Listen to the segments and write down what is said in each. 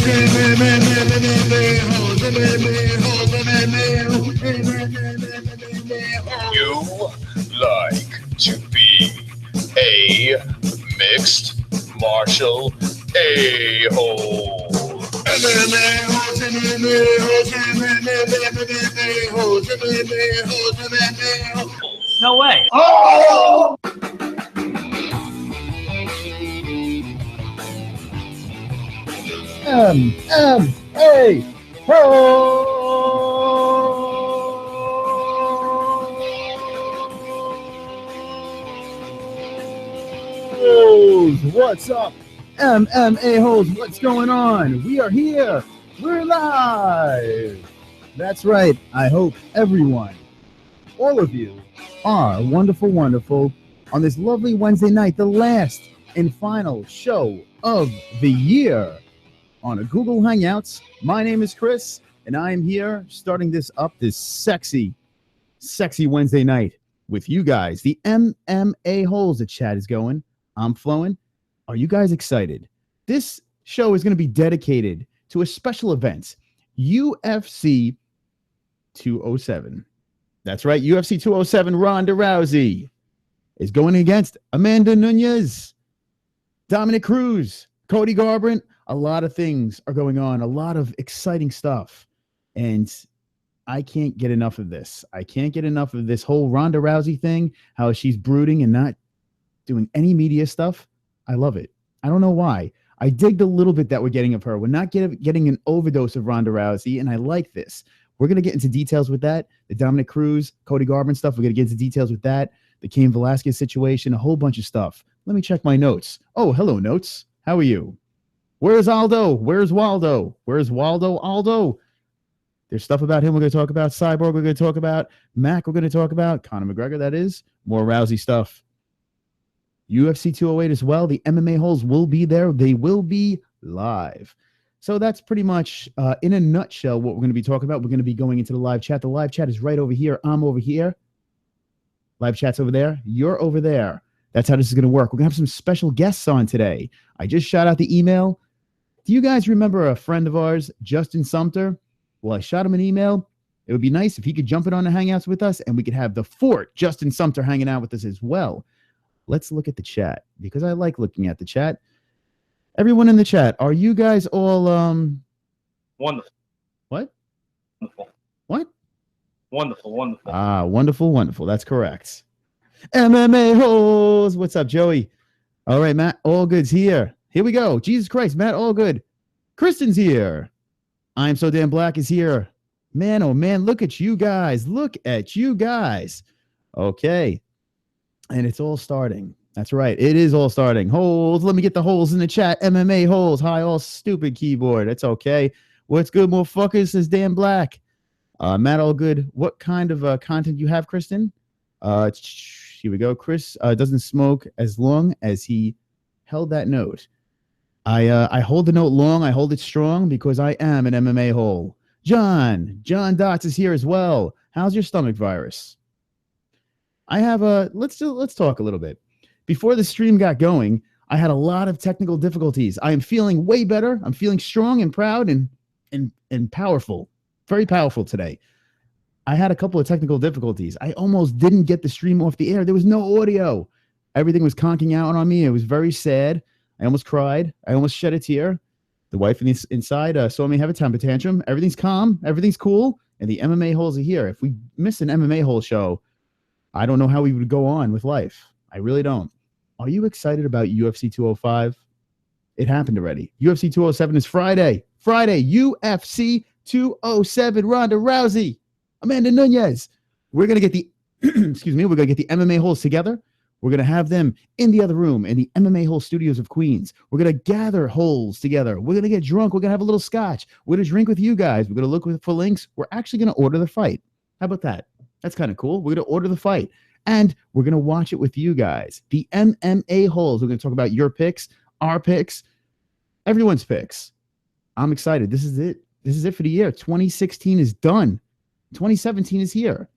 You like to be a mixed martial a-hole. No way. Oh! MMA-holes, what's up? MMA-holes, what's going on? We are here. We're live. That's right. I hope everyone, all of you, are wonderful, wonderful on this lovely Wednesday night, the last and final show of the year on a Google Hangouts. My name is Chris, and I am here starting this sexy Wednesday night with you guys. The MMA-holes, the chat is going. I'm flowing. Are you guys excited? This show is going to be dedicated to a special event, UFC 207. That's right, UFC 207. Ronda Rousey is going against Amanda Nunes, Dominic Cruz, Cody Garbrandt. A lot of things are going on, a lot of exciting stuff, and I can't get enough of this. I can't get enough of this whole Ronda Rousey thing, how she's brooding and not doing any media stuff. I love it. I don't know why. I dig the little bit that we're getting of her. We're not getting an overdose of Ronda Rousey, and I like this. We're going to get into details with that. The Dominic Cruz, Cody Garbrandt stuff, we're going to get into details with that. The Cain Velasquez situation, a whole bunch of stuff. Let me check my notes. Oh, hello, notes. How are you? Where's Aldo? Where's Waldo? Where's Waldo Aldo? There's stuff about him we're going to talk about. Cyborg we're going to talk about. Mac we're going to talk about. Conor McGregor, that is. More Rousey stuff. UFC 208 as well. The MMA-holes will be there. They will be live. So that's pretty much, in a nutshell, what we're going to be talking about. We're going to be going into the live chat. The live chat is right over here. I'm over here. Live chat's over there. You're over there. That's how this is going to work. We're going to have some special guests on today. I just shot out the email. Do you guys remember a friend of ours, Justin Sumter? Well, I shot him an email. It would be nice if he could jump in on the Hangouts with us, and we could have the Fort Justin Sumter hanging out with us as well. Let's look at the chat, because I like looking at the chat. Everyone in the chat, are you guys all Wonderful. What? Wonderful. What? Wonderful. Wonderful. That's correct. MMA-holes. What's up, Joey? All right, Matt. All good's here. Here we go. Jesus Christ, Matt. All good. Kristen's here. I'm So Damn Black is here. Man, oh man, look at you guys. Look at you guys. Okay. And it's all starting. That's right. It is all starting. Holes. Let me get the holes in the chat. MMA-holes. Hi, all stupid keyboard. It's okay. What's good, motherfuckers? Says Dan Black. Matt, all good. What kind of content you have, Kristen? Here we go. Chris doesn't smoke as long as he held that note. I hold the note long. I hold it strong because I am an MMA-hole. John Dots is here as well. How's your stomach virus? I have let's talk a little bit. Before the stream got going, I had a lot of technical difficulties. I am feeling way better. I'm feeling strong and proud and powerful. Very powerful today. I had a couple of technical difficulties. I almost didn't get the stream off the air. There was no audio. Everything was conking out on me. It was very sad. I almost cried. I almost shed a tear. The wife inside saw me have a temper tantrum. Everything's calm. Everything's cool. And the MMA-holes are here. If we miss an MMA-hole show, I don't know how we would go on with life. I really don't. Are you excited about UFC 205? It happened already. UFC 207 is Friday. UFC 207. Ronda Rousey, Amanda Nunes. We're going to get the excuse me, we're going to get the MMA-holes together. We're going to have them in the other room in the MMA-hole studios of Queens. We're going to gather holes together. We're going to get drunk. We're going to have a little scotch. We're going to drink with you guys. We're going to look for links. We're actually going to order the fight. How about that? That's kind of cool. We're going to order the fight. And we're going to watch it with you guys. The MMA-holes. We're going to talk about your picks, our picks, everyone's picks. I'm excited. This is it. This is it for the year. 2016 is done. 2017 is here.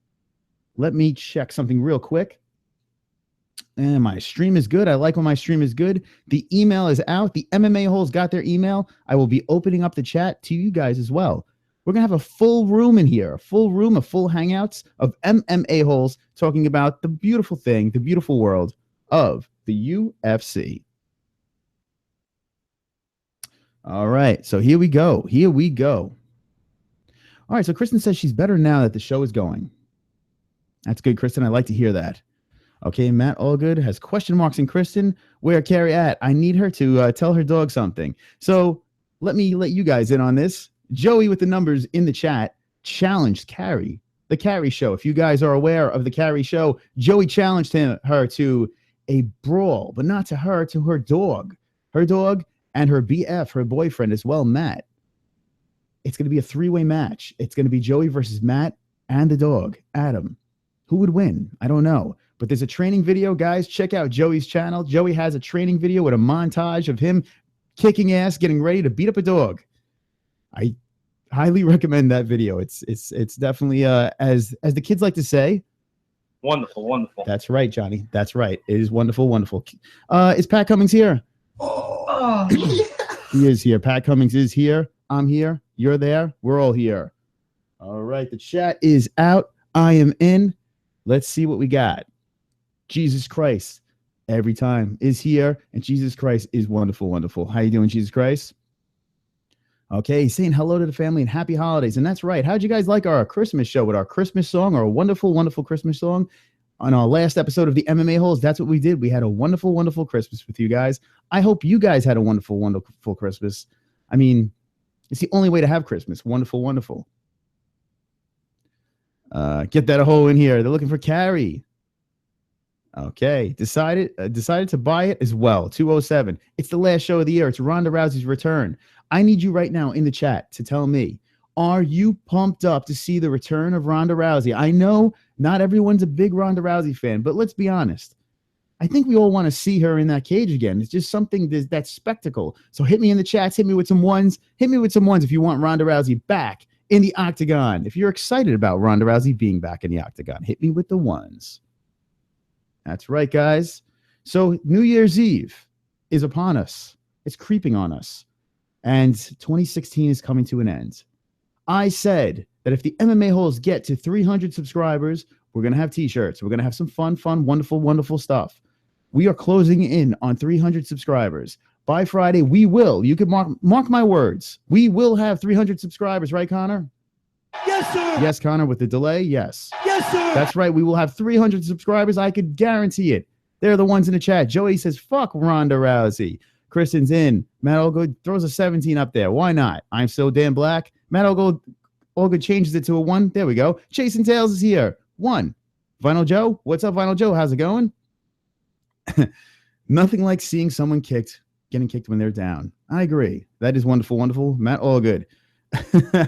Let me check something real quick. And my stream is good. I like when my stream is good. The email is out. The MMA holes got their email. I will be opening up the chat to you guys as well. We're going to have a full room in here, a full room of full hangouts of MMA holes talking about the beautiful thing, the beautiful world of the UFC. All right. So here we go. Here we go. All right. So Kristen says she's better now that the show is going. That's good, Kristen. I like to hear that. Okay, Matt Allgood has question marks in Kristen. Where Carrie at? I need her to tell her dog something. So let me let you guys in on this. Joey with the numbers in the chat challenged Carrie, the Carrie show. If you guys are aware of the Carrie show, Joey challenged her to a brawl, but not to her, to her dog. Her dog and her BF, her boyfriend as well, Matt. It's going to be a three-way match. It's going to be Joey versus Matt and the dog, Adam. Who would win? I don't know. But there's a training video, guys. Check out Joey's channel. Joey has a training video with a montage of him kicking ass, getting ready to beat up a dog. I highly recommend that video. It's definitely as the kids like to say, wonderful, wonderful. That's right, Johnny. That's right. It is wonderful, wonderful. Is Pat Cummings here? Oh. He is here. Pat Cummings is here. I'm here. You're there. We're all here. All right. The chat is out. I am in. Let's see what we got. Jesus Christ every time is here, and Jesus Christ is wonderful, wonderful. How you doing, Jesus Christ? Okay, he's saying hello to the family and happy holidays, and that's right. How'd you guys like our Christmas show with our Christmas song, our wonderful, wonderful Christmas song? On our last episode of the MMA Holes, that's what we did. We had a wonderful, wonderful Christmas with you guys. I hope you guys had a wonderful, wonderful Christmas. I mean, it's the only way to have Christmas. Wonderful, wonderful. Get that a hole in here. They're looking for Carrie. Okay, decided to buy it as well. 207. It's the last show of the year. It's Ronda Rousey's return. I need you right now in the chat to tell me, are you pumped up to see the return of Ronda Rousey? I know not everyone's a big Ronda Rousey fan, but let's be honest. I think we all want to see her in that cage again. It's just something that's spectacle. So hit me in the chats. Hit me with some ones. Hit me with some ones if you want Ronda Rousey back in the octagon. If you're excited about Ronda Rousey being back in the octagon, hit me with the ones. That's right, guys. So New Year's Eve is upon us. It's creeping on us. And 2016 is coming to an end. I said that if the MMA holes get to 300 subscribers, we're going to have t-shirts. We're going to have some fun, wonderful, wonderful stuff. We are closing in on 300 subscribers. By Friday, we will. You can mark my words. We will have 300 subscribers, right, Connor? Yes, sir. Yes, Connor, with the delay, yes. Yes, sir. That's right. We will have 300 subscribers. I could guarantee it. They're the ones in the chat. Joey says, fuck Ronda Rousey. Kristen's in. Matt Allgood throws a 17 up there. Why not? I'm so damn black. Matt Allgood changes it to a 1. There we go. Chasing Tails is here. 1. Vinyl Joe. What's up, Vinyl Joe? How's it going? Nothing like seeing someone getting kicked when they're down. I agree. That is wonderful, wonderful. Matt Allgood.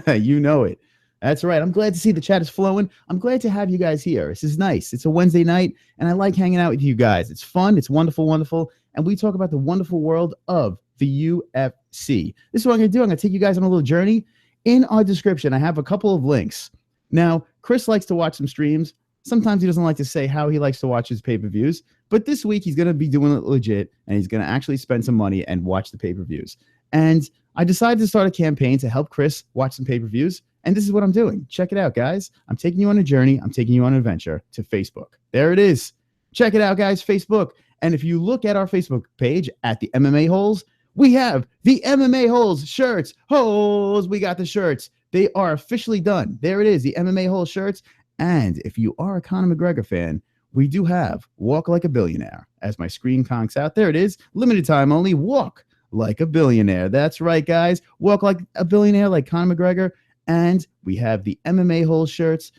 You know it. That's right. I'm glad to see the chat is flowing. I'm glad to have you guys here. This is nice. It's a Wednesday night, and I like hanging out with you guys. It's fun. It's wonderful, wonderful. And we talk about the wonderful world of the UFC. This is what I'm going to do. I'm going to take you guys on a little journey. In our description, I have a couple of links. Now, Chris likes to watch some streams. Sometimes he doesn't like to say how he likes to watch his pay-per-views. But this week, he's going to be doing it legit, and he's going to actually spend some money and watch the pay-per-views. And I decided to start a campaign to help Chris watch some pay-per-views. And this is what I'm doing. Check it out, guys. I'm taking you on a journey. I'm taking you on an adventure to Facebook. There it is. Check it out, guys. Facebook. And if you look at our Facebook page at the MMA Holes, we have the MMA Holes shirts. Holes. We got the shirts. They are officially done. There it is. The MMA Holes shirts. And if you are a Conor McGregor fan, we do have Walk Like a Billionaire. As my screen conks out, there it is. Limited time only. Walk Like a Billionaire. That's right, guys. Walk like a billionaire like Conor McGregor. And we have the MMA Holes shirts.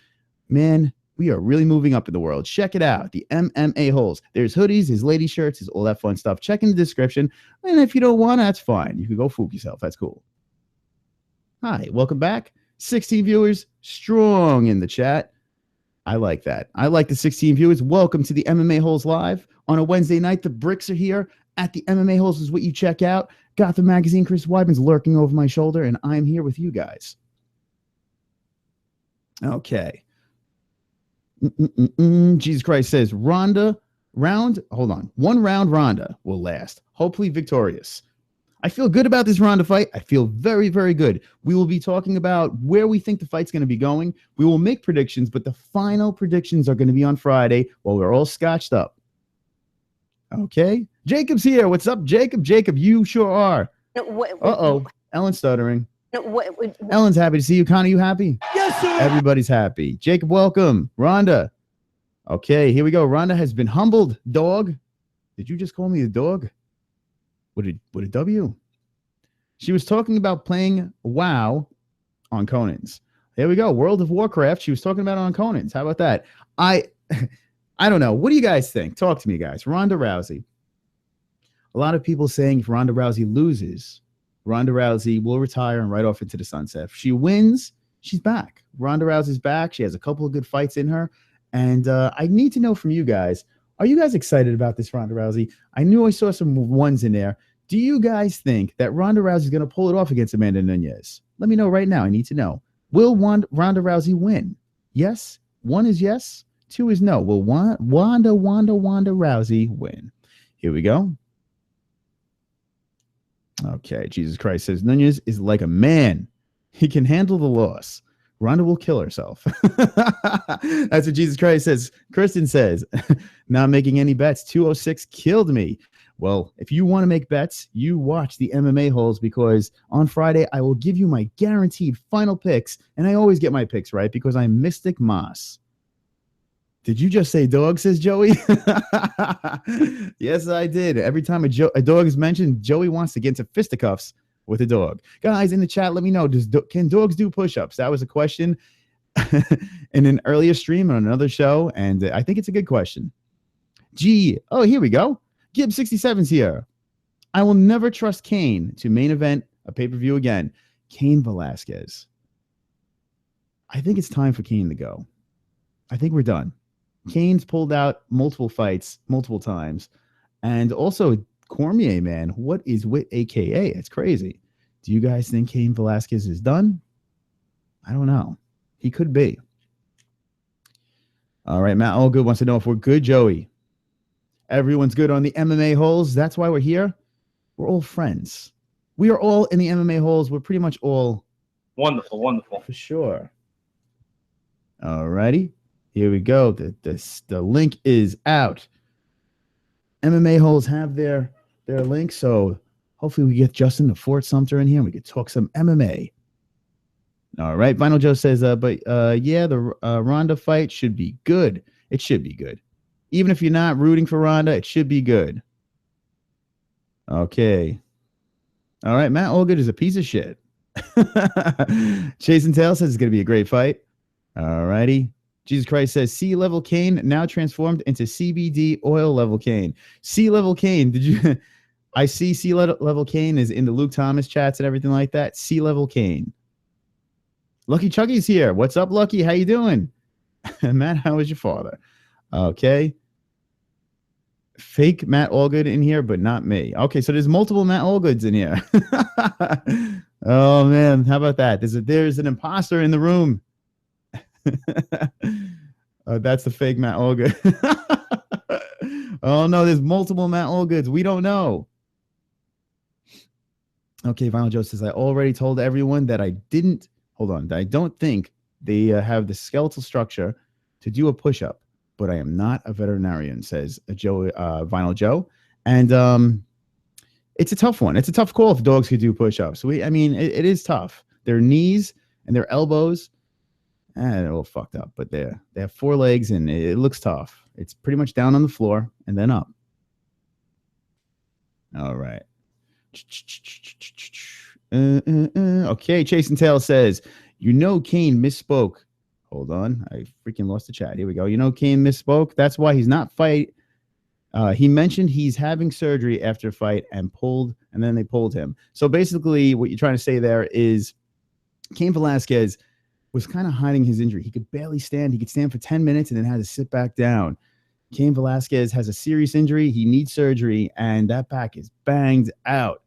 Man, we are really moving up in the world. Check it out. The MMA Holes. There's hoodies, there's lady shirts, there's all that fun stuff. Check in the description. And if you don't want, that's fine. You can go fool yourself. That's cool. Hi, welcome back. 16 viewers, strong in the chat. I like that. I like the 16 viewers. Welcome to the MMA Holes Live on a Wednesday night. The bricks are here at the MMA Holes is what you check out. Gotham Magazine, Chris Weidman's lurking over my shoulder, and I'm here with you guys. Okay. Jesus Christ says, Ronda Hold on. 1 round Ronda will last, hopefully victorious. I feel good about this Ronda fight. I feel very, very good. We will be talking about where we think the fight's going to be going. We will make predictions, but the final predictions are going to be on Friday while we're all scotched up. Okay. Jacob's here. What's up, Jacob? Jacob, you sure are. Uh-oh. Ellen's stuttering. Ellen's happy to see you. Connor, you happy? Yes, sir. Everybody's happy. Jacob, welcome. Ronda. Okay, here we go. Ronda has been humbled. Dog. Did you just call me a dog? With a W? She was talking about playing WoW on Conan's. There we go. World of Warcraft. She was talking about it on Conan's. How about that? I don't know. What do you guys think? Talk to me, guys. Ronda Rousey. A lot of people saying if Ronda Rousey loses, Ronda Rousey will retire and ride off into the sunset. If she wins, she's back. Ronda Rousey's back. She has a couple of good fights in her. And I need to know from you guys, are you guys excited about this Ronda Rousey? I knew I saw some ones in there. Do you guys think that Ronda Rousey is going to pull it off against Amanda Nunes? Let me know right now. I need to know. Will Ronda Rousey win? Yes. 1 is yes. 2 is no. Will Wanda Rousey win? Here we go. Okay. Jesus Christ says Nunes is like a man. He can handle the loss. Ronda will kill herself. That's what Jesus Christ says. Kristen says, not making any bets. 206 killed me. Well, if you want to make bets, you watch the MMA holes, because on Friday, I will give you my guaranteed final picks. And I always get my picks right because I'm Mystic Moss. Did you just say dog, says Joey? Yes, I did. Every time a dog is mentioned, Joey wants to get into fisticuffs with a dog. Guys, in the chat, let me know, can dogs do push-ups? That was a question in an earlier stream on another show, and I think it's a good question. Oh, here we go. Gib67's here. I will never trust Cain to main event a pay-per-view again. Cain Velasquez. I think it's time for Cain to go. I think we're done. Cain's pulled out multiple fights, multiple times. And also, Cormier, man, what is with AKA? It's crazy. Do you guys think Cain Velasquez is done? I don't know. He could be. All right, Matt Allgood wants to know if we're good, Joey. Everyone's good on the MMA holes. That's why we're here. We're all friends. We are all in the MMA holes. We're pretty much all wonderful, wonderful. For sure. All righty. Here we go. The link is out. MMA holes have their link, so hopefully we get Justin to Fort Sumter in here and we can talk some MMA. All right. Vinyl Joe says, yeah, the Ronda fight should be good. It should be good. Even if you're not rooting for Ronda, it should be good. Okay. All right. Matt Allgood is a piece of shit. Chase and Tail says it's going to be a great fight. All righty. Jesus Christ says sea level Cain now transformed into CBD oil level Cain. Sea level Cain. Did you? I see sea level Cain is in the Luke Thomas chats and everything like that. Sea level Cain. Lucky Chuggy's here. What's up, Lucky? How you doing? Matt, how is your father? Okay. Fake Matt Allgood in here, but not me. Okay, so there's multiple Matt Allgoods in here. Oh man, how about that? There's an imposter in the room. That's the fake Matt Allgood. Oh no, there's multiple Matt Allgoods. We don't know. Okay, Vinyl Joe says I already told everyone that I didn't. Hold on, I don't think they have the skeletal structure to do a push-up. But I am not a veterinarian, says Vinyl Joe. And it's a tough one. It's a tough call if dogs could do push-ups. It is tough. Their knees and their elbows, they're all fucked up. But they have 4 legs, and it looks tough. It's pretty much down on the floor and then up. All right. Okay, Chase and Tail says, Cain misspoke. Hold on. I freaking lost the chat. Here we go. Cain misspoke. That's why he's not fight. He mentioned he's having surgery after a fight and then they pulled him. So basically what you're trying to say there is Cain Velasquez was kind of hiding his injury. He could barely stand. He could stand for 10 minutes and then had to sit back down. Cain Velasquez has a serious injury. He needs surgery, and that back is banged out.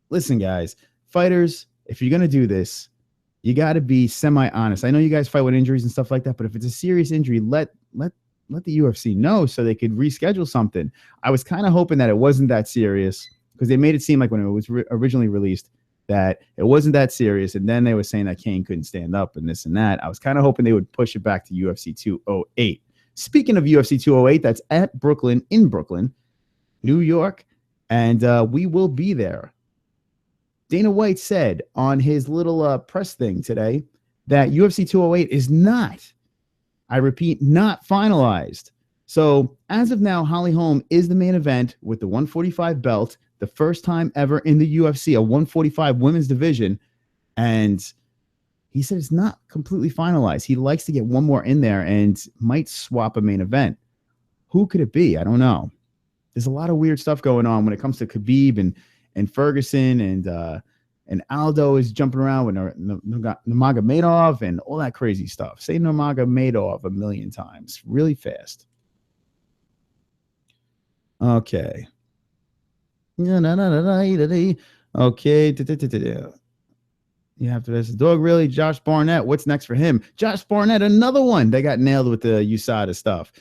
Listen, guys, fighters, if you're going to do this, you got to be semi-honest. I know you guys fight with injuries and stuff like that, but if it's a serious injury, let let the UFC know so they could reschedule something. I was kind of hoping that it wasn't that serious because they made it seem like when it was originally released that it wasn't that serious. And then they were saying that Kane couldn't stand up and this and that. I was kind of hoping they would push it back to UFC 208. Speaking of UFC 208, that's at Brooklyn, in Brooklyn, New York, and we will be there. Dana White said on his little press thing today that UFC 208 is not, I repeat, not finalized. So as of now, Holly Holm is the main event with the 145 belt, the first time ever in the UFC, a 145 women's division. And he said it's not completely finalized. He likes to get one more in there and might swap a main event. Who could it be? I don't know. There's a lot of weird stuff going on when it comes to Khabib and Ferguson and Aldo is jumping around with Nurmagomedov and all that crazy stuff. Say Nurmagomedov a million times really fast. Okay. Okay. You have to ask the dog, really? Josh Barnett, what's next for him? Josh Barnett, another one that got nailed with the USADA stuff.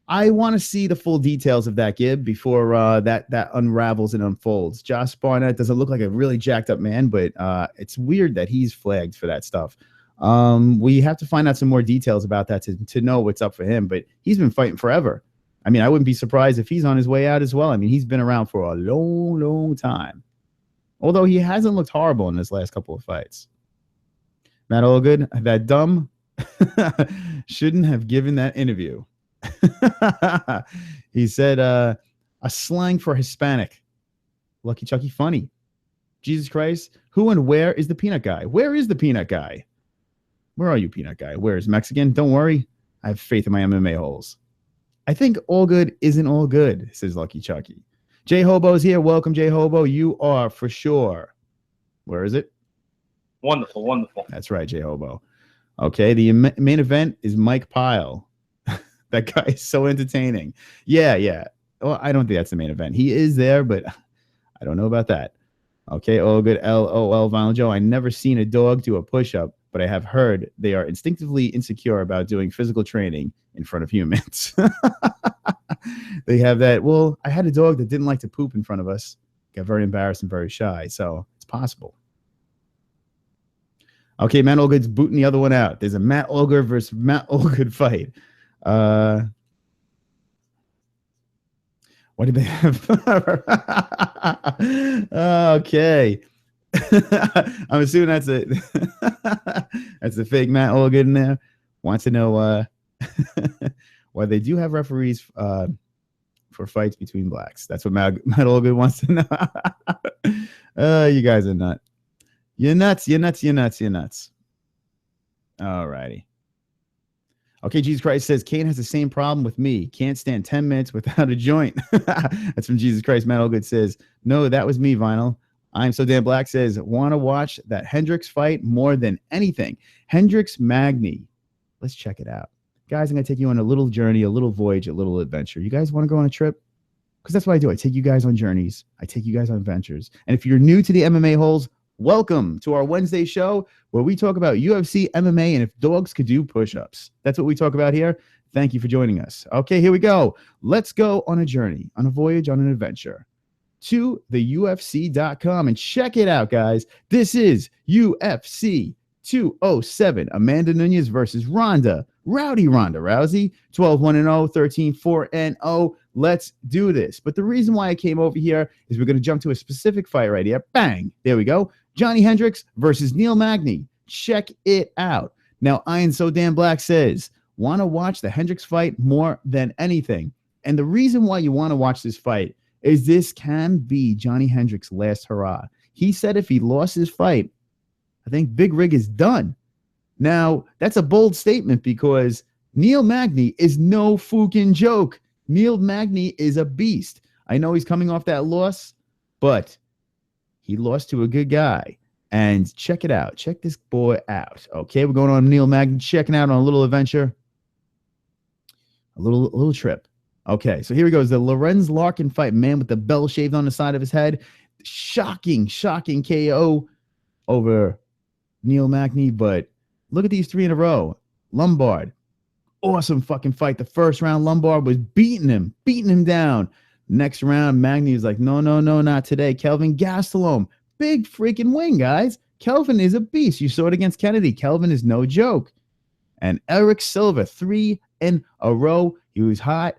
I want to see the full details of that, Gib, before that unravels and unfolds. Josh Barnett doesn't look like a really jacked up man, but it's weird that he's flagged for that stuff. We have to find out some more details about that to know what's up for him, but he's been fighting forever. I mean, I wouldn't be surprised if he's on his way out as well. I mean, he's been around for a long, long time. Although he hasn't looked horrible in his last couple of fights. Matt Allgood, that dumb shouldn't have given that interview. He said a slang for Hispanic. Lucky Chucky funny. Jesus Christ. Who and where is the peanut guy? Where is the peanut guy? Where are you, peanut guy? Where is Mexican? Don't worry. I have faith in my MMA holes. I think all good isn't all good, says Lucky Chucky. Jay Hobo's here. Welcome, Jay Hobo. You are for sure. Where is it? Wonderful, wonderful. That's right, Jay Hobo. Okay, the main event is Mike Pyle. That guy is so entertaining. Yeah. Well, I don't think that's the main event. He is there, but I don't know about that. Okay, oh, good. LOL, Violent Joe. I never seen a dog do a push-up, but I have heard they are instinctively insecure about doing physical training in front of humans. They have that. Well, I had a dog that didn't like to poop in front of us. Got very embarrassed and very shy, so it's possible. Okay, Matt Allgood's booting the other one out. There's a Matt Allgood versus Matt Allgood fight. What did they have? Okay. I'm assuming that's a that's a fake Matt Allgood in there. Wants to know why they do have referees for fights between blacks. That's what Matt Allgood wants to know. You guys are nuts. You're nuts. All righty. Okay, Jesus Christ says, Kane has the same problem with me. Can't stand 10 minutes without a joint. That's from Jesus Christ. Matt Allgood says, no, that was me, Vinyl. I'm So Damn Black says, want to watch that Hendricks fight more than anything. Hendricks Magny. Let's check it out. Guys, I'm going to take you on a little journey, a little voyage, a little adventure. You guys want to go on a trip? Because that's what I do. I take you guys on journeys. I take you guys on adventures. And if you're new to the MMA holes, welcome to our Wednesday show where we talk about UFC, MMA, and if dogs could do push-ups. That's what we talk about here. Thank you for joining us. Okay, here we go. Let's go on a journey, on a voyage, on an adventure to the UFC.com and check it out, guys. This is UFC 207. Amanda Nunes versus Rowdy Ronda Rousey. 12-1-0, 13-4-0. Let's do this. But the reason why I came over here is we're going to jump to a specific fight right here. Bang. There we go. Johnny Hendricks versus Neil Magny. Check it out. Now, Ian So Damn Black says, want to watch the Hendricks fight more than anything. And the reason why you want to watch this fight is this can be Johnny Hendricks' last hurrah. He said if he lost his fight, I think Big Rig is done. Now, that's a bold statement because Neil Magny is no fucking joke. Neil Magny is a beast. I know he's coming off that loss, but he lost to a good guy. And check it out. Check this boy out. Okay, we're going on Neil Magny, checking out on a little adventure. A little trip. Okay, so here he goes. The Lorenz Larkin fight, man with the bell shaved on the side of his head. Shocking KO over Neil Magny, but look at these three in a row. Lombard, Awesome fucking fight. The first round, Lombard was beating him down. Next round, Magny was like, no, not today. Kelvin Gastelum, big freaking win, guys. Kelvin is a beast. You saw it against Kennedy. Kelvin is no joke. And Eric Silva, 3 in a row. He was hot.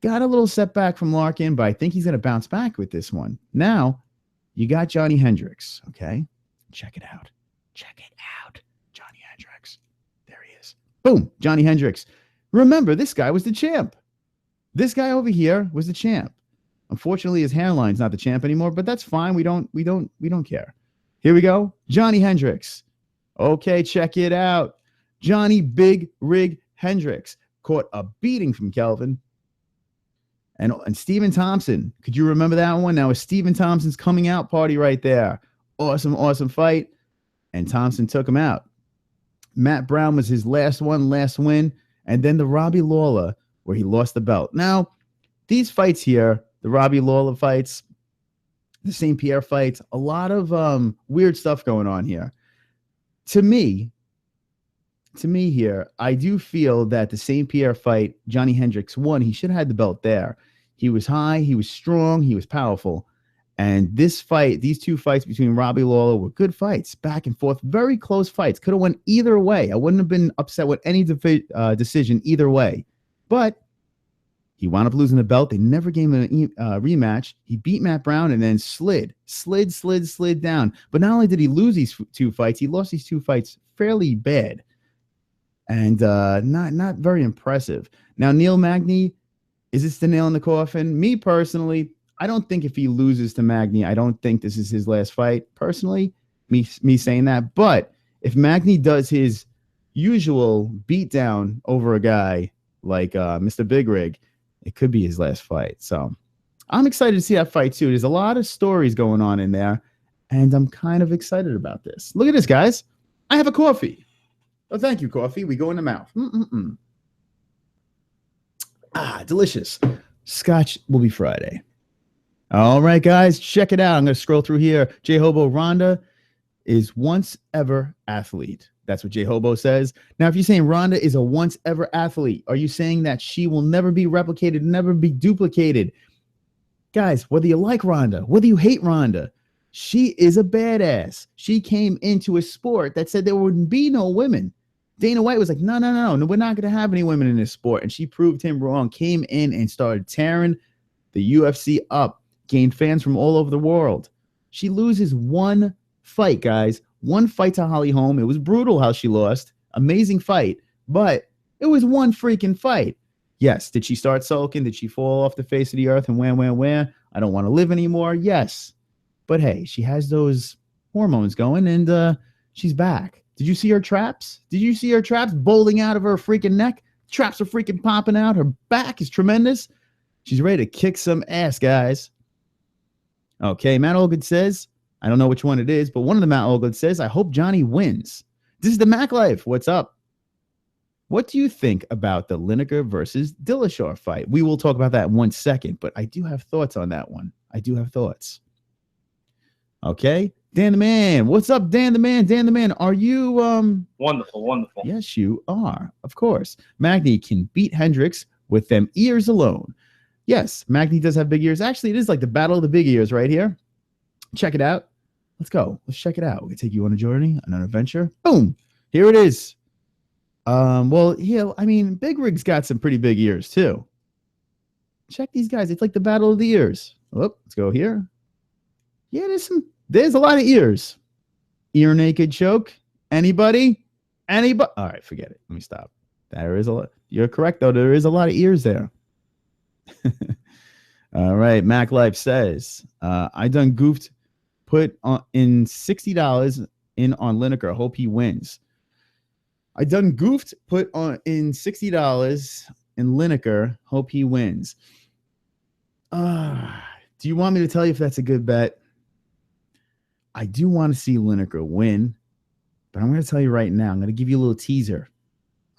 Got a little setback from Larkin, but I think he's going to bounce back with this one. Now, you got Johnny Hendricks, okay? Check it out. Johnny Hendricks. There he is. Boom, Johnny Hendricks. Remember, this guy was the champ. This guy over here was the champ. Unfortunately, his hairline's not the champ anymore, but that's fine. We don't care. Here we go. Johnny Hendricks. Okay, check it out. Johnny Big Rig Hendricks caught a beating from Kelvin. And Stephen Thompson. Could you remember that one? Now it's Stephen Thompson's coming out party right there. Awesome fight. And Thompson took him out. Matt Brown was his last win. And then the Robbie Lawler, where he lost the belt. Now, these fights here, the Robbie Lawler fights, the St. Pierre fights, a lot of weird stuff going on here. To me here, I do feel that the St. Pierre fight, Johnny Hendricks won. He should have had the belt there. He was high, he was strong, he was powerful. And this fight, these two fights between Robbie Lawler were good fights, back and forth, very close fights. Could have went either way. I wouldn't have been upset with any decision either way. But he wound up losing the belt. They never gave him a rematch. He beat Matt Brown and then slid down. But not only did he lose these 2 fights, he lost these 2 fights fairly bad. And not very impressive. Now, Neil Magny, is this the nail in the coffin? Me personally, I don't think if he loses to Magny, I don't think this is his last fight. Personally, me saying that. But if Magny does his usual beatdown over a guy like Mr. Big Rig, it could be his last fight. So I'm excited to see that fight too. There's a lot of stories going on in there, and I'm kind of excited about this. Look at this, guys. I have a coffee. Oh, thank you, coffee. We go in the mouth. Delicious. Scotch will be Friday. All right, guys, check it out. I'm going to scroll through here. J Hobo Ronda is once ever athlete. That's what J Hobo says. Now, if you're saying Ronda is a once ever athlete, are you saying that she will never be replicated, never be duplicated? Guys, whether you like Ronda, whether you hate Ronda, she is a badass. She came into a sport that said there would be no women. Dana White was like, no, we're not going to have any women in this sport. And she proved him wrong, came in and started tearing the UFC up, gained fans from all over the world. She loses 1 fight, guys. 1 fight to Holly Holm. It was brutal how she lost. Amazing fight. But it was 1 freaking fight. Yes. Did she start sulking? Did she fall off the face of the earth and where? I don't want to live anymore. Yes. But hey, she has those hormones going and she's back. Did you see her traps? Did you see her traps bowling out of her freaking neck? Traps are freaking popping out. Her back is tremendous. She's ready to kick some ass, guys. Okay, Matt Olgood says, I don't know which one it is, but one of the Matt Olgood says, I hope Johnny wins. This is the Mac Life. What's up? What do you think about the Lineker versus Dillashaw fight? We will talk about that in 1 second, but I do have thoughts on that one. I do have thoughts. Okay. Dan the Man. What's up, Dan the Man? Dan the Man, are you Wonderful. Yes, you are. Of course. Magny can beat Hendricks with them ears alone. Yes, Magny does have big ears. Actually, it is like the battle of the big ears right here. Check it out. Let's go. Let's check it out. We take you on a journey, on an adventure. Boom. Here it is. Well, yeah, I mean, Big Rig's got some pretty big ears too. Check these guys. It's like the battle of the ears. Oh, let's go here. Yeah, there's a lot of ears. Ear naked choke. Anybody? All right, forget it. Let me stop. There is a lot. You're correct, though. There is a lot of ears there. All right. Mac Life says, I done goofed, put in $60 in on Lineker. Hope he wins. I done goofed, put in $60 in Lineker. Hope he wins. Do you want me to tell you if that's a good bet? I do want to see Lineker win, but I'm going to tell you right now. I'm going to give you a little teaser.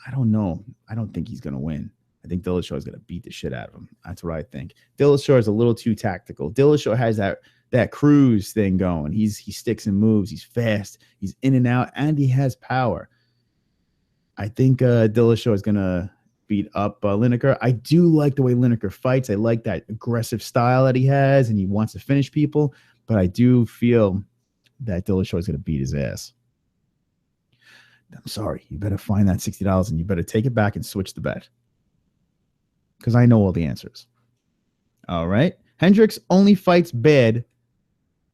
I don't know. I don't think he's going to win. I think Dillashaw is going to beat the shit out of him. That's what I think. Dillashaw is a little too tactical. Dillashaw has that Cruz thing going. He sticks and moves. He's fast. He's in and out, and he has power. I think Dillashaw is going to beat up Lineker. I do like the way Lineker fights. I like that aggressive style that he has, and he wants to finish people. But I do feel that Dillashaw is going to beat his ass. I'm sorry. You better find that $60 and you better take it back and switch the bet. Because I know all the answers. All right. Hendricks only fights bad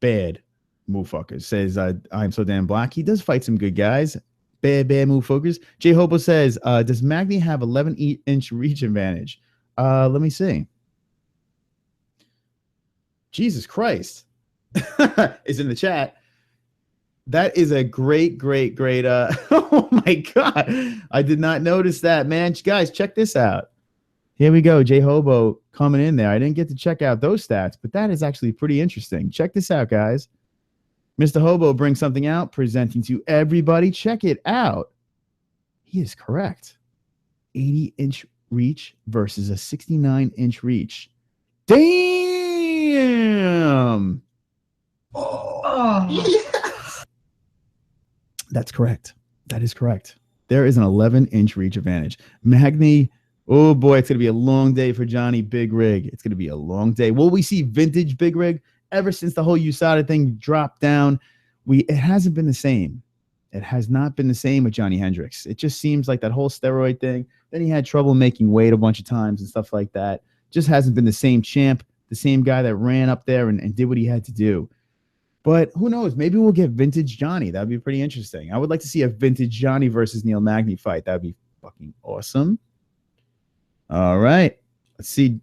motherfuckers. Says, I'm so damn black. He does fight some good guys. Bad motherfuckers. J Hobo says, does Magny have 11-inch reach advantage? Let me see. Jesus Christ. Is in the chat. That is a great. Oh my God. I did not notice that, man. Guys, check this out. Here we go. J Hobo coming in there. I didn't get to check out those stats, but that is actually pretty interesting. Check this out, guys. Mr. Hobo brings something out, presenting to everybody. Check it out. He is correct. 80-inch reach versus a 69-inch reach. Damn. That's correct. That is correct. There is an 11-inch reach advantage. Magny, oh boy, it's going to be a long day for Johnny Big Rig. It's going to be a long day. Will we see vintage Big Rig? Ever since the whole USADA thing dropped down, it hasn't been the same. It has not been the same with Johnny Hendricks. It just seems like that whole steroid thing. Then he had trouble making weight a bunch of times and stuff like that. Just hasn't been the same champ, the same guy that ran up there and did what he had to do. But who knows? Maybe we'll get vintage Johnny. That'd be pretty interesting. I would like to see a vintage Johnny versus Neil Magny fight. That'd be fucking awesome. All right. Let's see.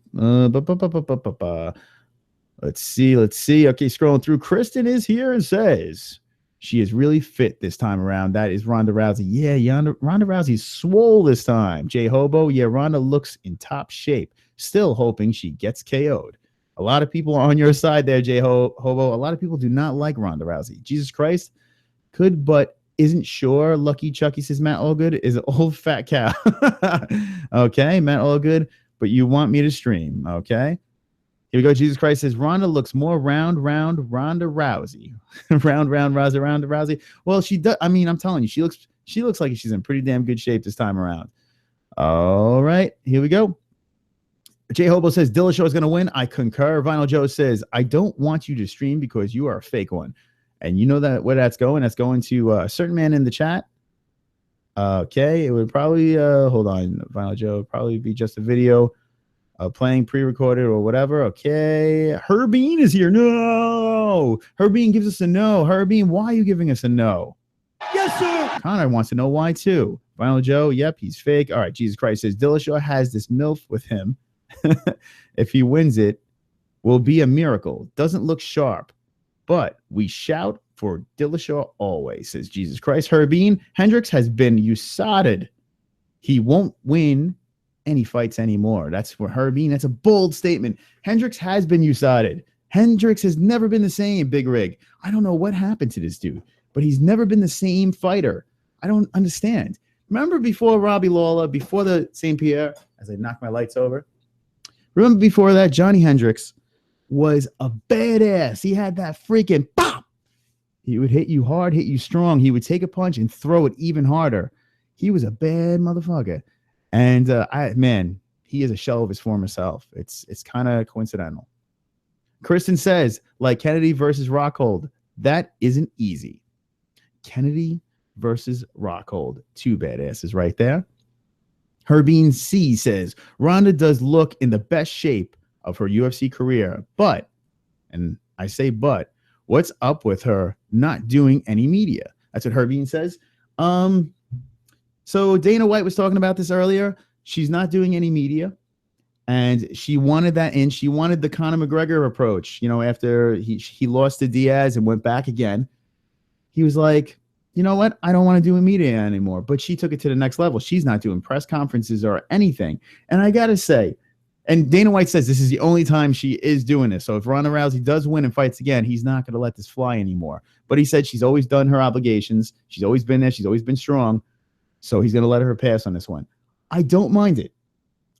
Let's see. Okay, scrolling through. Kristen is here and says she is really fit this time around. That is Ronda Rousey. Yeah, Ronda Rousey's swole this time. J Hobo. Yeah, Ronda looks in top shape. Still hoping she gets KO'd. A lot of people are on your side there, J Hobo. A lot of people do not like Ronda Rousey. Jesus Christ. Could but isn't sure. Lucky Chucky says Matt Allgood is an old fat cow. Okay, Matt Allgood. But you want me to stream. Okay. Here we go. Jesus Christ says Ronda looks more round Ronda Rousey. Ronda Rousey. Well, she does. I mean, I'm telling you, she looks like she's in pretty damn good shape this time around. All right, here we go. J Hobo says Dillashaw is going to win. I concur. Vinyl Joe says I don't want you to stream because you are a fake one, and you know that where that's going. That's going to a certain man in the chat. Okay, it would probably hold on. Vinyl Joe would probably be just a video. Playing pre-recorded or whatever. Okay. Herbean is here. No. Herbean gives us a no. Herbean, why are you giving us a no? Yes, sir. Connor wants to know why too. Vinyl Joe, yep, he's fake. All right. Jesus Christ says Dillashaw has this MILF with him. If he wins it, will be a miracle. Doesn't look sharp, but we shout for Dillashaw always, says Jesus Christ. Herbean, Hendricks has been USADa'd. He won't win any fights anymore. That's for Herbean. That's a bold statement. Hendricks has been USADa'd. Hendricks has never been the same, Big Rig. I don't know what happened to this dude, but he's never been the same fighter. I don't understand. Remember before Robbie Lawler, before the St. Pierre, as I knock my lights over? Remember before that, Johnny Hendricks was a badass. He had that freaking pop. He would hit you hard, hit you strong. He would take a punch and throw it even harder. He was a bad motherfucker. And man, he is a shell of his former self. It's kind of coincidental. Kristen says, like Kennedy versus Rockhold, that isn't easy. Kennedy versus Rockhold, two badasses right there. Herbean C says, Ronda does look in the best shape of her UFC career, but, and I say but, what's up with her not doing any media? That's what Herbean says. So Dana White was talking about this earlier. She's not doing any media, and she wanted that in. She wanted the Conor McGregor approach. You know, after he lost to Diaz and went back again, he was like, you know what? I don't want to do a media anymore. But she took it to the next level. She's not doing press conferences or anything. And I got to say, and Dana White says this is the only time she is doing this. So if Ronda Rousey does win and fights again, he's not going to let this fly anymore. But he said she's always done her obligations. She's always been there. She's always been strong. So he's going to let her pass on this one. I don't mind it.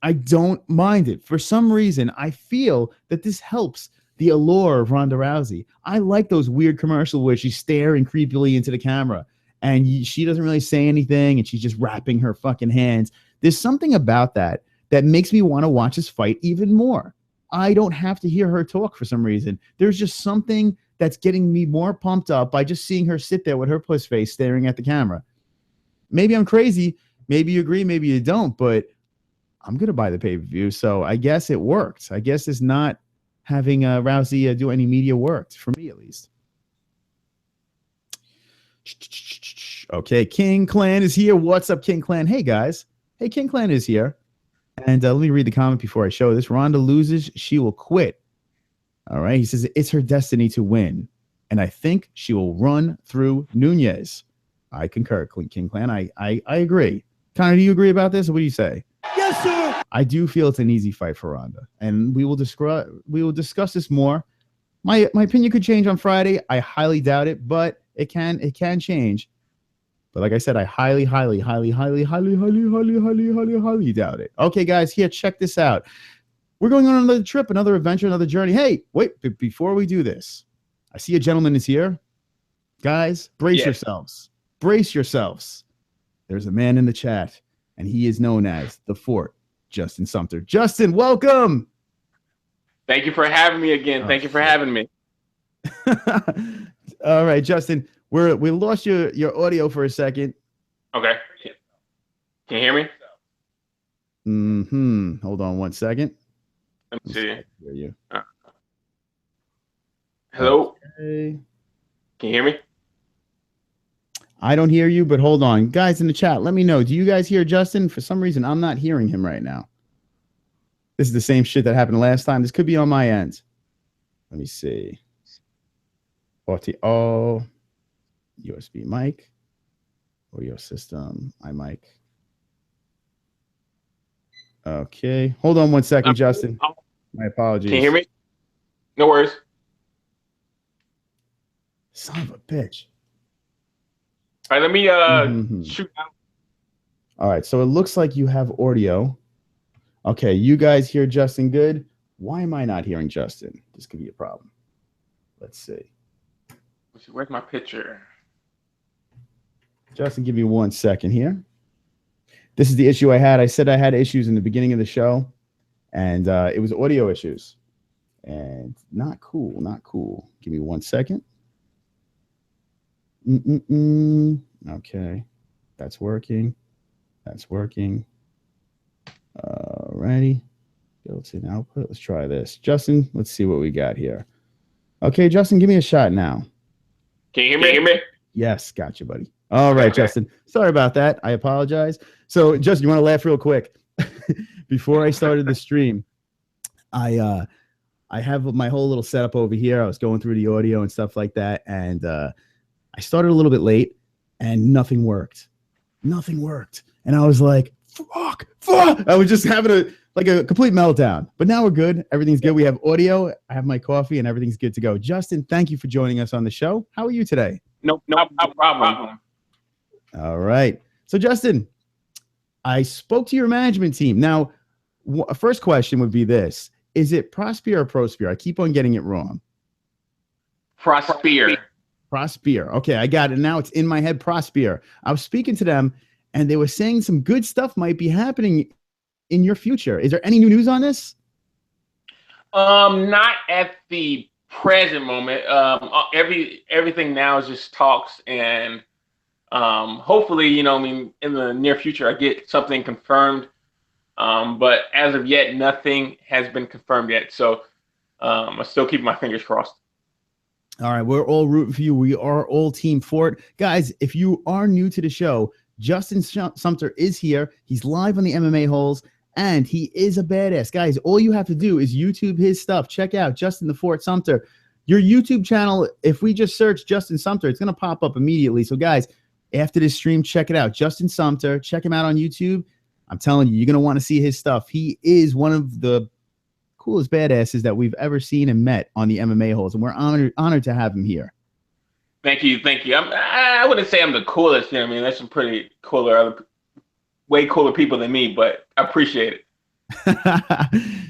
I don't mind it. For some reason, I feel that this helps the allure of Ronda Rousey. I like those weird commercials where she's staring creepily into the camera and she doesn't really say anything and she's just wrapping her fucking hands. There's something about that makes me want to watch this fight even more. I don't have to hear her talk for some reason. There's just something that's getting me more pumped up by just seeing her sit there with her puss face staring at the camera. Maybe I'm crazy. Maybe you agree. Maybe you don't. But I'm going to buy the pay-per-view. So I guess it worked. I guess it's not having Rousey do any media worked, for me at least. Okay, King Clan is here. What's up, King Clan? Hey, guys. Hey, King Clan is here. And let me read the comment before I show this. Ronda loses, she will quit. All right. He says it's her destiny to win. And I think she will run through Nunes. I concur, King Clan. I agree. Conor, do you agree about this? Or what do you say? Yes, sir. I do feel it's an easy fight for Ronda. And we will discuss this more. My opinion could change on Friday. I highly doubt it, but it can change. But like I said, I highly doubt it. Okay, guys, here, check this out. We're going on another trip, another adventure, another journey. Hey, wait, before we do this, I see a gentleman is here. Guys, brace yourselves. Brace yourselves. There's a man in the chat, and he is known as the Fort, Justin Sumter. Justin, welcome. Thank you for having me again. Thank you for having me. All right, Justin. We lost your audio for a second. Okay. Can you hear me? Mm-hmm. Hold on one second. Let me see. Hear you. Hello? Okay. Can you hear me? I don't hear you, but hold on. Guys in the chat, let me know. Do you guys hear Justin? For some reason, I'm not hearing him right now. This is the same shit that happened last time. This could be on my end. Let me see. Oh. USB mic, audio system, iMic. Okay, hold on one second, Justin. My apologies. Can you hear me? No worries. Son of a bitch. All right, let me shoot out. All right, so it looks like you have audio. Okay, you guys hear Justin good. Why am I not hearing Justin? This could be a problem. Let's see. Where's my picture? Justin, give me 1 second here. This is the issue I had. I said I had issues in the beginning of the show, and it was audio issues. And not cool, not cool. Give me 1 second. Okay. That's working. That's working. Alrighty. Built-in output. Let's try this. Justin, let's see what we got here. Okay, Justin, give me a shot now. Can you hear me? Yes, gotcha, buddy. All right, okay. Justin. Sorry about that. I apologize. So, Justin, you want to laugh real quick? Before I started the stream, I have my whole little setup over here. I was going through the audio and stuff like that, and I started a little bit late, and nothing worked. Nothing worked. And I was like, fuck. I was just having a complete meltdown. But now we're good. Everything's good. We have audio. I have my coffee, and everything's good to go. Justin, thank you for joining us on the show. How are you today? No problem. All right. So, Justin, I spoke to your management team. Now, first question would be this. Is it Prosper or Prosper? I keep on getting it wrong. Prosper. Okay, I got it. Now it's in my head, Prosper. I was speaking to them, and they were saying some good stuff might be happening in your future. Is there any new news on this? Not at the present moment. Everything now is just talks, and hopefully, in the near future, I get something confirmed. But as of yet, nothing has been confirmed yet. So I still keep my fingers crossed. All right, we're all rooting for you. We are all Team Fort. Guys, if you are new to the show, Justin Sumter is here. He's live on the MMA-HOLES, and he is a badass. Guys, all you have to do is YouTube his stuff. Check out Justin the Fort Sumter. Your YouTube channel, if we just search Justin Sumter, it's going to pop up immediately. So, guys, after this stream, check it out. Justin Sumter. Check him out on YouTube. I'm telling you, you're going to want to see his stuff. He is one of the coolest badasses that we've ever seen and met on the MMA-HOLES, and we're honored to have him here. Thank you. I wouldn't say I'm the coolest. There's some pretty cooler, way cooler people than me, but I appreciate it.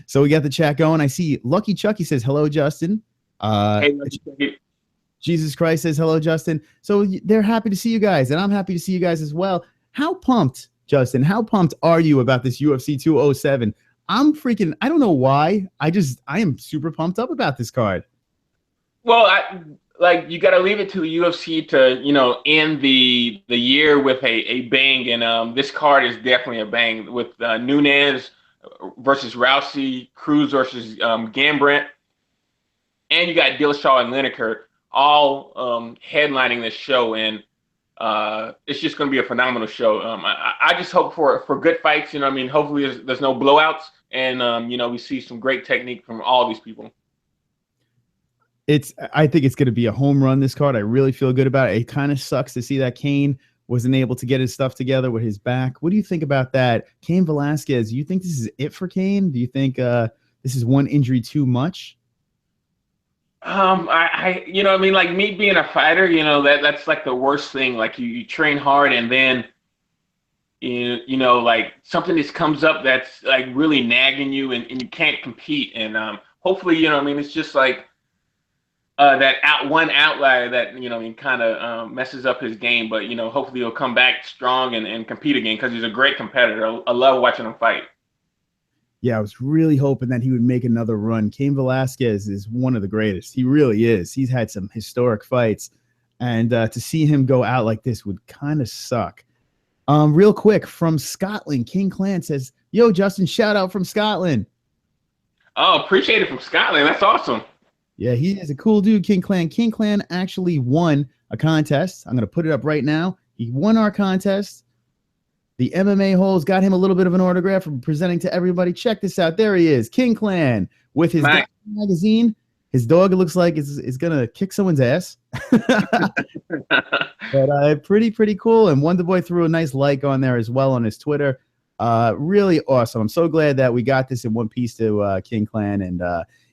So we got the chat going. I see Lucky Chucky says, hello, Justin. Hey, Lucky Chucky. Jesus Christ says, hello, Justin. So they're happy to see you guys, and I'm happy to see you guys as well. How pumped Justin, how pumped are you about this UFC 207? I'm freaking, I don't know why. I am super pumped up about this card. Well, you got to leave it to the UFC to, end the year with a bang. And this card is definitely a bang with Nunes versus Rousey, Cruz versus Garbrandt. And you got Dillashaw and Lineker all headlining this show. And it's just going to be a phenomenal show. I just hope for good fights. Hopefully there's no blowouts. And, we see some great technique from all these people. I think it's going to be a home run, this card. I really feel good about it. It kind of sucks to see that Cain wasn't able to get his stuff together with his back. What do you think about that? Cain Velasquez, do you think this is it for Cain? Do you think this is one injury too much? Like me being a fighter, that's like the worst thing. Like you train hard and then, like something just comes up that's like really nagging you and you can't compete. And hopefully, it's just like, that one outlier that kind of messes up his game, but hopefully he'll come back strong and compete again because he's a great competitor. I love watching him fight. Yeah, I was really hoping that he would make another run. Cain Velasquez is one of the greatest. He really is. He's had some historic fights, and to see him go out like this would kind of suck. Real quick, from Scotland, King Clan says, "Yo, Justin, shout out from Scotland." Oh, appreciate it from Scotland. That's awesome. Yeah, he is a cool dude, King Clan. King Clan actually won a contest. I'm going to put it up right now. He won our contest. The MMA-HOLES got him a little bit of an autograph from presenting to everybody. Check this out. There he is, King Clan, with his magazine. His dog, it looks like, is going to kick someone's ass. But pretty cool. And Wonder Boy threw a nice like on there as well on his Twitter. Really awesome. I'm so glad that we got this in one piece to King Clan. And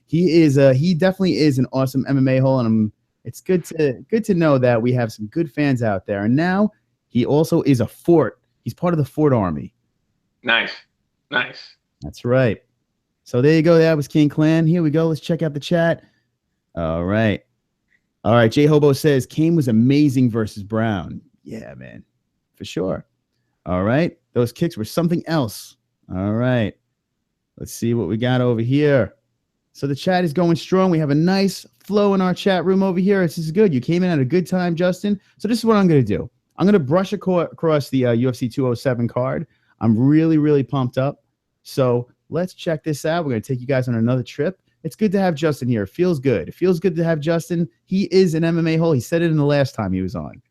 he definitely is an awesome MMA-hole, and it's good to know that we have some good fans out there. And now he also is a Fort. He's part of the Fort Army. Nice. That's right. So there you go. That was King Clan. Here we go. Let's check out the chat. All right. J Hobo says Cain was amazing versus Brown. Yeah, man, for sure. All right. Those kicks were something else. All right. Let's see what we got over here. So the chat is going strong. We have a nice flow in our chat room over here. This is good. You came in at a good time, Justin. So this is what I'm going to do. I'm going to brush across the UFC 207 card. I'm really, really pumped up. So let's check this out. We're going to take you guys on another trip. It's good to have Justin here. It feels good. It feels good to have Justin. He is an MMA-hole. He said it in the last time he was on.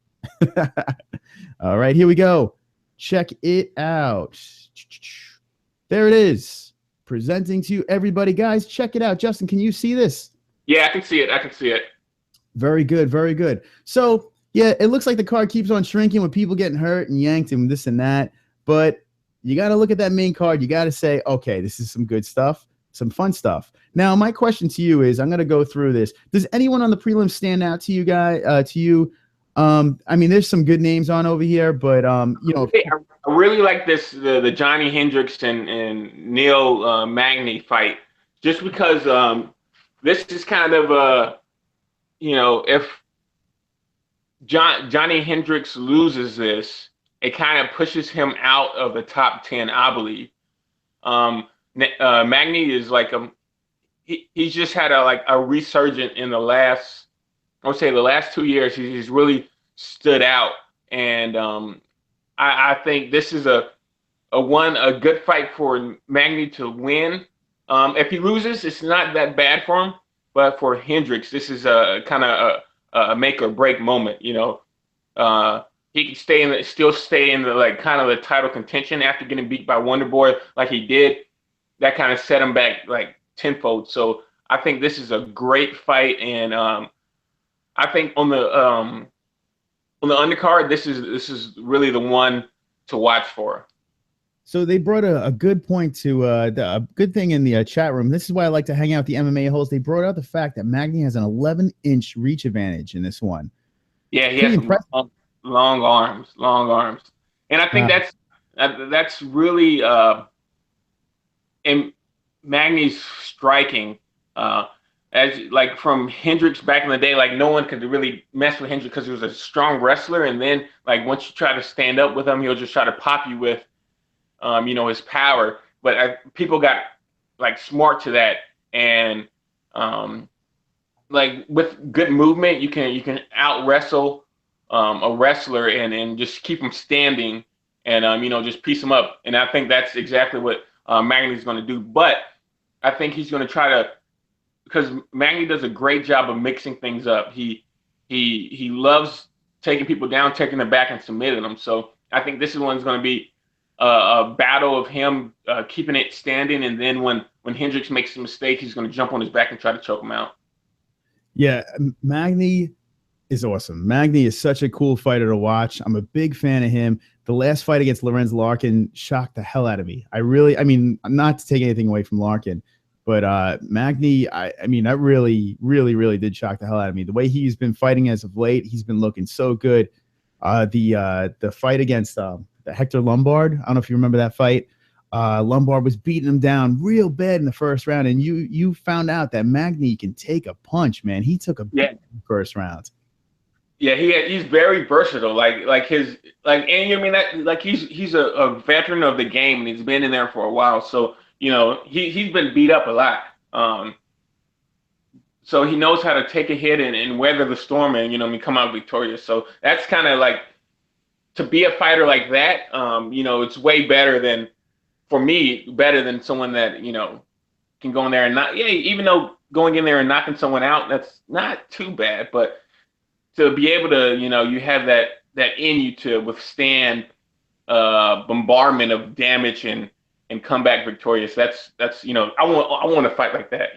All right, here we go. Check it out. There it is. Presenting to everybody. Guys, check it out. Justin, can you see this? Yeah, I can see it. Very good, very good. So, yeah, it looks like the card keeps on shrinking with people getting hurt and yanked and this and that. But you got to look at that main card. You got to say, okay, this is some good stuff, some fun stuff. Now, my question to you is, I'm going to go through this. Does anyone on the prelims stand out to you guys? I mean, there's some good names on over here, but I really like this the Johnny Hendricks and Neil Magny fight, just because this is kind of if Johnny Hendricks loses this, it kind of pushes him out of the top 10, I believe. Magny is like he's just had a resurgence in the last 2 years. He's really stood out, and I think this is a good fight for Magny to win. If he loses, it's not that bad for him, but for Hendricks, this is a kind of a make or break moment. He can still stay in the kind of the title contention after getting beat by Wonder Boy like he did. That kind of set him back like tenfold. So I think this is a great fight, and I think on the undercard, this is really the one to watch for. So they brought a good point to a good thing in the chat room. This is why I like to hang out with the MMA-holes. They brought out the fact that Magny has an 11-inch reach advantage in this one. Yeah, he has long arms, and I think that's really in Magny's striking. As like from Hendricks back in the day, like no one could really mess with Hendricks because he was a strong wrestler, and then like once you try to stand up with him, he'll just try to pop you with his power. But people got like smart to that, and like with good movement, you can out wrestle a wrestler and just keep him standing and just piece him up. And I think that's exactly what Magny's going to do. But I think he's going to try to, because Magny does a great job of mixing things up. He loves taking people down, taking them back, and submitting them. So I think this one's going to be a battle of him keeping it standing, and then when Hendricks makes a mistake, he's going to jump on his back and try to choke him out. Yeah, Magny is awesome. Magny is such a cool fighter to watch. I'm a big fan of him. The last fight against Lorenz Larkin shocked the hell out of me. I mean, not to take anything away from Larkin, but Magny, I mean, that really, really, really did shock the hell out of me. The way he's been fighting as of late, he's been looking so good. The fight against the Hector Lombard, I don't know if you remember that fight. Lombard was beating him down real bad in the first round, and you found out that Magny can take a punch, man. He took a beat in the first round. Yeah, he's very versatile. He's a veteran of the game, and he's been in there for a while. So he's been beat up a lot. So he knows how to take a hit and weather the storm and come out victorious. So that's kind of like, to be a fighter like that. It's way better than, for me, better than someone that can go in there and not. Yeah, even though going in there and knocking someone out, that's not too bad, but to be able to, you have that in you to withstand bombardment of damage and come back victorious. That's I want to fight like that.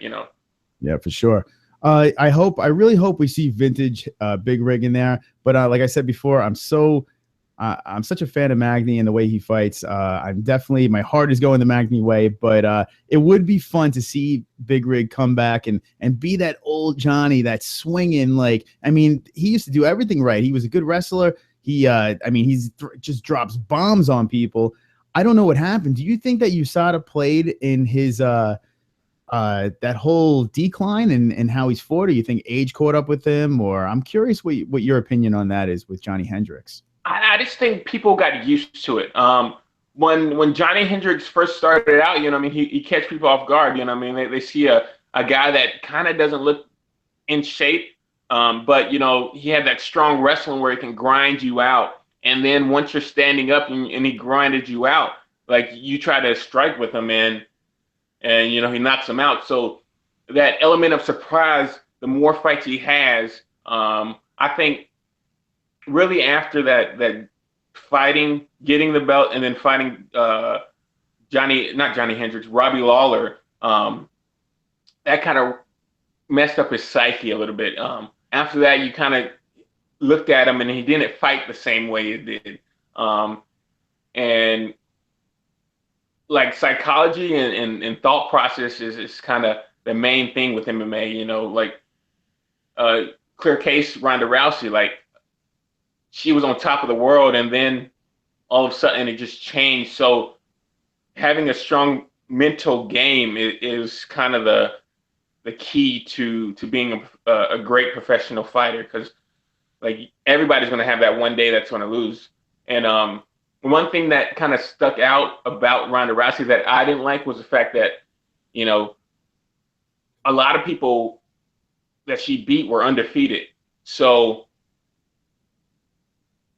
Yeah, for sure. I really hope we see vintage Big Rig in there. But like I said before, I'm such a fan of Magny and the way he fights. My heart is going the Magny way, but it would be fun to see Big Rig come back and be that old Johnny that's swinging. He used to do everything right. He was a good wrestler. Just drops bombs on people. I don't know what happened. Do you think that USADA played in his that whole decline and how he's fought? Or you think age caught up with him? Or I'm curious what your opinion on that is with Johnny Hendricks. I just think people got used to it. When Johnny Hendricks first started out, he catch people off guard. They see a guy that kind of doesn't look in shape, but he had that strong wrestling where he can grind you out. And then once you're standing up and he grinded you out, like you try to strike with him and he knocks him out. So that element of surprise, the more fights he has, I think. Really after that fighting, getting the belt, and then fighting not Johnny Hendricks, Robbie Lawler, that kind of messed up his psyche a little bit. After that, you kind of looked at him and he didn't fight the same way he did. And like psychology and thought process is kind of the main thing with MMA, clear case, Ronda Rousey, she was on top of the world, and then all of a sudden it just changed. So having a strong mental game is kind of the key to being a great professional fighter, because everybody's going to have that one day that's going to lose. And one thing that kind of stuck out about Ronda Rousey that I didn't like was the fact that a lot of people that she beat were undefeated. So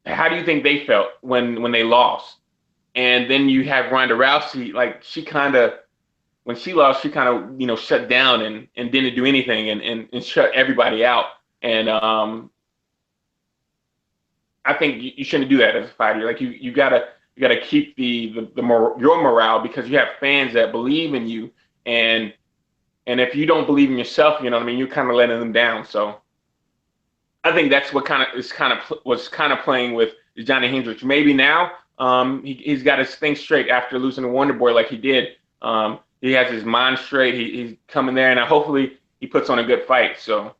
how do you think they felt when they lost? And then you have Ronda Rousey, when she lost, she kind of, shut down and didn't do anything and shut everybody out. And I think you shouldn't do that as a fighter. You gotta keep your morale, because you have fans that believe in you. And if you don't believe in yourself, you're kind of letting them down. So I think that's what was playing with Johnny Hendricks. Maybe now he's got his thing straight after losing to Wonder Boy like he did. He has his mind straight. He's coming there, and hopefully he puts on a good fight. So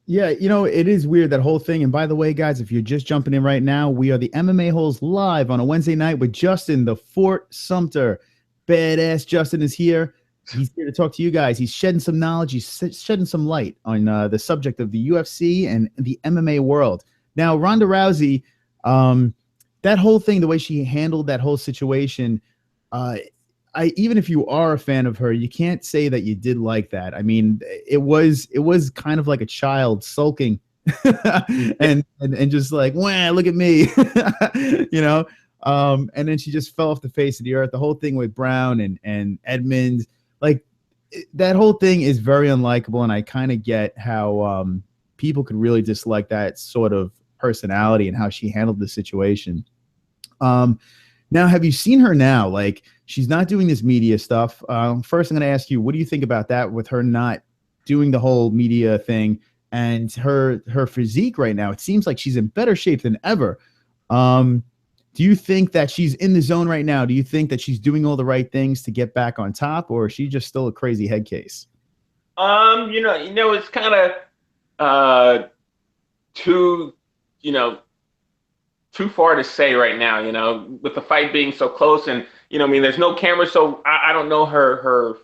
yeah, it is weird, that whole thing. And by the way, guys, if you're just jumping in right now, we are the MMA-Holes live on a Wednesday night with Justin, the Fort Sumter. Badass Justin is here. He's here to talk to you guys. He's shedding some knowledge. He's shedding some light on the subject of the UFC and the MMA world. Now, Ronda Rousey, that whole thing, the way she handled that whole situation, even if you are a fan of her, you can't say that you did like that. I mean, it was kind of like a child sulking and just like, wow, look at me, and then she just fell off the face of the earth. The whole thing with Brown and Edmonds, like that whole thing is very unlikable. And I kind of get how people could really dislike that sort of personality and how she handled the situation. Now, have you seen her now? Like, she's not doing this media stuff. First, I'm going to ask you, what do you think about that with her not doing the whole media thing and her physique right now? It seems like she's in better shape than ever. Do you think that she's in the zone right now? Do you think that she's doing all the right things to get back on top, or is she just still a crazy head case? It's kind of too far to say right now, with the fight being so close and, there's no camera. So I don't know her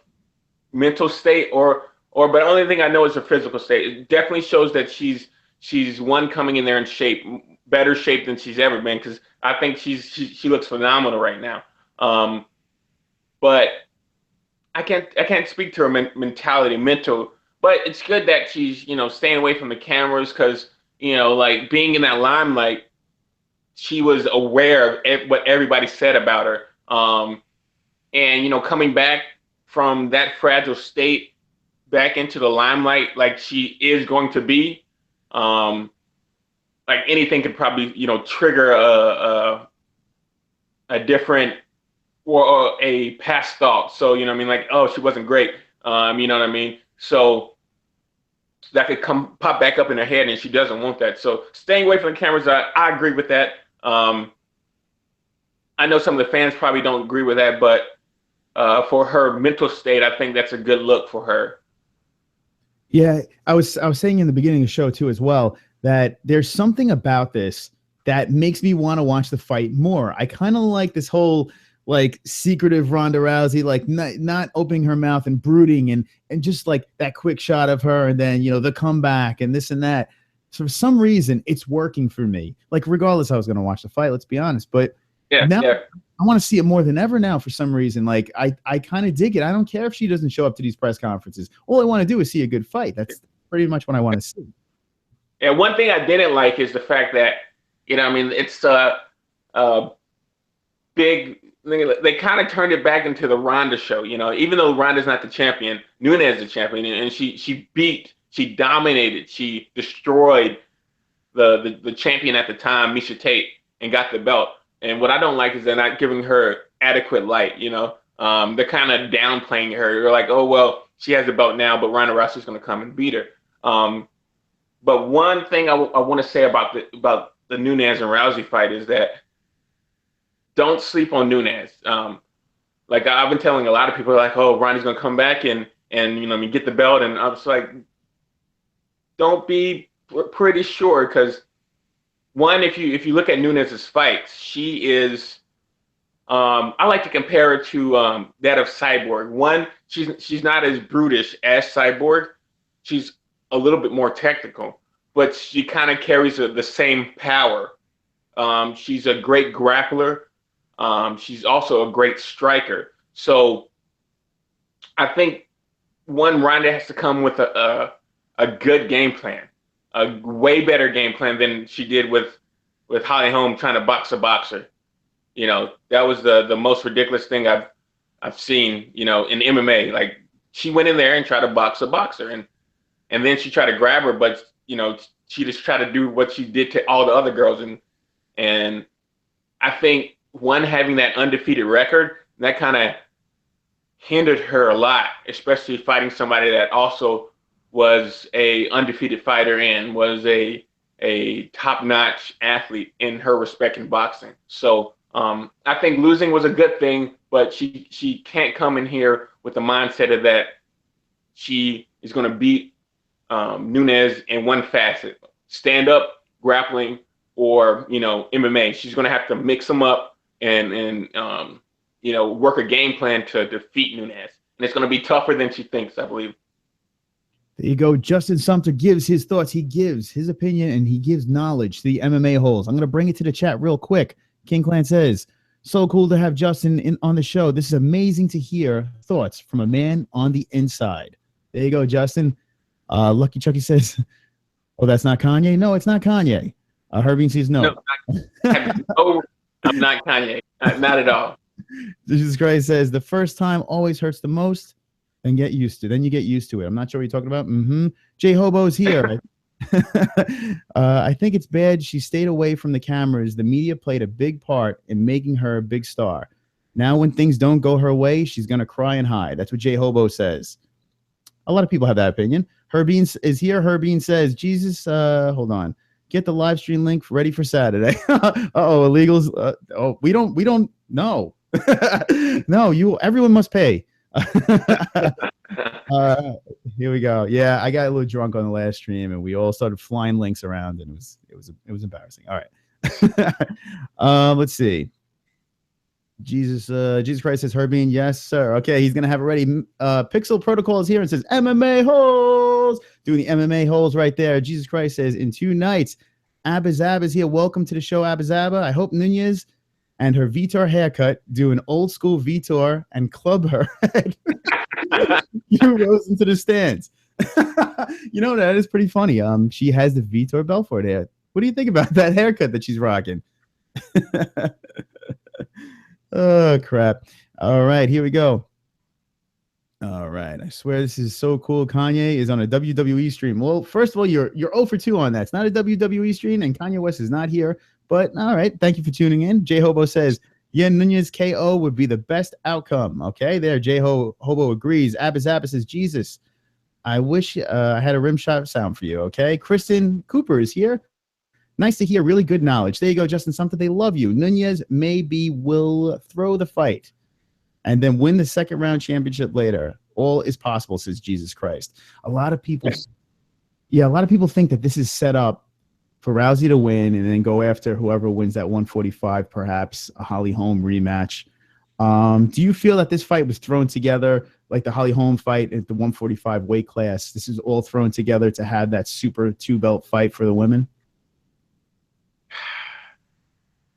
mental state but the only thing I know is her physical state. It definitely shows that she's one coming in there in shape, better shape than she's ever been. Cause I think she looks phenomenal right now. But I can't speak to her mental, but it's good that she's, staying away from the cameras. Cause, like being in that limelight, she was aware of what everybody said about her. And, coming back from that fragile state back into the limelight, like she is going to be, like anything could probably, trigger a different or a past thought. So, like, oh, she wasn't great. You know what I mean? So that could pop back up in her head, and she doesn't want that. So staying away from the cameras, I agree with that. I know some of the fans probably don't agree with that, but for her mental state, I think that's a good look for her. Yeah, I was saying in the beginning of the show too as well that there's something about this that makes me want to watch the fight more. I kind of like this whole like secretive Ronda Rousey, like not opening her mouth and brooding and just like that quick shot of her and then, the comeback and this and that. So for some reason, it's working for me. Like regardless, I was going to watch the fight, let's be honest. But now I want to see it more than ever now for some reason. Like I kind of dig it. I don't care if she doesn't show up to these press conferences. All I want to do is see a good fight. That's pretty much what I want to see. Yeah, one thing I didn't like is the fact that, it's big. They kind of turned it back into the Ronda show, even though Ronda's not the champion, Nunes is the champion, and she dominated, she destroyed the champion at the time, Miesha Tate, and got the belt. And what I don't like is they're not giving her adequate light, They're kind of downplaying her. They're like, oh, well, she has the belt now, but Ronda Rousey's going to come and beat her. But one thing I want to say about the Nunes and Rousey fight is that don't sleep on Nunes. Like I've been telling a lot of people, like, oh, Ronnie's going to come back and get the belt. And I was like, don't be pretty sure, because one, if you look at Nunes' fights, she is. I like to compare her to that of Cyborg. One, she's not as brutish as Cyborg. She's a little bit more technical, but she kind of carries the same power. She's a great grappler. She's also a great striker. So I think Ronda has to come with a good game plan, a way better game plan than she did with Holly Holm trying to box a boxer. That was the most ridiculous thing I've seen, in MMA. Like she went in there and tried to box a boxer, and then she tried to grab her, but she just tried to do what she did to all the other girls, and I think having that undefeated record, that kind of hindered her a lot, especially fighting somebody that also was a undefeated fighter and was a top-notch athlete in her respect in boxing. So I think losing was a good thing, but she can't come in here with the mindset of that she is going to beat Nunes in one facet, stand up, grappling, or MMA. She's going to have to mix them up and work a game plan to defeat Nunes, and it's going to be tougher than she thinks, I believe. There you go. Justin Sumter gives his thoughts. He gives his opinion, and he gives knowledge to the MMA holes. I'm going to bring it to the chat real quick. King Clan says, so cool to have Justin on the show. This is amazing to hear thoughts from a man on the inside. There you go, Justin. Lucky Chucky says, oh, that's not Kanye? No, it's not Kanye. Herbie says no. No, I'm not Kanye. Not at all. Jesus Christ says, the first time always hurts the most, and get used to. Then you get used to it. I'm not sure what you're talking about. Jay Hobo's here. I think it's bad she stayed away from the cameras. The media played a big part in making her a big star. Now when things don't go her way, she's going to cry and hide. That's what Jay Hobo says. A lot of people have that opinion. Herbean is here. Herbean says, Jesus, hold on. Get the live stream link ready for Saturday. Uh-oh, illegals. We don't know. No, everyone must pay. Here we go. Yeah, I got a little drunk on the last stream, and we all started flying links around, and it was embarrassing. All right. Let's see. Jesus Christ says Herbean, yes, sir. Okay, he's gonna have it ready. Pixel Protocol is here and says MMA-holes. Doing the MMA-holes right there. Jesus Christ says in 2 nights. Abazab is here. Welcome to the show, Abazaba. I hope Nunes and her Vitor haircut do an old school Vitor and club her head. You rose into the stands. You know, that is pretty funny. She has the Vitor Belfort hair. What do you think about that haircut that she's rocking? Oh, crap. All right, here we go. All right. I swear this is so cool. Kanye is on a WWE stream. Well, first of all, you're 0 for 2 on that. It's not a WWE stream, and Kanye West is not here. But all right, thank you for tuning in. J Hobo says, yeah, Nunes KO would be the best outcome. Okay, there. J Hobo agrees. Abba says, Jesus, I wish I had a rim shot sound for you. Okay, Kristen Cooper is here. Nice to hear really good knowledge. There you go, Justin Something. They love you. Nunes maybe will throw the fight and then win the second round championship later. All is possible, says Jesus Christ. A lot of people think that this is set up for Rousey to win and then go after whoever wins that 145, perhaps a Holly Holm rematch. Do you feel that this fight was thrown together like the Holly Holm fight at the 145 weight class? This is all thrown together to have that super 2-belt fight for the women?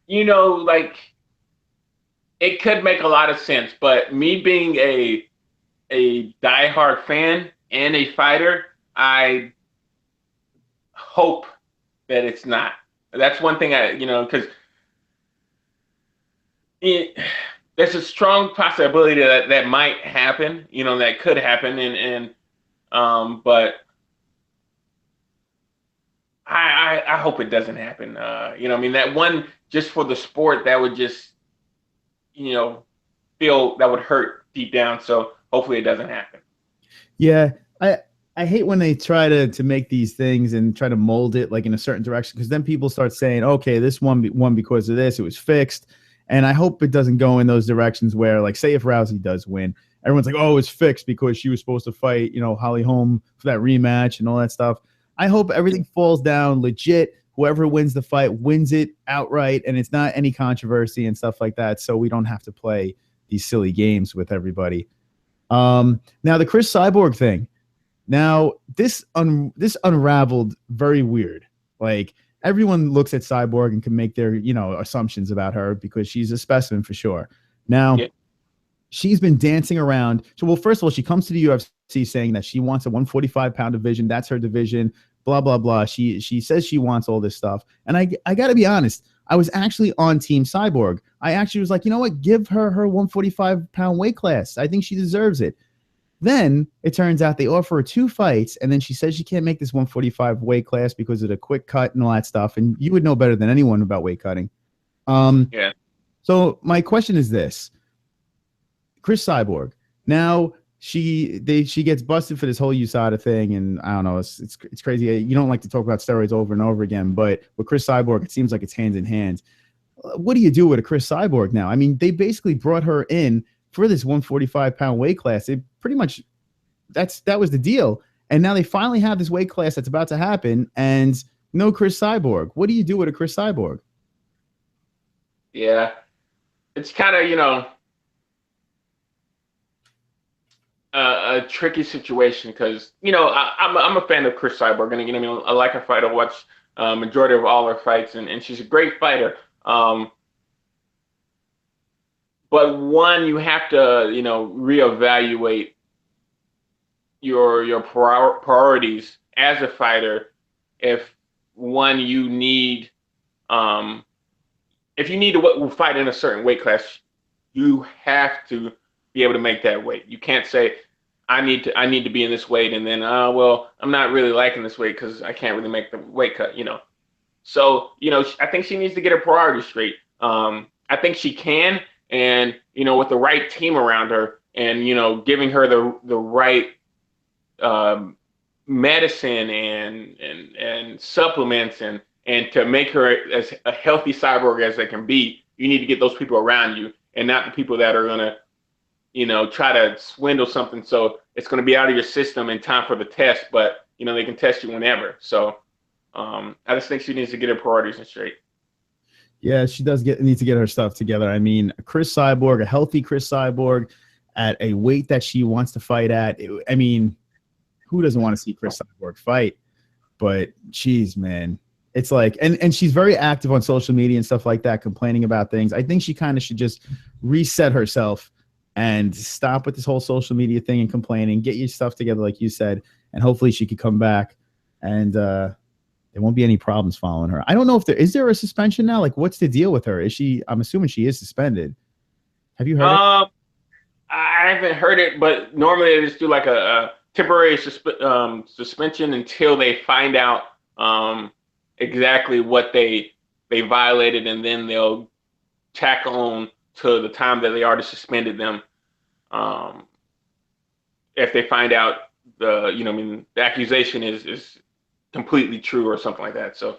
You know, like, it could make a lot of sense, but me being a diehard fan and a fighter, I hope that it's not. That's one thing because there's a strong possibility that might happen, that could happen. But I hope it doesn't happen. That one, just for the sport, that would just, feel that would hurt deep down. So hopefully it doesn't happen. Yeah. I hate when they try to make these things and try to mold it like in a certain direction, because then people start saying, okay, this one because of this, it was fixed. And I hope it doesn't go in those directions where, like, say if Rousey does win, everyone's like, oh, it's fixed because she was supposed to fight, Holly Holm for that rematch and all that stuff. I hope everything falls down legit. Whoever wins the fight wins it outright, and it's not any controversy and stuff like that, so we don't have to play these silly games with everybody. Now, the Chris Cyborg thing. Now, this unraveled very weird. Like, everyone looks at Cyborg and can make their, assumptions about her because she's a specimen for sure. Now, She's been dancing around. So, well, first of all, she comes to the UFC saying that she wants a 145-pound division. That's her division, blah, blah, blah. She says she wants all this stuff. And I got to be honest, I was actually on Team Cyborg. I actually was like, you know what? Give her 145-pound weight class. I think she deserves it. Then it turns out they offer her 2 fights, and then she says she can't make this 145 weight class because of the quick cut and all that stuff. And you would know better than anyone about weight cutting. Yeah. So my question is this. Chris Cyborg. Now she gets busted for this whole USADA thing, and I don't know, it's crazy. You don't like to talk about steroids over and over again, but with Chris Cyborg, it seems like it's hand in hand. What do you do with a Chris Cyborg now? I mean, they basically brought her in for this 145-pound weight class. It pretty much that was the deal, and now they finally have this weight class that's about to happen, and no Chris Cyborg. What do you do with a Chris Cyborg? Yeah, it's kind of a tricky situation because I'm a fan of Chris Cyborg, and I like her fight. I watch majority of all her fights, and she's a great fighter. But one, you have to, reevaluate your priorities as a fighter. If one, you need, if you need to fight in a certain weight class, you have to be able to make that weight. You can't say, I need to be in this weight, and then, well, I'm not really liking this weight because I can't really make the weight cut, So, I think she needs to get her priorities straight. I think she can, and, with the right team around her and, giving her the right medicine and supplements and to make her as a healthy cyborg as they can be, you need to get those people around you and not the people that are going to, try to swindle something. So it's going to be out of your system in time for the test, but, they can test you whenever. So I just think she needs to get her priorities straight. Yeah, she needs to get her stuff together. I mean, Chris Cyborg, a healthy Chris Cyborg at a weight that she wants to fight at. I mean, who doesn't want to see Chris Cyborg fight? But geez, man, it's like, and she's very active on social media and stuff like that, complaining about things. I think she kind of should just reset herself and stop with this whole social media thing and complaining. Get your stuff together, like you said, and hopefully she could come back and there won't be any problems following her. I don't know if is there a suspension now? Like, what's the deal with her? I'm assuming she is suspended. Have you heard it? I haven't heard it, but normally they just do like a temporary suspension until they find out exactly what they violated, and then they'll tack on to the time that they already suspended them. If they find out the accusation is completely true or something like that. So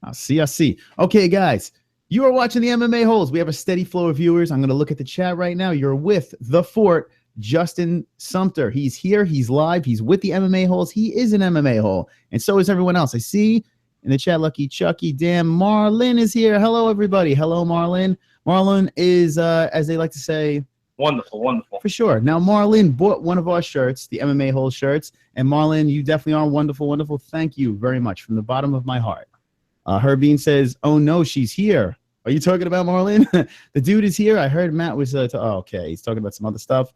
I see. Okay, guys, you are watching the MMA Holes. We have a steady flow of viewers. I'm going to look at the chat right now. You're with the Fort, Justin Sumter. He's here. He's live. He's with the MMA Holes. He is an MMA hole, and so is everyone else. I see in the chat, Lucky Chucky, damn, Marlin is here. Hello, everybody. Hello, Marlin. Marlin is, as they like to say, wonderful. For sure. Now, Marlin bought one of our shirts, the MMA Hole shirts, and Marlin, you definitely are wonderful. Thank you very much from the bottom of my heart. Herbean says, oh, no, she's here. Are you talking about Marlin? The dude is here. I heard Matt was, okay, he's talking about some other stuff.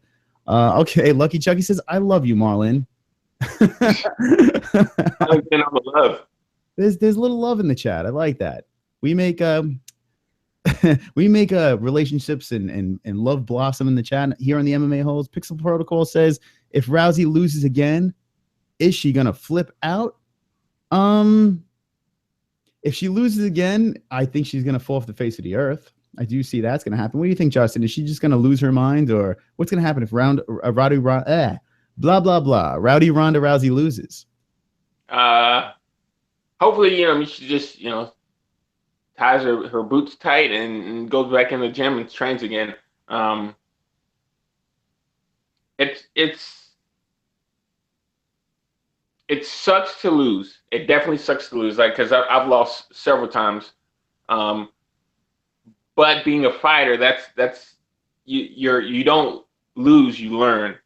Okay, Lucky Chucky says, I love you, Marlin. Love. There's a little love in the chat. I like that. We make relationships and love blossom in the chat here on the MMA Holes. Pixel Protocol says, if Rousey loses again, is she gonna flip out? If she loses again, I think she's gonna fall off the face of the earth. I do see that's gonna happen. What do you think, Justin? Is she just gonna lose her mind, or what's gonna happen if Rowdy Ronda Rousey loses? Hopefully, she just ties her boots tight and goes back in the gym and trains again. It sucks to lose. It definitely sucks to lose. Like, because I've lost several times. But being a fighter, that's you don't lose, you learn.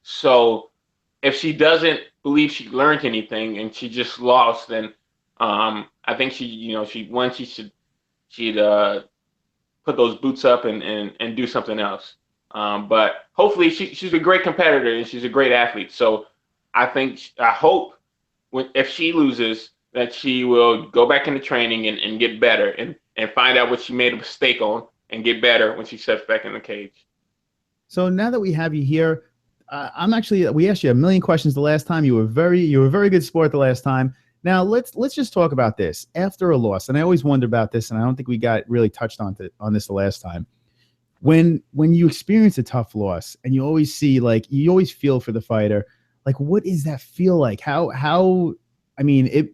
So if she doesn't believe she learned anything and she just lost, then I think she'd put those boots up and do something else. But hopefully she's a great competitor and she's a great athlete. So I hope if she loses that she will go back into training and get better and find out what she made a mistake on and get better when she steps back in the cage. So now that we have you here, we asked you a million questions the last time. You were very good sport the last time. Now let's just talk about this after a loss. And I always wonder about this, and I don't think we got really touched on this the last time. When you experience a tough loss and you always see, like, you always feel for the fighter, like, what does that feel like? How I mean,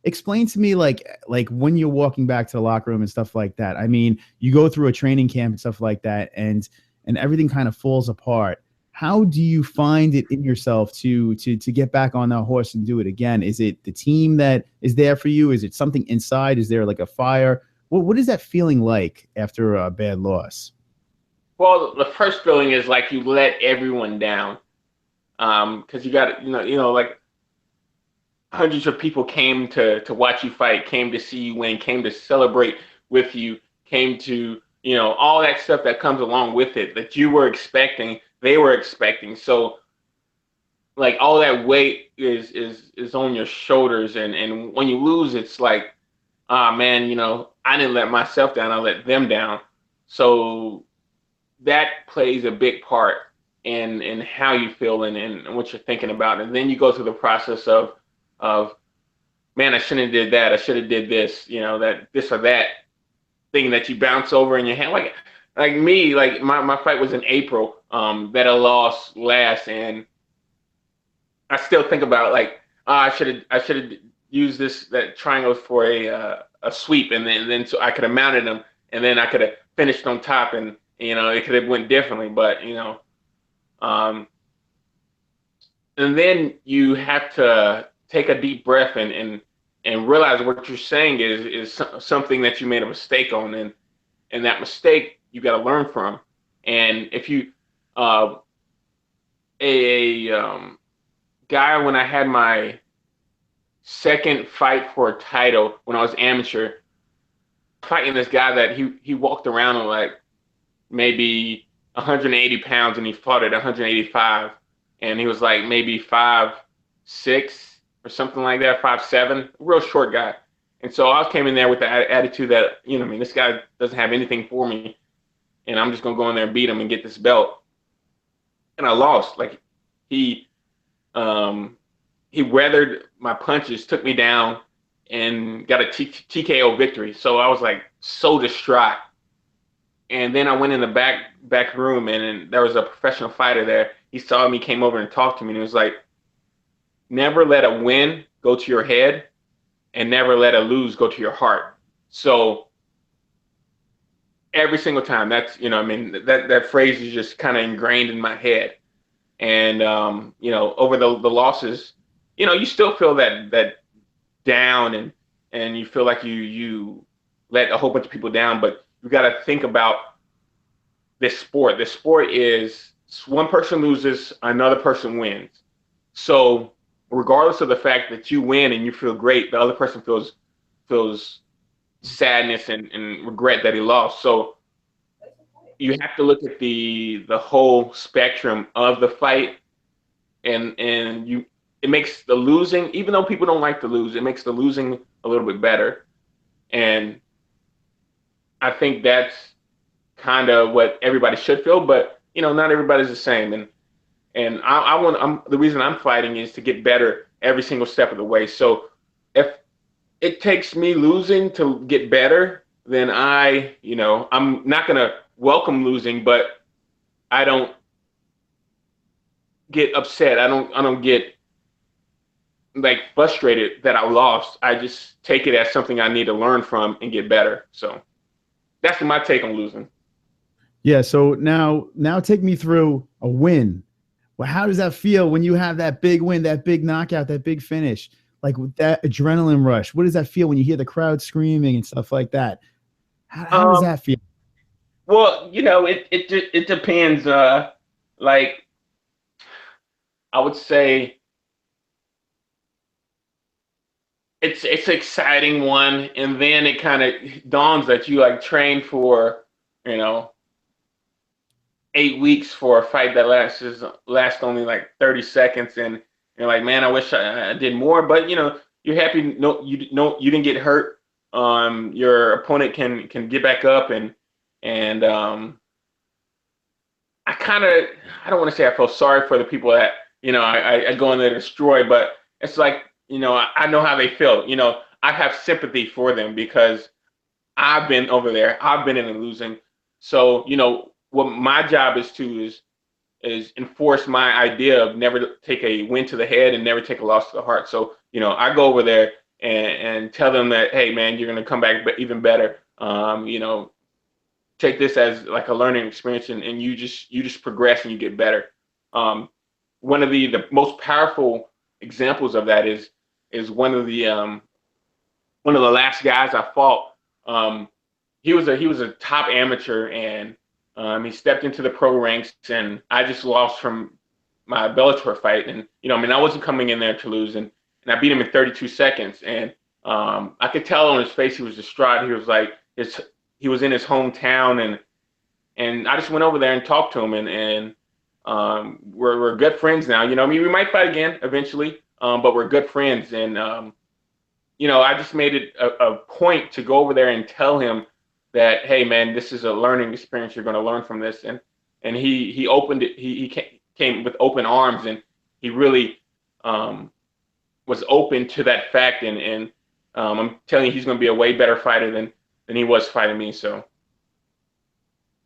explain to me, like when you're walking back to the locker room and stuff like that. I mean, you go through a training camp and stuff like that, and everything kind of falls apart. How do you find it in yourself to get back on that horse and do it again? Is it the team that is there for you? Is it something inside? Is there like a fire? What is that feeling like after a bad loss? Well, the first feeling is like you let everyone down, because you got like hundreds of people came to watch you fight, came to see you win, came to celebrate with you, came to all that stuff that comes along with it that you were expecting, they were expecting. So like all that weight is on your shoulders, and when you lose, it's like, ah man, I didn't let myself down, I let them down. So that plays a big part in how you feel and what you're thinking about. And then you go through the process of man, I shouldn't have did that, I should have did this, that this or that thing that you bounce over in your hand. Like me, like my fight was in April, that I lost last, and I still think about like, I should have used that triangle for a sweep, and then so I could have mounted them, and then I could have finished on top, and it could have went differently. But and then you have to take a deep breath and realize what you're saying is something that you made a mistake on, and that mistake you got to learn from. And if you guy, when I had my second fight for a title when I was amateur, fighting this guy that he walked around on like maybe 180 pounds, and he fought at 185, and he was like maybe 5'6" or something like that, 5'7", real short guy. And so I came in there with the attitude that, this guy doesn't have anything for me, and I'm just gonna go in there and beat him and get this belt. And I lost. Like he weathered my punches, took me down, and got a TKO victory. So I was like so distraught. And then I went in the back room, and there was a professional fighter there. He saw me, came over and talked to me, and he was like, never let a win go to your head, and never let a lose go to your heart. So every single time, that's, that phrase is just kind of ingrained in my head. And, over the losses, you still feel that down, and you feel like you let a whole bunch of people down, but you got to think about this sport. This sport is one person loses, another person wins. So regardless of the fact that you win and you feel great, the other person feels sadness and regret that he lost. So you have to look at the whole spectrum of the fight, and it makes the losing, even though people don't like to lose, it makes the losing a little bit better. And I think that's kind of what everybody should feel, but not everybody's the same. And the reason I'm fighting is to get better every single step of the way. So if it takes me losing to get better, then I'm not gonna welcome losing, but I don't get upset. I don't get like frustrated that I lost. I just take it as something I need to learn from and get better. So that's my take on losing. Yeah. So now take me through a win. Well, how does that feel when you have that big win, that big knockout, that big finish, like with that adrenaline rush? What does that feel when you hear the crowd screaming and stuff like that? How does that feel? Well, it depends. Like I would say it's an exciting one, and then it kind of dawns that you like trained for 8 weeks for a fight that lasts only like 30 seconds, and you're like, man, I wish I did more. But you're happy. No, you didn't get hurt. Your opponent can get back up, and I don't want to say I feel sorry for the people that I go in there to destroy, but it's like I know how they feel. I have sympathy for them because I've been over there. I've been in the losing. So what my job is enforce my idea of never take a win to the head and never take a loss to the heart. So I go over there and tell them that, hey man, you're gonna come back even better. Take this as like a learning experience, and you just progress and you get better. One of the most powerful examples of that is one of the last guys I fought. He was a top amateur, and he stepped into the pro ranks, and I just lost from my Bellator fight. And I wasn't coming in there to lose, and I beat him in 32 seconds. And I could tell on his face he was distraught. He was like, he was in his hometown, and I just went over there and talked to him, and we're good friends now. You know, I mean, we might fight again eventually, but we're good friends, and you know, I just made it a point to go over there and tell him that, hey, man, this is a learning experience. You're going to learn from this, and he opened it. He came with open arms, and he really was open to that fact, and I'm telling you, he's going to be a way better fighter than he was fighting me. So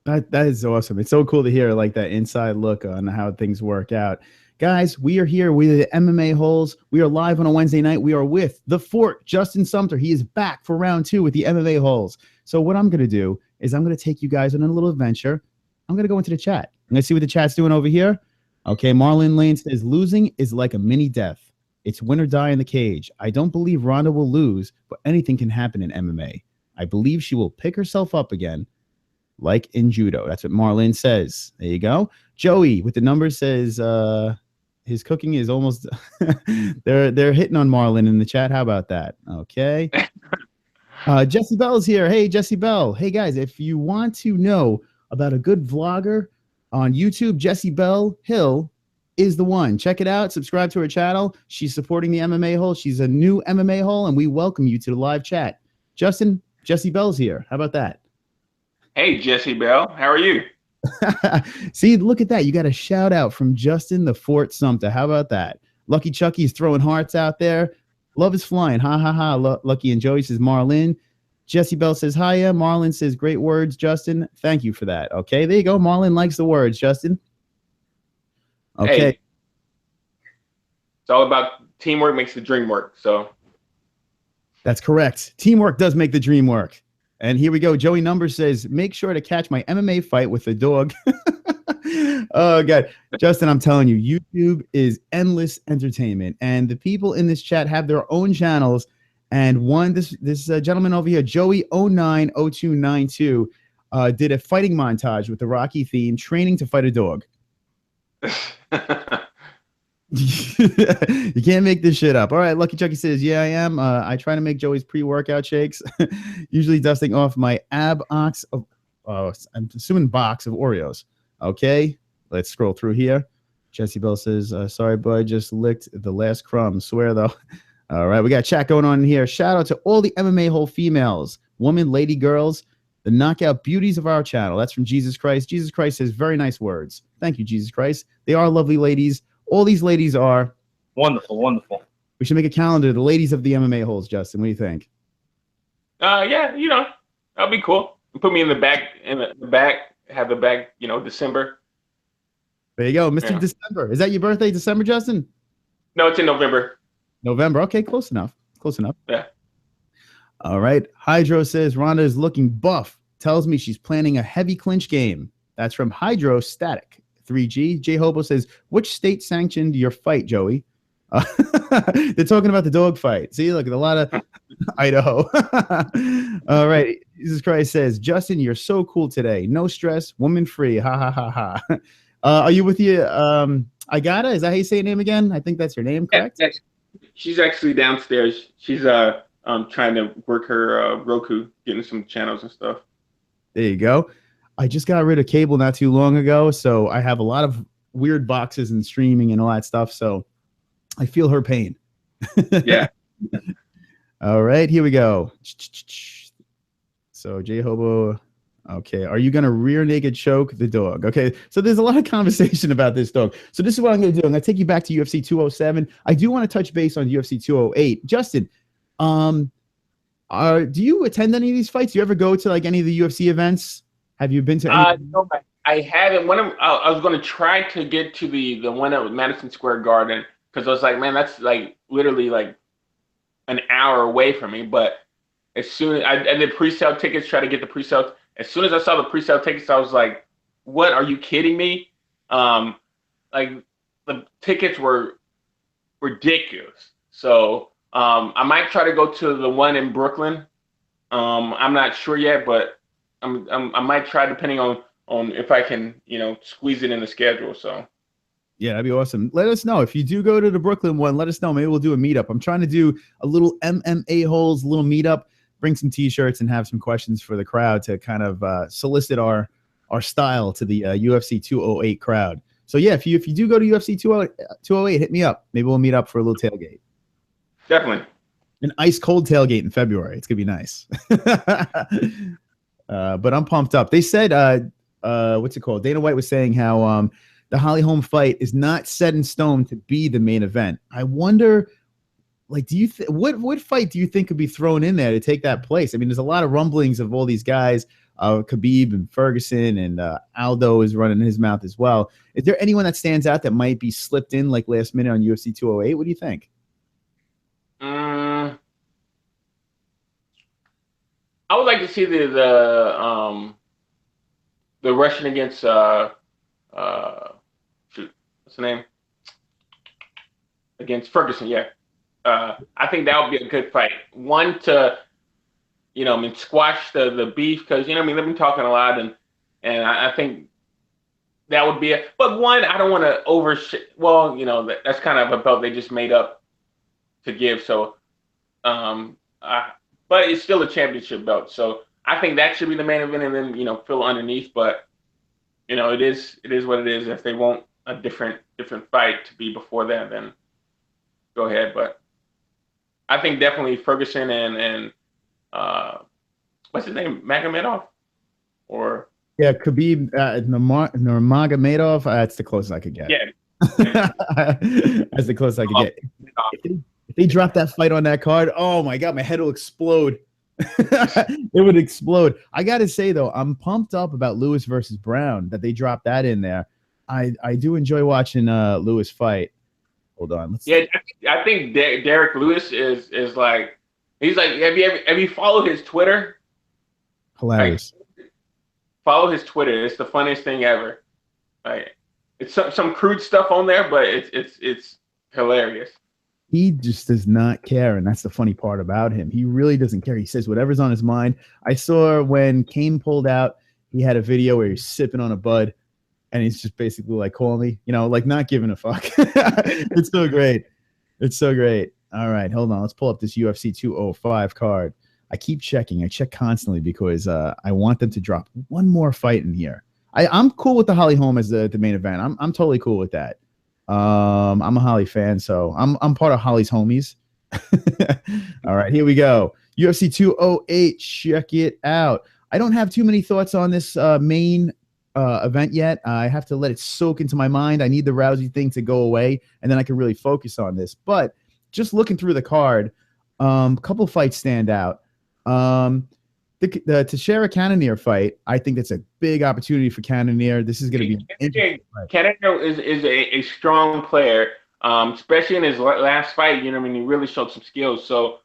that is awesome. It's so cool to hear like that inside look on how things work out. Guys, we are here with the MMA Holes. We are live on a Wednesday night. We are with the Fort, Justin Sumter. He is back for round 2 with the MMA Holes. So what I'm going to do is I'm going to take you guys on a little adventure. I'm going to go into the chat. I'm going to see what the chat's doing over here. Okay, Marlon Lane says, losing is like a mini death. It's win or die in the cage. I don't believe Ronda will lose, but anything can happen in MMA. I believe she will pick herself up again, like in judo. That's what Marlon says. There you go. Joey with the numbers says, his cooking is almost they're hitting on Marlon in the chat. How about that? Okay. Jesse Bell's here. Hey, Jesse Bell. Hey guys, if you want to know about a good vlogger on YouTube, Jesse Bell Hill is the one. Check it out. Subscribe to her channel. She's supporting the MMA Hole. She's a new MMA Hole, and we welcome you to the live chat. Justin, Jesse Bell's here. How about that? Hey, Jesse Bell. How are you? See, look at that. You got a shout out from Justin the Fort Sumter. How about that? Lucky Chucky's throwing hearts out there. Love is flying. Ha ha ha. Lucky and Joey says Marlon. Jesse Bell says hiya. Marlon says great words, Justin. Thank you for that. Okay, there you go. Marlon likes the words, Justin. Okay. Hey, it's all about teamwork makes the dream work. So that's correct. Teamwork does make the dream work. And here we go. Joey Numbers says, make sure to catch my MMA fight with the dog. Oh, God. Justin, I'm telling you, YouTube is endless entertainment. And the people in this chat have their own channels. And this gentleman over here, Joey090292, did a fighting montage with the Rocky theme, training to fight a dog. You can't make this shit up. All right, Lucky Chucky says, yeah, I am. I try to make Joey's pre-workout shakes, usually dusting off my box of Oreos. Okay, let's scroll through here. Jesse Bell says, sorry, bud, just licked the last crumb. Swear, though. All right, we got chat going on in here. Shout out to all the MMA Hole females, women, lady, girls, the knockout beauties of our channel. That's from Jesus Christ. Jesus Christ says very nice words. Thank you, Jesus Christ. They are lovely ladies. All these ladies are wonderful, wonderful. We should make a calendar. The ladies of the MMA Holes, Justin. What do you think? Yeah, you know, that'll be cool. Put me in the back, have the back, you know, December. There you go, Mr. Yeah. December. Is that your birthday, December, Justin? No, it's in November. November. Okay, close enough. Close enough. Yeah. All right. Hydro says Ronda is looking buff. Tells me she's planning a heavy clinch game. That's from Hydro Static. 3G. J Hobo says, which state sanctioned your fight, Joey? They're talking about the dog fight. See, look, a lot of Idaho. All right. Jesus Christ says, Justin, you're so cool today. No stress, woman free. Ha ha ha ha. Are you with you? Igata? Is that how you say your name again? I think that's her name, correct? Yeah, she's actually downstairs. She's trying to work her Roku, getting some channels and stuff. There you go. I just got rid of cable not too long ago, so I have a lot of weird boxes and streaming and all that stuff, so I feel her pain. Yeah. All right, here we go. So, J-Hobo, okay, are you going to rear naked choke the dog? Okay, so there's a lot of conversation about this dog. So this is what I'm going to do. I'm going to take you back to UFC 207. I do want to touch base on UFC 208. Justin, do you attend any of these fights? Do you ever go to like any of the UFC events? Have you been to any? No, I haven't. I was going to try to get to the one at Madison Square Garden because I was like, man, that's like literally like an hour away from me. But as soon as I did pre-sale tickets, try to get the pre-sale. As soon as I saw the pre-sale tickets, I was like, what? Are you kidding me? Like the tickets were ridiculous. So I might try to go to the one in Brooklyn. I'm not sure yet, but I might try depending on if I can, you know, squeeze it in the schedule. So yeah, that'd be awesome. Let us know if you do go to the Brooklyn one. Let us know. Maybe we'll do a meetup. I'm trying to do a little MMA Holes little meetup bring some T-shirts and have some questions for the crowd to kind of solicit our style to the UFC 208 crowd. So yeah, if you do go to UFC 208, hit me up. Maybe we'll meet up for a little tailgate. Definitely. An ice cold tailgate in February. It's gonna be nice. But I'm pumped up. They said, what's it called? Dana White was saying how the Holly Holm fight is not set in stone to be the main event. I wonder, like, do you what fight do you think could be thrown in there to take that place? I mean, there's a lot of rumblings of all these guys, Khabib and Ferguson, and Aldo is running his mouth as well. Is there anyone that stands out that might be slipped in like last minute on UFC 208? What do you think? I would like to see the Russian against shoot, what's the name? Against Ferguson, yeah. I think that would be a good fight. One to, squash the beef, because they've been talking a lot, and I think that would be it. But one, I don't want to well, that's kind of a belt they just made up to give. So, but it's still a championship belt. So I think that should be the main event, and then fill underneath. But it is what it is. If they want a different fight to be before that, then go ahead. But I think definitely Ferguson and what's his name, Magomedov, or yeah, Khabib Nurmagomedov. That's the closest I could get. Yeah, that's the closest I could get. If they drop that fight on that card, oh my God, my head will explode. It would explode. I got to say, though, I'm pumped up about Lewis versus Brown, that they dropped that in there. I do enjoy watching Lewis fight. Hold on. I think Derek Lewis is like, he's like, have you followed his Twitter? Hilarious. Like, follow his Twitter. It's the funniest thing ever. Like, it's some crude stuff on there, but it's hilarious. He just does not care, and that's the funny part about him. He really doesn't care. He says whatever's on his mind. I saw when Kane pulled out, he had a video where he's sipping on a bud, and he's just basically like, call me, like not giving a fuck. It's so great. It's so great. All right, hold on. Let's pull up this UFC 205 card. I keep checking. I check constantly because I want them to drop one more fight in here. I'm cool with the Holly Holm as the main event. I'm totally cool with that. I'm a Holly fan, so I'm part of Holly's homies. All right, here we go. UFC 208. Check it out. I don't have too many thoughts on this main event yet. I have to let it soak into my mind. I need the Rousey thing to go away, and then I can really focus on this. But just looking through the card, a couple fights stand out. The Teixeira Cannonier fight, I think that's a big opportunity for Cannonier. This is going to be interesting. Cannonier is a strong player, especially in his last fight. He really showed some skills. So,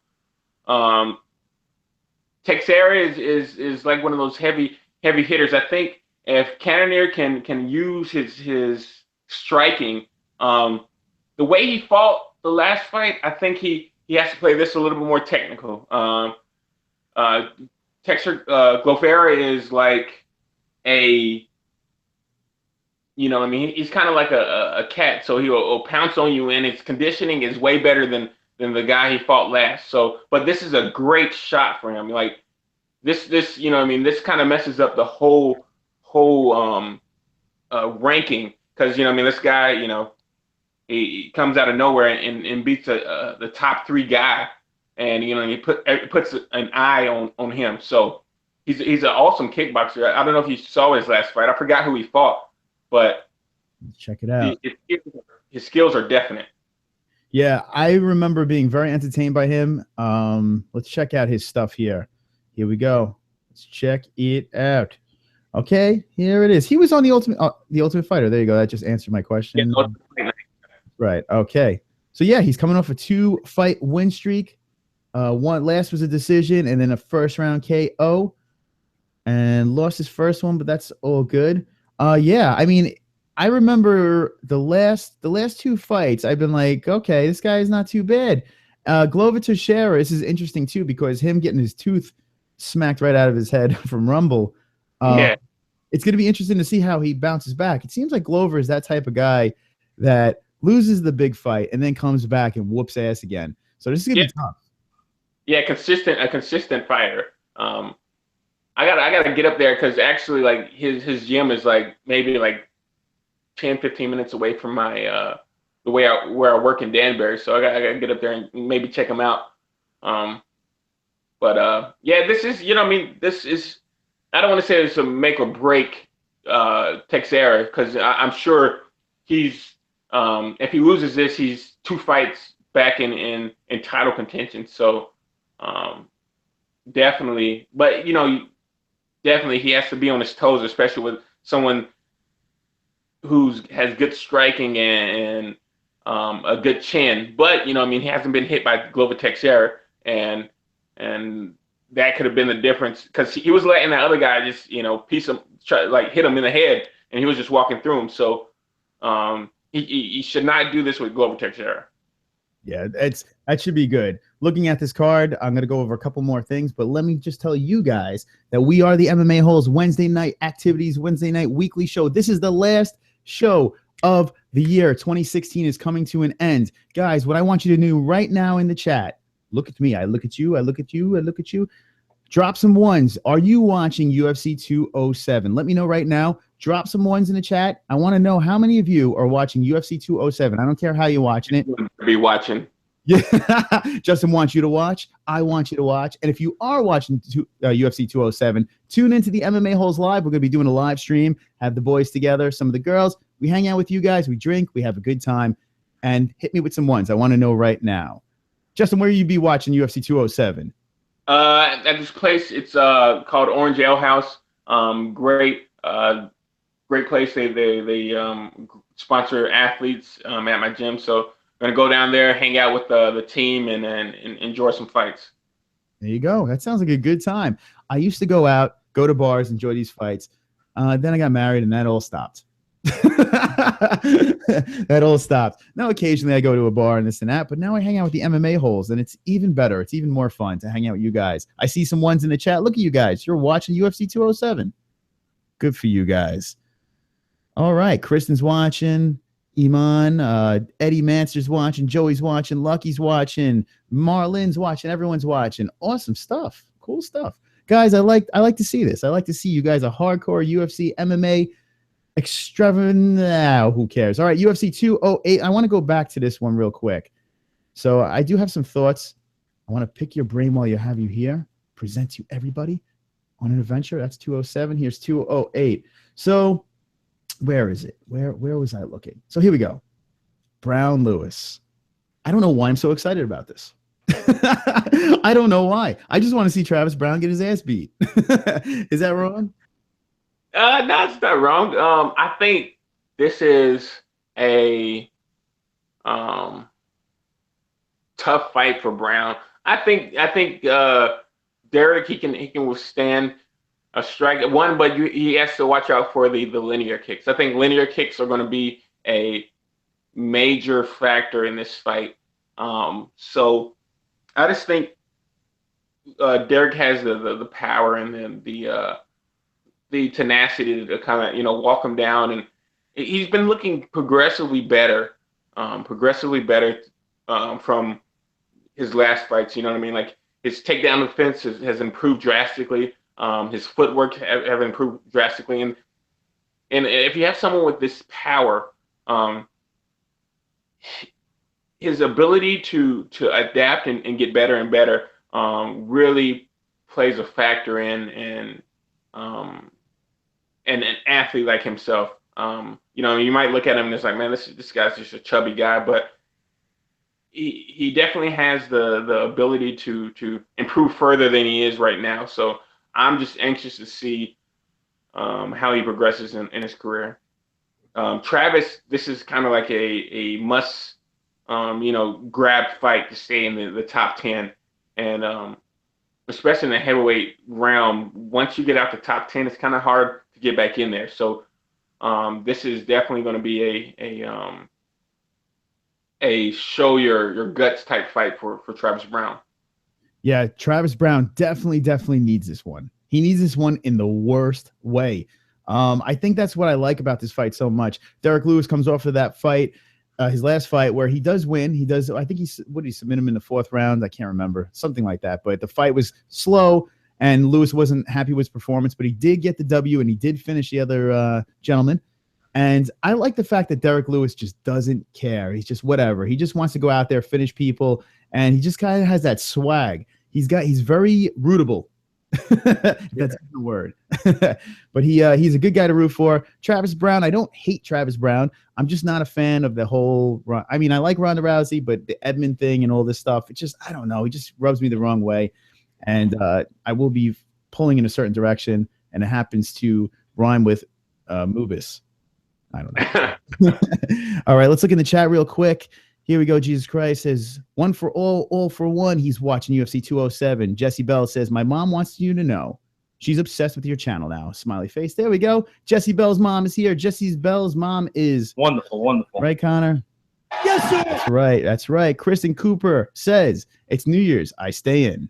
Teixeira is like one of those heavy hitters. I think if Cannonier can use his striking, the way he fought the last fight, I think he has to play this a little bit more technical. Glofera is like he's kind of like a cat, so he'll pounce on you, and his conditioning is way better than the guy he fought last. So, but this is a great shot for him. Like this this kind of messes up the whole ranking, because this guy, he comes out of nowhere and beats the top 3 guy. And he puts an eye on him. So he's an awesome kickboxer. I don't know if you saw his last fight. I forgot who he fought, but check it out. His skills are definite. Yeah, I remember being very entertained by him. Let's check out his stuff here. Here we go. Let's check it out. Okay, here it is. He was on the Ultimate Fighter. There you go. That just answered my question. Yeah, right. Okay. So yeah, he's coming off a 2-fight win streak. One last was a decision, and then a first-round KO, and lost his first one, but that's all good. Yeah, I mean, I remember the last 2 fights. I've been like, okay, this guy is not too bad. Glover Teixeira, this is interesting too, because him getting his tooth smacked right out of his head from Rumble. It's going to be interesting to see how he bounces back. It seems like Glover is that type of guy that loses the big fight and then comes back and whoops ass again. So this is going to be tough. Yeah, a consistent fighter. I gotta get up there because actually, like his gym is like maybe like 10, 15 minutes away from my the way where I work in Danbury. So I gotta get up there and maybe check him out. Um, yeah, this is this is I don't want to say it's a make or break Texera because I'm sure he's if he loses this, he's 2 fights back in title contention. So um, definitely, but definitely he has to be on his toes, especially with someone who's has good striking and a good chin. But he hasn't been hit by Glover Teixeira, and that could have been the difference because he was letting that other guy just hit him in the head, and he was just walking through him. So he should not do this with Glover Teixeira. Yeah, that should be good. Looking at this card, I'm going to go over a couple more things, but let me just tell you guys that we are the MMA-HOLES Wednesday night activities, Wednesday night weekly show. This is the last show of the year. 2016 is coming to an end. Guys, what I want you to do right now in the chat, look at me. I look at you. I look at you. I look at you. Drop some ones. Are you watching UFC 207? Let me know right now. Drop some ones in the chat. I want to know how many of you are watching UFC 207. I don't care how you're watching it. Be watching. Yeah, Justin wants you to watch. I want you to watch. And if you are watching UFC 207, tune into the MMA-HOLES Live. We're going to be doing a live stream, have the boys together, some of the girls. We hang out with you guys. We drink. We have a good time. And hit me with some ones. I want to know right now. Justin, where you be watching UFC 207? At this place, it's called Orange Ale House. Great place. They sponsor athletes at my gym. So I'm gonna go down there, hang out with the team, and enjoy some fights. There you go. That sounds like a good time. I used to go out, go to bars, enjoy these fights. Then I got married, and that all stopped. That all stopped. Now occasionally I go to a bar and this and that, but now I hang out with the MMA-HOLES, and it's even better. It's even more fun to hang out with you guys. I see some ones in the chat. Look at you guys. You're watching UFC 207. Good for you guys. All right. Kristen's watching. Iman, Eddie Manster's watching. Joey's watching. Lucky's watching. Marlin's watching. Everyone's watching. Awesome stuff. Cool stuff. Guys, I like to see this. I like to see you guys a hardcore UFC MMA extravagant. Who cares? All right, UFC 208. I want to go back to this one real quick. So I do have some thoughts. I want to pick your brain while you have you here. Present to everybody on an adventure. That's 207. Here's 208. So where is it? Where was I looking? So here we go. Brown Lewis. I don't know why I'm so excited about this. I don't know why. I just want to see Travis Brown get his ass beat. Is that wrong? No, it's not wrong. I think this is a tough fight for Brown. I think Derek he can withstand a strike one, but he has to watch out for the linear kicks. I think linear kicks are going to be a major factor in this fight. So I just think Derek has the power and the tenacity to kind of walk him down, and he's been looking progressively better from his last fights. You know what I mean? Like his takedown defense has improved drastically. His footwork have improved drastically, and if you have someone with this power, his ability to adapt and get better and better really plays a factor in an athlete like himself. You might look at him and it's like, man, this guy's just a chubby guy, but he definitely has the ability to improve further than he is right now. So I'm just anxious to see how he progresses in his career. Travis, this is kind of like a must, grab fight to stay in the top 10. And especially in the heavyweight realm, once you get out the top 10, it's kind of hard to get back in there. So this is definitely going to be a show your guts type fight for Travis Brown. Yeah, Travis Brown definitely needs this one. He needs this one in the worst way. I think that's what I like about this fight so much. Derek Lewis comes off of that fight. his last fight where he does win. He does. I think he submit him in the 4th round. I can't remember, something like that. But the fight was slow, and Lewis wasn't happy with his performance. But he did get the W, and he did finish the other gentleman. And I like the fact that Derek Lewis just doesn't care. He's just whatever. He just wants to go out there, finish people, and he just kind of has that swag. He's very rootable. That's the word. But he's a good guy to root for. Travis Brown, I don't hate Travis Brown. I'm just not a fan of the whole. I mean, I like Ronda Rousey, but the Edmund thing and all this stuff, it just, I don't know. He just rubs me the wrong way. And I will be pulling in a certain direction, and it happens to rhyme with Mubis. I don't know. All right, let's look in the chat real quick. Here we go. Jesus Christ says, one for all for one. He's watching UFC 207. Jesse Bell says, my mom wants you to know she's obsessed with your channel now. Smiley face. There we go. Jesse Bell's mom is here. Jesse Bell's mom is wonderful. Wonderful. Right, Connor? Yes, sir. That's right. That's right. Kristen Cooper says, it's New Year's. I stay in.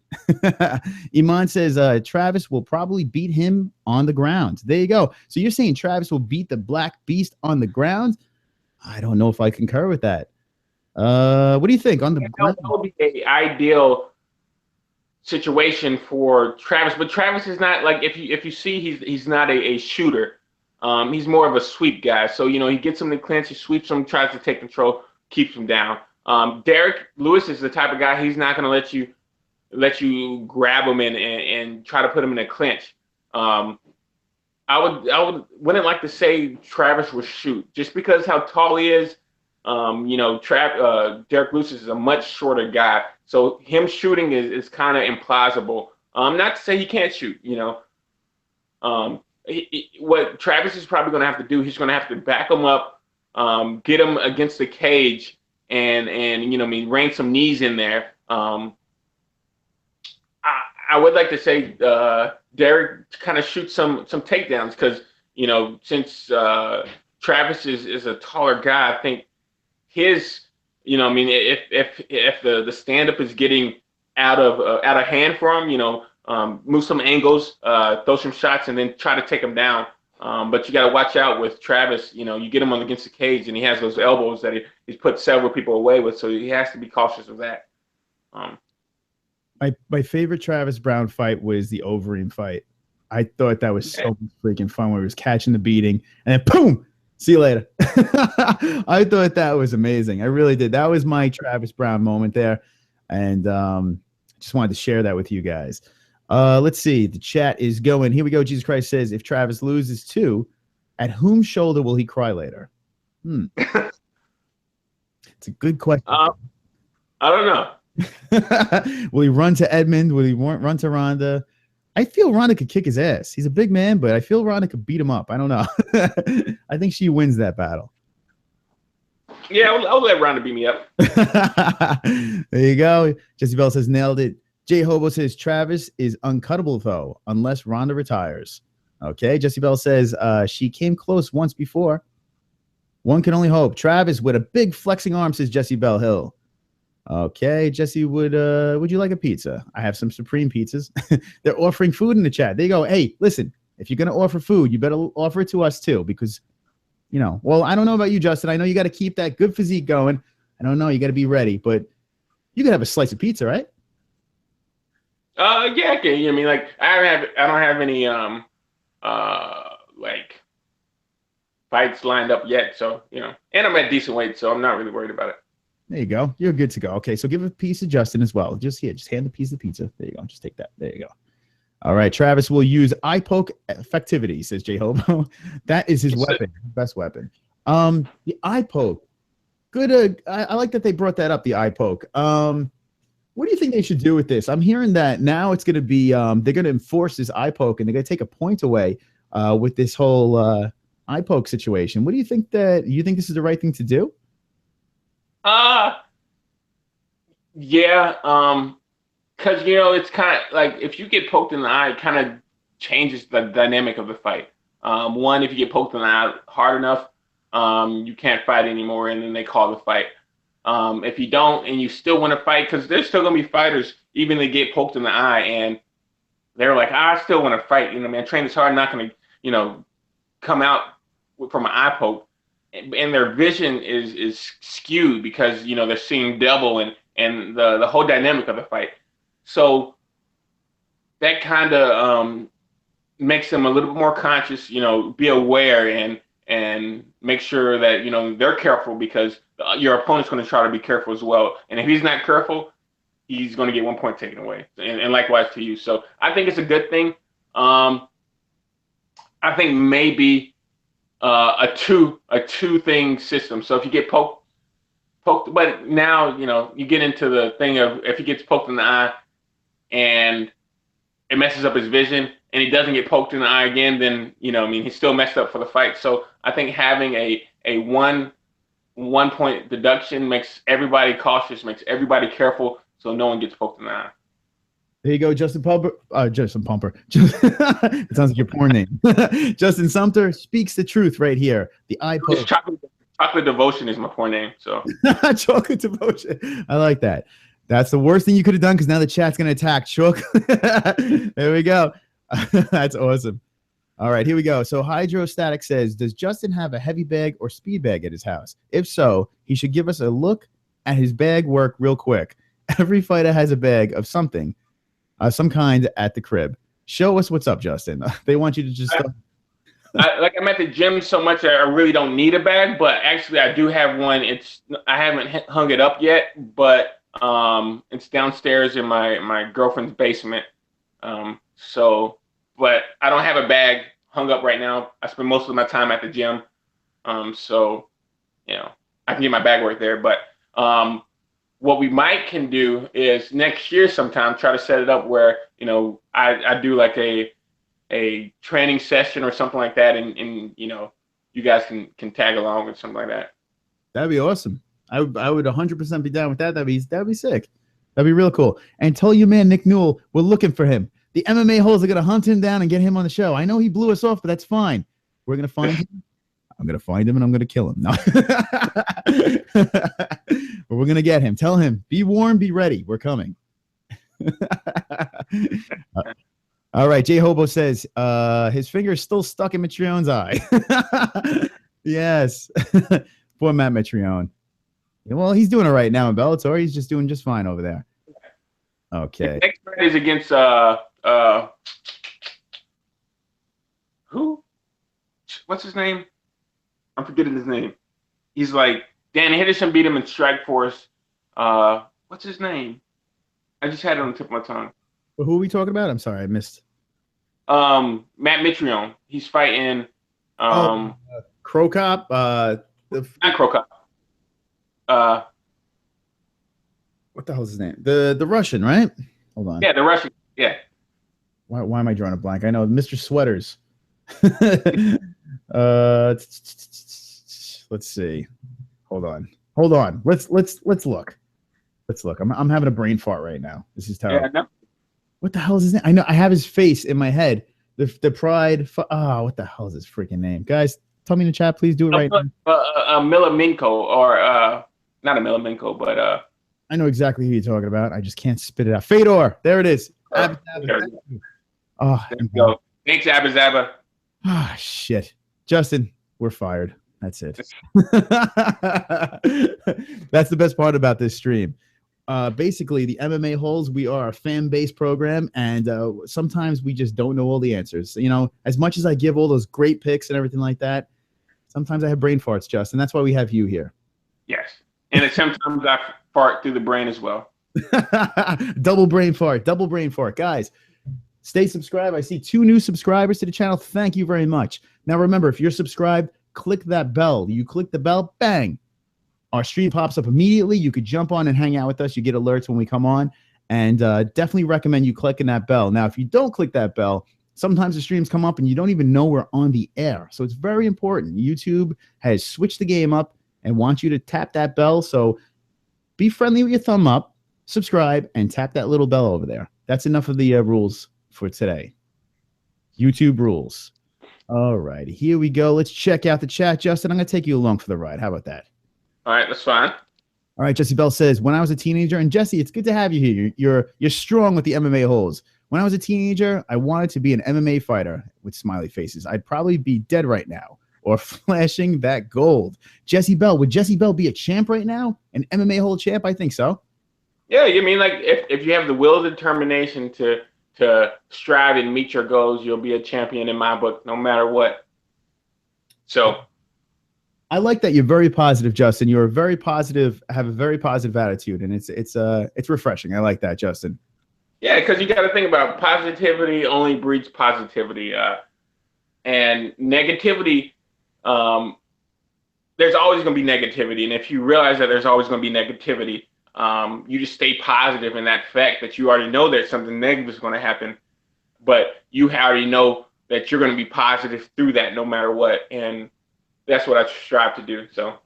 Iman says, Travis will probably beat him on the ground. There you go. So you're saying Travis will beat the Black Beast on the ground? I don't know if I concur with that. What do you think on the ground? That would be the ideal situation for Travis, but Travis is not like, if you see, he's not a shooter. He's more of a sweep guy. So, you know, he gets him to clinch, he sweeps him, tries to take control, keeps him down. Derek Lewis is the type of guy, he's not going to let you grab him and try to put him in a clinch. I wouldn't like to say Travis will shoot just because how tall he is. You know, Derek Lewis is a much shorter guy, so him shooting is kind of implausible. Not to say he can't shoot, you know. What Travis is probably going to have to do, he's going to have to back him up, get him against the cage, and you know, rain some knees in there. I would like to say Derek kind of shoots some takedowns because, you know, since Travis is a taller guy, I think his, you know, if the stand up is getting out of hand for him, you know, move some angles, throw some shots, and then try to take him down. But you got to watch out with Travis. You know, you get him against the cage, and he has those elbows that he's put several people away with, so he has to be cautious of that. My favorite Travis Brown fight was the Overeem fight. I thought that was so freaking fun where he was catching the beating, and then boom, see you later. I thought that was amazing. I really did. That was my Travis Brown moment there, and just wanted to share that with you guys. Let's see. The chat is going. Here we go. Jesus Christ says, if Travis loses too, at whom shoulder will he cry later? It's a good question. I don't know. Will he run to Edmund? Will he run to Ronda? I feel Ronda could kick his ass. He's a big man, but I feel Ronda could beat him up. I don't know. I think she wins that battle. Yeah, I'll let Ronda beat me up. There you go. Jesse Bell says, nailed it. Jay Hobo says, Travis is uncuttable, though, unless Ronda retires. Okay. Jesse Bell says, she came close once before. One can only hope. Travis with a big flexing arm, says Jesse Bell Hill. Okay. Jesse, would you like a pizza? I have some Supreme pizzas. They're offering food in the chat. They go, hey, listen, if you're going to offer food, you better offer it to us, too, because, you know, well, I don't know about you, Justin. I know you got to keep that good physique going. I don't know. You got to be ready, but you can have a slice of pizza, right? Yeah, okay. I mean, like, I don't have any like fights lined up yet, so, you know, and I'm at decent weight, so I'm not really worried about it. There you go. You're good to go. Okay, so give a piece to Justin as well. Just hand the piece of pizza. There you go. Just take that. There you go. All right, Travis will use eye poke effectivity, says J Hobo. That is his weapon, best weapon. The eye poke. Good. I like that they brought that up. The eye poke. What do you think they should do with this? I'm hearing that now it's going to be they're going to enforce this eye poke, and they're going to take a point away with this whole eye poke situation. What do you think? You think this is the right thing to do? Yeah. Because, you know, it's kind of like if you get poked in the eye, it kind of changes the dynamic of the fight. One, if you get poked in the eye hard enough, you can't fight anymore, and then they call the fight. If you don't and you still want to fight, because there's still going to be fighters, even they get poked in the eye, and they're like, I still want to fight. You know, man, train this hard, not going to, you know, come out from an eye poke. and their vision is skewed because they're seeing double and the whole dynamic of the fight. So that kind of makes them a little bit more conscious, be aware and make sure that they're careful, because your opponent's going to try to be careful as well. And if he's not careful, he's going to get 1 point taken away, and likewise to you. So I think it's a good thing. I think maybe a two thing system. So if you get poked, but now you get into the thing of, if he gets poked in the eye and it messes up his vision, and he doesn't get poked in the eye again, then he's still messed up for the fight. So I think having a 1 point deduction makes everybody cautious, makes everybody careful, so no one gets poked in the eye. There you go, Justin Pumper. Justin Pumper. It sounds like your porn name. Justin Sumter speaks the truth right here. The eye poke. Chocolate Devotion is my porn name. So Chocolate Devotion. I like that. That's the worst thing you could have done, because now the chat's going to attack Chook. There we go. That's awesome. All right, here we go. So Hydrostatic says, does Justin have a heavy bag or speed bag at his house? If so, he should give us a look at his bag work real quick. Every fighter has a bag of something, some kind at the crib. Show us what's up, Justin. They want you to just... I'm at the gym so much I really don't need a bag, but actually I do have one. I haven't hung it up yet, but it's downstairs in my girlfriend's basement. But I don't have a bag hung up right now. I spend most of my time at the gym. So I can get my bag work there. But what we can do is next year sometime try to set it up where, I do like a training session or something like that, and you guys can tag along or something like that. That'd be awesome. I would 100% be down with that. That'd be sick. That'd be real cool. And tell your man Nick Newell we're looking for him. The MMA holes are gonna hunt him down and get him on the show. I know he blew us off, but that's fine. We're gonna find him. I'm gonna find him and I'm gonna kill him. No. But we're gonna get him. Tell him, be warm, be ready. We're coming. All right. Jay Hobo says his finger is still stuck in Mitrione's eye. Yes. Poor Matt Mitrione. Well, he's doing it right now in Bellator. He's just doing just fine over there. Okay. Next fight is against who? What's his name? I'm forgetting his name. He's like Danny Henderson beat him in Strikeforce. What's his name? I just had it on the tip of my tongue. Well, who are we talking about? I'm sorry, I missed. Matt Mitrione. He's fighting Crocop. Not Crocop. What the hell is his name? The Russian, right? Hold on. Yeah, the Russian. Yeah. Why am I drawing a blank? I know Mr. Sweaters. Let's see. Hold on. Let's look. I'm having a brain fart right now. This is terrible. Yeah, no. What the hell is his name? I know I have his face in my head. The Pride. What the hell is his freaking name? Guys, tell me in the chat, please do it right now. Milaminko, or not a Milaminko, but I know exactly who you're talking about. I just can't spit it out. Fedor. There it is. There you go. Thanks, Abba Zaba. Ah, shit. Justin, we're fired. That's it. That's the best part about this stream. Basically, the MMA-HOLES, we are a fan-based program, and sometimes we just don't know all the answers. As much as I give all those great picks and everything like that, sometimes I have brain farts, Justin. That's why we have you here. Yes. And sometimes I fart through the brain as well. Double brain fart. Guys, stay subscribed. I see 2 new subscribers to the channel. Thank you very much. Now, remember, if you're subscribed, click that bell. You click the bell, bang. Our stream pops up immediately. You could jump on and hang out with us. You get alerts when we come on. And definitely recommend you clicking that bell. Now, if you don't click that bell, sometimes the streams come up and you don't even know we're on the air. So it's very important. YouTube has switched the game up and wants you to tap that bell. So be friendly with your thumb up, subscribe, and tap that little bell over there. That's enough of the rules for today. YouTube rules. All right, here we go. Let's check out the chat. Justin, I'm going to take you along for the ride. How about that? All right, that's fine. All right, Jesse Bell says, when I was a teenager, and Jesse, it's good to have you here. You're strong with the MMA-HOLES. When I was a teenager, I wanted to be an MMA fighter with smiley faces. I'd probably be dead right now or flashing that gold. Jesse Bell, would Jesse Bell be a champ right now? An MMA-hole champ? I think so. Yeah, you mean like if you have the will and determination to strive and meet your goals, you'll be a champion in my book, no matter what. So I like that you're very positive, Justin. You're very positive, have a very positive attitude, and it's refreshing. I like that, Justin. Yeah, because you got to think about positivity only breeds positivity, and negativity. There's always going to be negativity, and if you realize that there's always going to be negativity, you just stay positive in that fact that you already know that something negative is going to happen, but you already know that you're going to be positive through that no matter what, and that's what I strive to do. So,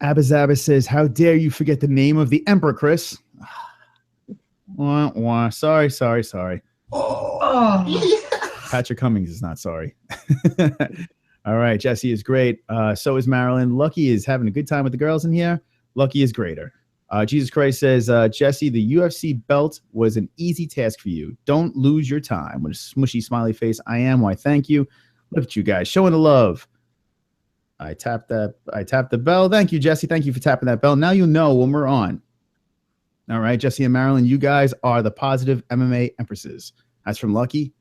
Abba says, "How dare you forget the name of the Emperor, Chris?" Wah, wah. Sorry. Patrick Cummings is not sorry. All right, Jesse is great. So is Marilyn. Lucky is having a good time with the girls in here. Lucky is greater. Jesus Christ says, Jesse, the UFC belt was an easy task for you. Don't lose your time. With a smushy smiley face, I am. Why, thank you. Look at you guys showing the love. I tapped the bell. Thank you, Jesse. Thank you for tapping that bell. Now you know when we're on. All right, Jesse and Marilyn, you guys are the positive MMA empresses. That's from Lucky.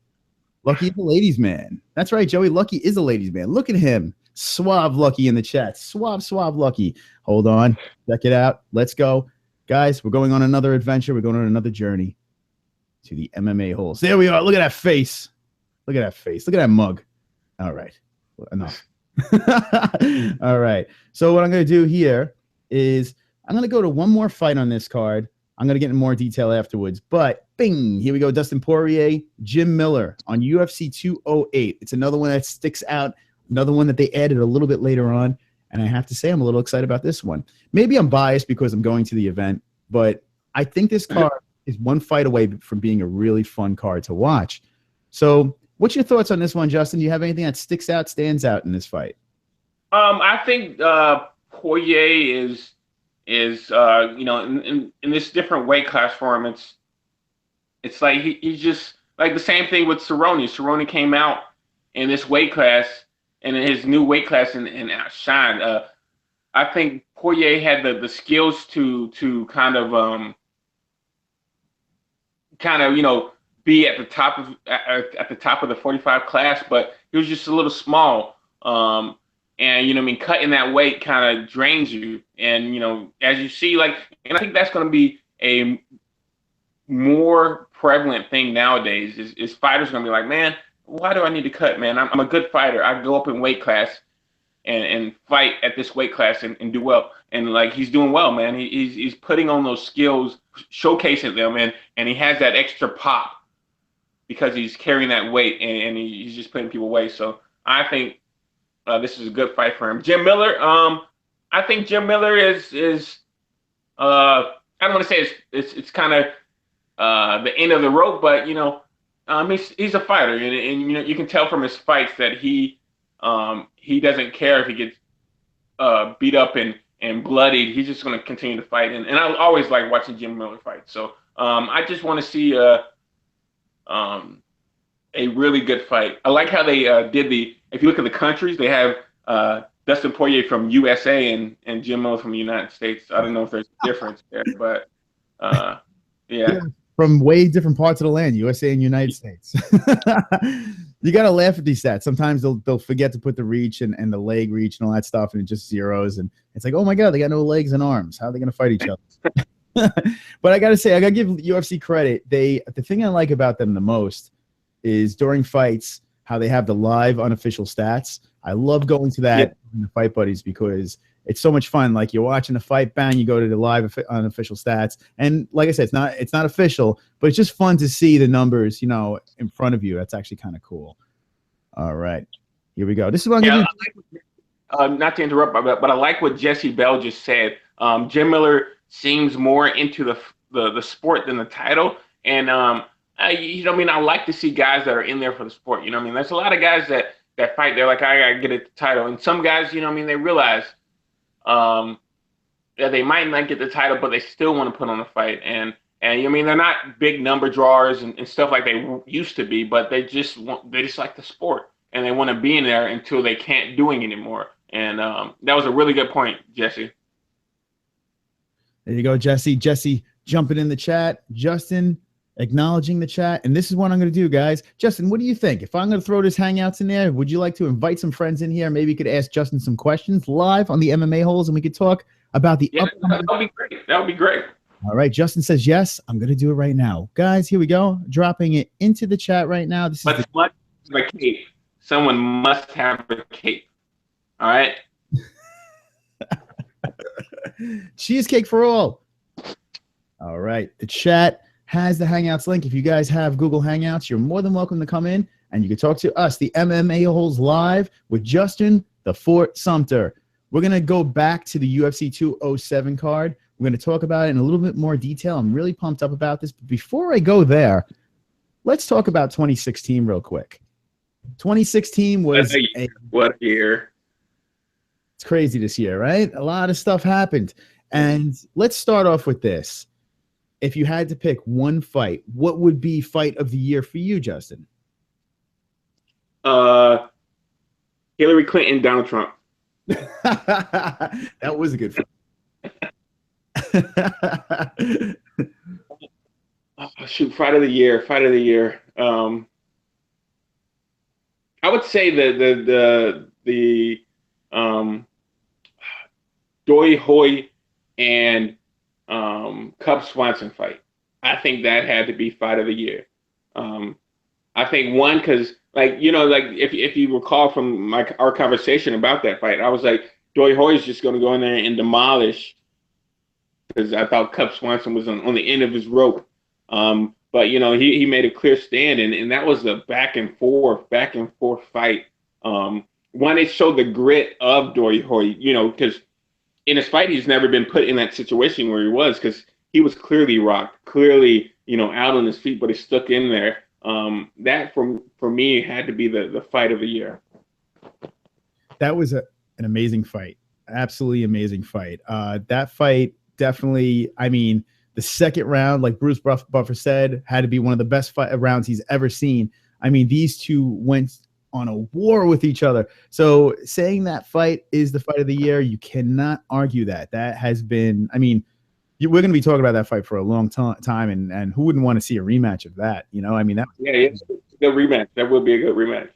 Lucky is a ladies' man. That's right, Joey. Lucky is a ladies' man. Look at him. Suave Lucky in the chat. Suave Lucky. Hold on. Check it out. Let's go. Guys, we're going on another adventure. We're going on another journey to the MMA holes. There we are. Look at that face. Look at that face. Look at that mug. All right. Enough. All right. So what I'm going to do here is I'm going to go to one more fight on this card. I'm going to get in more detail afterwards. But, bing, here we go. Dustin Poirier, Jim Miller on UFC 208. It's another one that sticks out, another one that they added a little bit later on. And I have to say I'm a little excited about this one. Maybe I'm biased because I'm going to the event, but I think this card is one fight away from being a really fun card to watch. So what's your thoughts on this one, Justin? Do you have anything that sticks out, stands out in this fight? I think Poirier is in this different weight class for him. It's like he's just like the same thing with Cerrone. Cerrone came out in this weight class and in his new weight class and outshined. I think Poirier had the skills to kind of be at the top of the 45 class, but he was just a little small. And cutting that weight kind of drains you. And as you see, and I think that's going to be a more prevalent thing nowadays. Is fighters going to be like, man, why do I need to cut, man? I'm a good fighter. I go up in weight class and fight at this weight class and do well. And he's doing well, man. He's putting on those skills, showcasing them, and he has that extra pop because he's carrying that weight and he's just putting people away. So I think this is a good fight for him. Jim Miller, I think Jim Miller is I don't want to say it's kind of the end of the rope, but he's a fighter, and you can tell from his fights that he doesn't care if he gets beat up and bloodied. He's just going to continue to fight, and I always like watching Jim Miller fight. So I just want to see a really good fight. I like how they did if you look at the countries, they have Dustin Poirier from USA and Jim Miller from the United States. I don't know if there's a difference there, but yeah. From way different parts of the land, USA and United States. You got to laugh at these stats. Sometimes they'll forget to put the reach and the leg reach and all that stuff, and it just zeros. And it's like, oh my God, they got no legs and arms. How are they going to fight each other? But I got to say, I got to give UFC credit. The thing I like about them the most is during fights, how they have the live unofficial stats. I love going to that in the Fight Buddies because it's so much fun. Like you're watching a fight, bang, you go to the live unofficial stats. And like I said, it's not official, but it's just fun to see the numbers, in front of you. That's actually kind of cool. All right, here we go. This is what I'm going to do. Not to interrupt, but I like what Jesse Bell just said. Jim Miller seems more into the sport than the title. And, I like to see guys that are in there for the sport. There's a lot of guys that fight. They're like, I got to get the title. And some guys, they realize that they might not get the title, but they still want to put on a fight. And they're not big number drawers and stuff like they used to be, but they just like the sport. and they want to be in there until they can't do it anymore. And that was a really good point, Jesse. There you go, Jesse. Jesse jumping in the chat. Justin acknowledging the chat. And this is what I'm going to do, guys. Justin, what do you think? If I'm going to throw this Hangouts in there, would you like to invite some friends in here? Maybe you could ask Justin some questions live on the MMA holes, and we could talk about the that would be great. That would be great. All right. Justin says yes. I'm going to do it right now. Guys, here we go. Dropping it into the chat right now. This is a cape. Someone must have a cape. All right. Cheesecake for all. All right. The chat has the Hangouts link. If you guys have Google Hangouts, you're more than welcome to come in and you can talk to us, the MMA Holes Live with Justin, the Fort Sumter. We're going to go back to the UFC 207 card. We're going to talk about it in a little bit more detail. I'm really pumped up about this. But before I go there, let's talk about 2016 real quick. 2016 was what year? It's crazy this year, right? A lot of stuff happened. And let's start off with this. If you had to pick one fight, what would be fight of the year for you, Justin? Hillary Clinton, Donald Trump. That was a good fight. Shoot, fight of the year. I would say the Doi Hoi and Cub Swanson fight. I think that had to be fight of the year. I think one, because if you recall from our conversation about that fight, I was like, Doi Hoi is just going to go in there and demolish, because I thought Cub Swanson was on the end of his rope. But he made a clear stand, and that was a back and forth fight. One, it showed the grit of Doi Hoi, because in his fight, he's never been put in that situation where he was, because he was clearly rocked, out on his feet, but he stuck in there. That for me had to be the fight of the year. That was an amazing fight. Absolutely amazing fight. That fight definitely, the second round, like Bruce Buffer said, had to be one of the best rounds he's ever seen. These two went on a war with each other. So saying that fight is the fight of the year, you cannot argue that. That has been, we're going to be talking about that fight for a long time, and who wouldn't want to see a rematch of that? It's a good rematch. That would be a good rematch.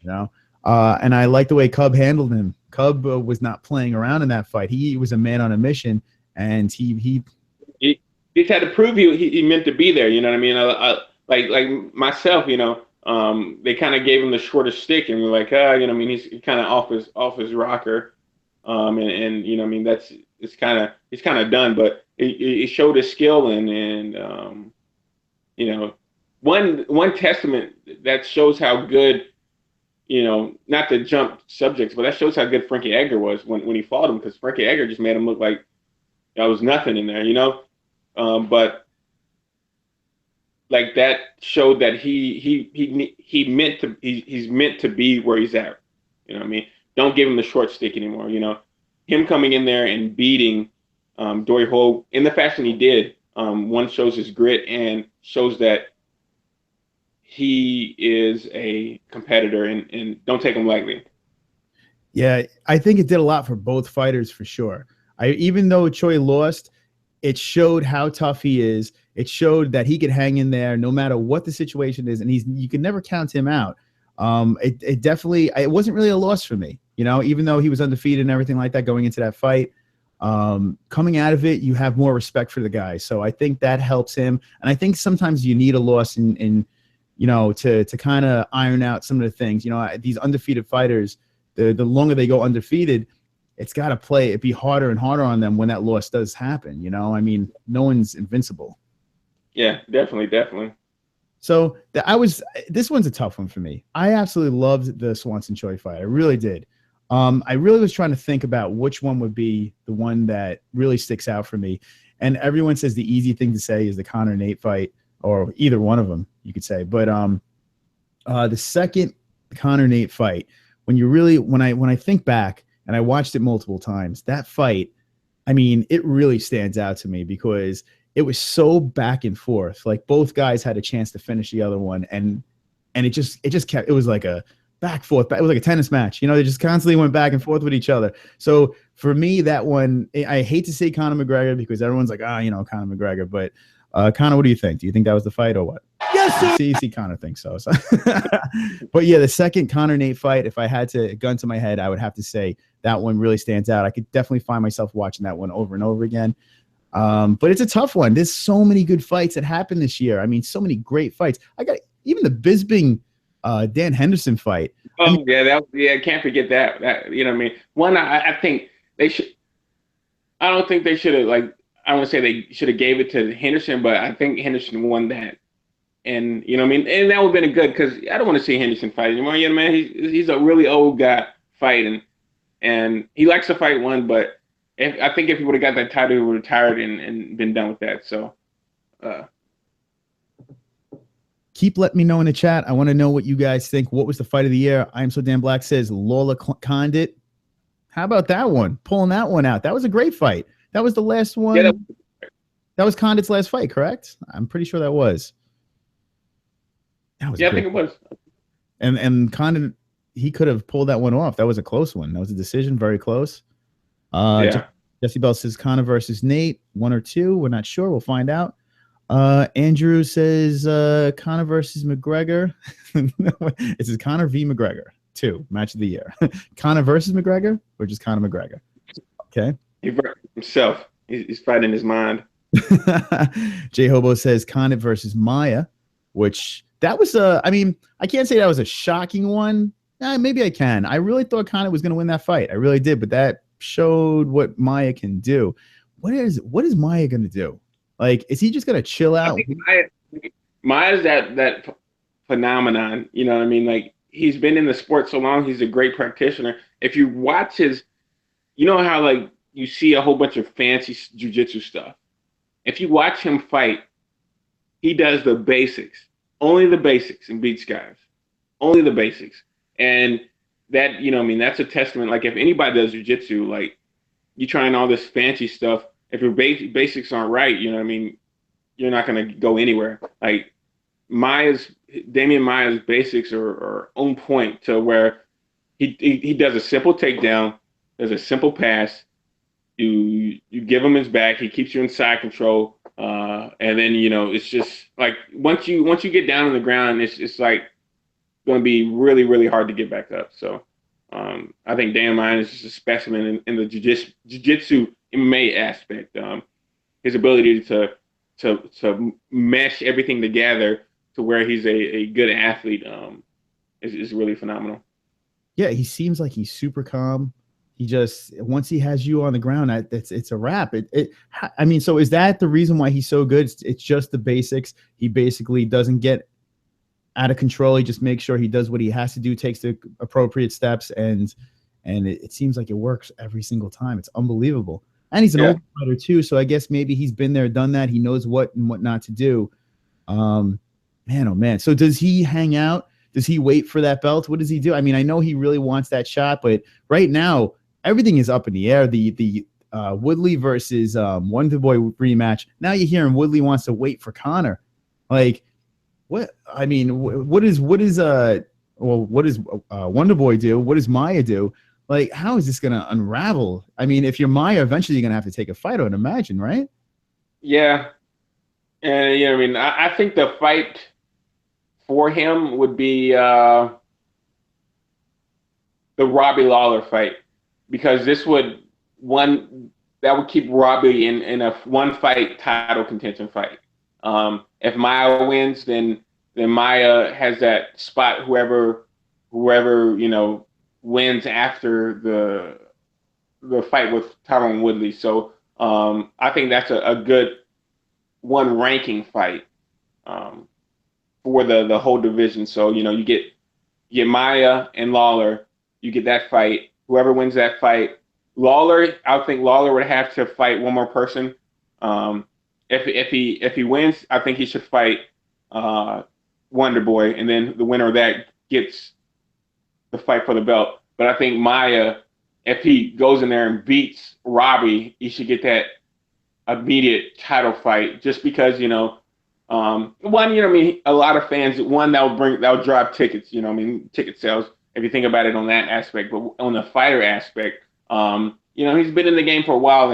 And I like the way Cub handled him. Cub was not playing around in that fight. He was a man on a mission, and he just had to prove he meant to be there. You know what I mean? I like myself. They kind of gave him the shortest stick, and we're like, he's kind of off his rocker, and that's it's kind of done. But it showed his skill, and one testament that shows how good, not to jump subjects, but that shows how good Frankie Edgar was when he fought him, because Frankie Edgar just made him look like there was nothing in there, but like that showed that he's meant to be where he's at. Don't give him the short stick anymore. Him coming in there and beating Doi Ho in the fashion he did, one, shows his grit and shows that he is a competitor, and don't take him lightly. Yeah, I think it did a lot for both fighters for sure. Even though Choi lost, it showed how tough he is. It showed that he could hang in there no matter what the situation is, and you can never count him out. It definitely, it wasn't really a loss for me, even though he was undefeated and everything like that going into that fight. Coming out of it, you have more respect for the guy. So I think that helps him. And I think sometimes you need a loss to kind of iron out some of the things. These undefeated fighters, the longer they go undefeated, it's got to be harder and harder on them when that loss does happen. No one's invincible. Yeah, definitely. So this one's a tough one for me. I absolutely loved the Swanson Choi fight. I really did. I really was trying to think about which one would be the one that really sticks out for me. And everyone says the easy thing to say is the Conor Nate fight, or either one of them, you could say. But the second Conor Nate fight, when I think back and I watched it multiple times, that fight, it really stands out to me because it was so back and forth. Like both guys had a chance to finish the other one, and it just kept. It was like a back, forth. It was like a tennis match. You know, they just constantly went back and forth with each other. So for me, that one, I hate to say Conor McGregor because everyone's like, Conor McGregor. But Conor, what do you think? Do you think that was the fight or what? Yes, sir. You see Conor thinks so. But yeah, the second Conor Nate fight, if I had to gun to my head, I would have to say that one really stands out. I could definitely find myself watching that one over and over again. But it's a tough one. There's so many good fights that happened this year. I mean, so many great fights. I got even the Bisping Dan Henderson fight. I can't forget that. You know what I mean? One, I think they should. I don't think they should have, like, I want to say they should have gave it to Henderson, but I think Henderson won that. And, you know what I mean? And that would have been good because I don't want to see Henderson fight anymore. You know what I mean? He's a really old guy fighting, and he likes to fight one, but I think if he would have got that title, he would have retired and been done with that. So, keep letting me know in the chat. I want to know what you guys think. What was the fight of the year? I Am So Damn Black says Lola Condit. How about that one? Pulling that one out. That was a great fight. That was the last one. Yeah, that was Condit's last fight, correct? I'm pretty sure that was. I think it was. And Condit, he could have pulled that one off. That was a close one. That was a decision, very close. Jesse Bell says Conor versus Nate, 1 or 2. We're not sure. We'll find out. Andrew says Conor versus McGregor. It says Conor v. McGregor, 2, match of the year. Conor versus McGregor or just Conor McGregor? Okay. He versus himself. He's fighting his mind. J Hobo says Condit versus Maya, which that was I mean, I can't say that was a shocking one. Maybe I can. I really thought Condit was going to win that fight. I really did, but that showed what Maya can do. What is Maya going to do? Like, is he just going to chill out? Maya's that phenomenon. You know what I mean? Like, he's been in the sport so long. He's a great practitioner. If you watch his, you know how, like, you see a whole bunch of fancy jiu-jitsu stuff. If you watch him fight, he does the basics. Only the basics and beats guys. Only the basics. And that, you know what I mean, that's a testament. Like, if anybody does jiu-jitsu, like, you trying all this fancy stuff, if your basics aren't right, you know what I mean, you're not going to go anywhere. Like, Damian Maya's basics are on point to where he does a simple takedown, does a simple pass, you give him his back, he keeps you in side control, and then, you know, it's just like once you get down on the ground, it's like going to be really, really hard to get back up. So I think Dan Maya is just a specimen in the jiu-jitsu MMA aspect. His ability to mesh everything together to where he's a good athlete is really phenomenal. Yeah, he seems like he's super calm. He just, once he has you on the ground, it's a wrap. I mean, so is that the reason why he's so good? It's just the basics. He basically doesn't get out of control. He just makes sure he does what he has to do, takes the appropriate steps, and it seems like it works every single time. It's unbelievable. And he's an old fighter too, so I guess maybe he's been there, done that. He knows what and what not to do. Man, oh man. So does he hang out? Does he wait for that belt? What does he do? I mean, I know he really wants that shot, but right now everything is up in the air. The Woodley versus Wonder Boy rematch. Now you're hearing Woodley wants to wait for Conor. Like, what? I mean, what does Wonder Boy do? What does Maya do? Like, how is this going to unravel? I mean, if you're Maya, eventually you're going to have to take a fight, I would imagine, right? Yeah. And, you know, I mean, I think the fight for him would be the Robbie Lawler fight, because this would keep Robbie in a one-fight title contention fight. If Maya wins, then Maya has that spot, whoever, you know, wins after the fight with Tyron Woodley. So I think that's a good one ranking fight for the whole division. So, you know, you get Maya and Lawler, you get that fight. Whoever wins that fight, I think Lawler would have to fight one more person. If he wins, I think he should fight Wonder Boy, and then the winner of that gets the fight for the belt. But I think Maya, if he goes in there and beats Robbie, he should get that immediate title fight, just because, you know, one, you know, I mean, a lot of fans, that'll drive tickets, you know, I mean, ticket sales. if you think about it on that aspect. But on the fighter aspect, he's been in the game for a while,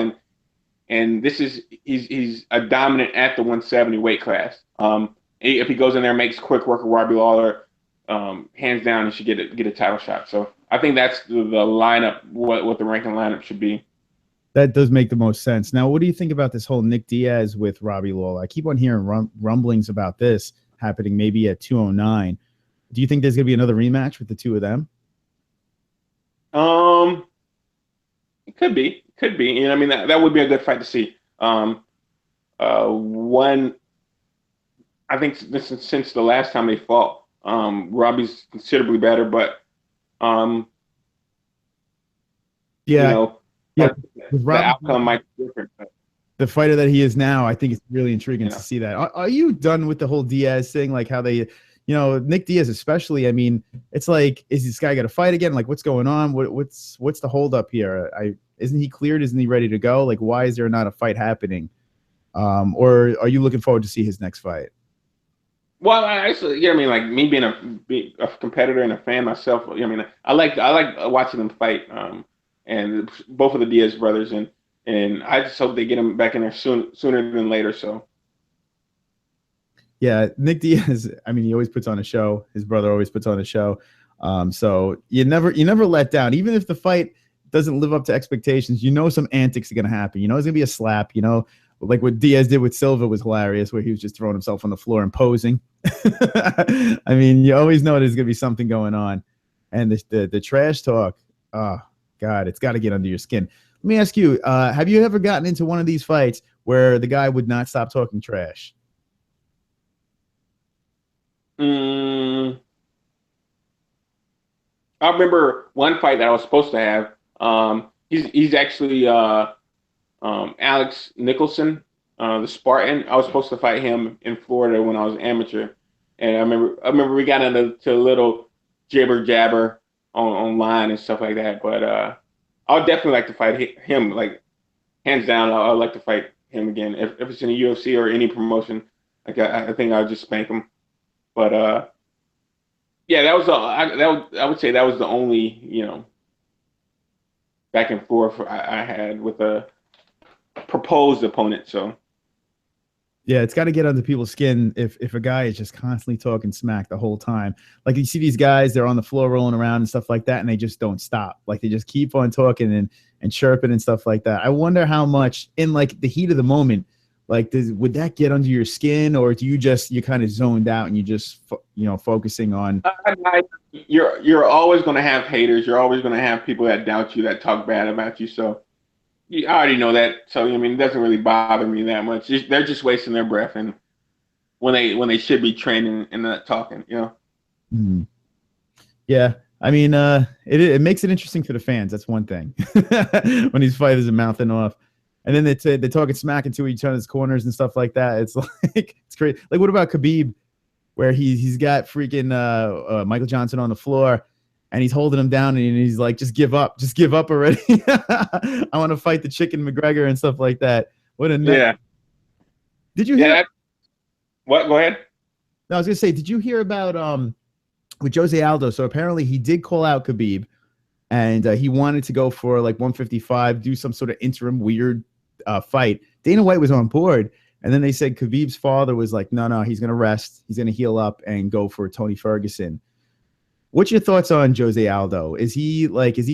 and he's a dominant at the 170 weight class. If he goes in there and makes quick work of Robbie Lawler, hands down, he should get a title shot. So I think that's the lineup, what the ranking lineup should be. That does make the most sense. Now, what do you think about this whole Nick Diaz with Robbie Lawler? I keep on hearing rumblings about this happening maybe at 209. Do you think there's going to be another rematch with the two of them? It could be. That would be a good fight to see. I think since the last time they fought, Robbie's considerably better, but the outcome might be different. But the fighter that he is now, I think it's really intriguing to see that. Are you done with the whole Diaz thing? Like how they, Nick Diaz especially. I mean, it's like, is this guy got to fight again? Like, what's going on? What's the holdup here? Isn't he cleared? Isn't he ready to go? Like, why is there not a fight happening? Or are you looking forward to see his next fight? Well, like me being a competitor and a fan myself, I like watching them fight. And both of the Diaz brothers, and I just hope they get him back in there sooner than later. So. Yeah, Nick Diaz, he always puts on a show. His brother always puts on a show. So you never let down. Even if the fight doesn't live up to expectations, some antics are going to happen. It's going to be a slap, like what Diaz did with Silva was hilarious, where he was just throwing himself on the floor and posing. You always know there's going to be something going on. And the trash talk, oh, God, it's got to get under your skin. Let me ask you, have you ever gotten into one of these fights where the guy would not stop talking trash? I remember one fight that I was supposed to have. He's actually Alex Nicholson, the Spartan. I was supposed to fight him in Florida when I was amateur, and I remember we got into a little jibber jabber online and stuff like that. But I would definitely like to fight him. Like hands down, I'd like to fight him again. If it's in the UFC or any promotion, like I think I'll just spank him. But that was I would say that was the only back and forth I had with a proposed opponent. So yeah, it's got to get under people's skin if a guy is just constantly talking smack the whole time. Like you see these guys, they're on the floor rolling around and stuff like that, and they just don't stop. Like they just keep on talking and chirping and stuff like that. I wonder how much in like the heat of the moment, like would that get under your skin, or do you kind of zoned out and you just focusing on? You're always going to have haters. You're always going to have people that doubt you, that talk bad about you. So I already know that. So it doesn't really bother me that much. They're just wasting their breath, and when they should be training and not talking. Mm-hmm. Yeah. It makes it interesting for the fans. That's one thing. When these fighters are mouthing off. And then they're talking smack into each other's corners and stuff like that. It's like, it's crazy. Like, what about Khabib, where he's got freaking Michael Johnson on the floor, and he's holding him down, and he's like, just give up already. I want to fight the chicken McGregor and stuff like that. What a yeah. Did you hear? What? Go ahead. No, I was gonna say, did you hear about with Jose Aldo? So apparently he did call out Khabib, and he wanted to go for like 155, do some sort of interim weird fight. Dana White was on board, and then they said Khabib's father was like, no, he's going to rest. He's going to heal up and go for Tony Ferguson. What's your thoughts on Jose Aldo? Is he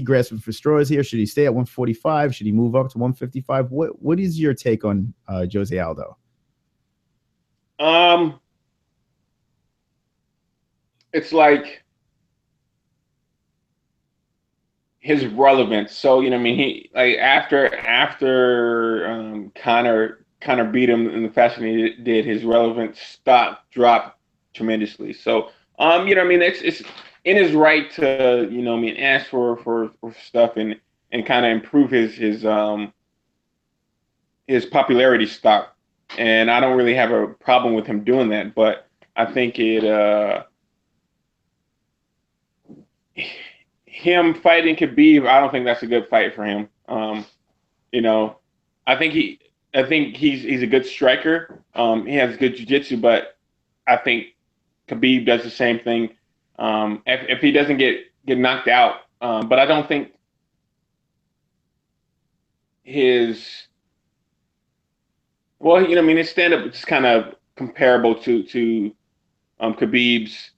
grasping for straws here? Should he stay at 145? Should he move up to 155? What is your take on Jose Aldo? It's like his relevance. So he like after Conor beat him in the fashion he did, his relevance dropped tremendously. So it's in his right to ask for stuff and kind of improve his popularity stock. And I don't really have a problem with him doing that, but I think him fighting Khabib, I don't think that's a good fight for him. I think he's a good striker. He has good jiu-jitsu, but I think Khabib does the same thing. If he doesn't get get knocked out. But I don't think his his stand-up is kind of comparable to Khabib's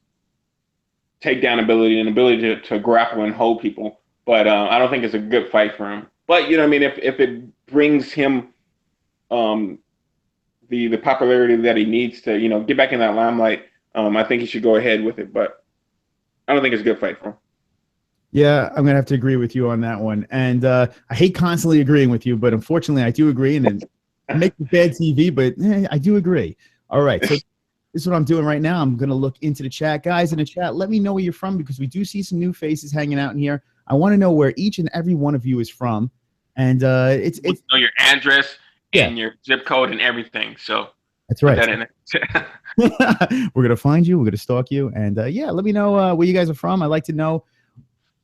takedown ability and ability to grapple and hold people. But I don't think it's a good fight for him. But if it brings him the popularity that he needs to get back in that limelight, I think he should go ahead with it. But I don't think it's a good fight for him. Yeah, I'm gonna have to agree with you on that one. And I hate constantly agreeing with you, but unfortunately, I do agree. And it makes bad TV, but I do agree. All right, so this is what I'm doing right now. I'm gonna look into the chat, guys. In the chat, let me know where you're from, because we do see some new faces hanging out in here. I want to know where each and every one of you is from, and it's know your address and your zip code and everything. So that's right. Put that in there. We're gonna find you. We're gonna stalk you, and yeah, let me know where you guys are from. I like to know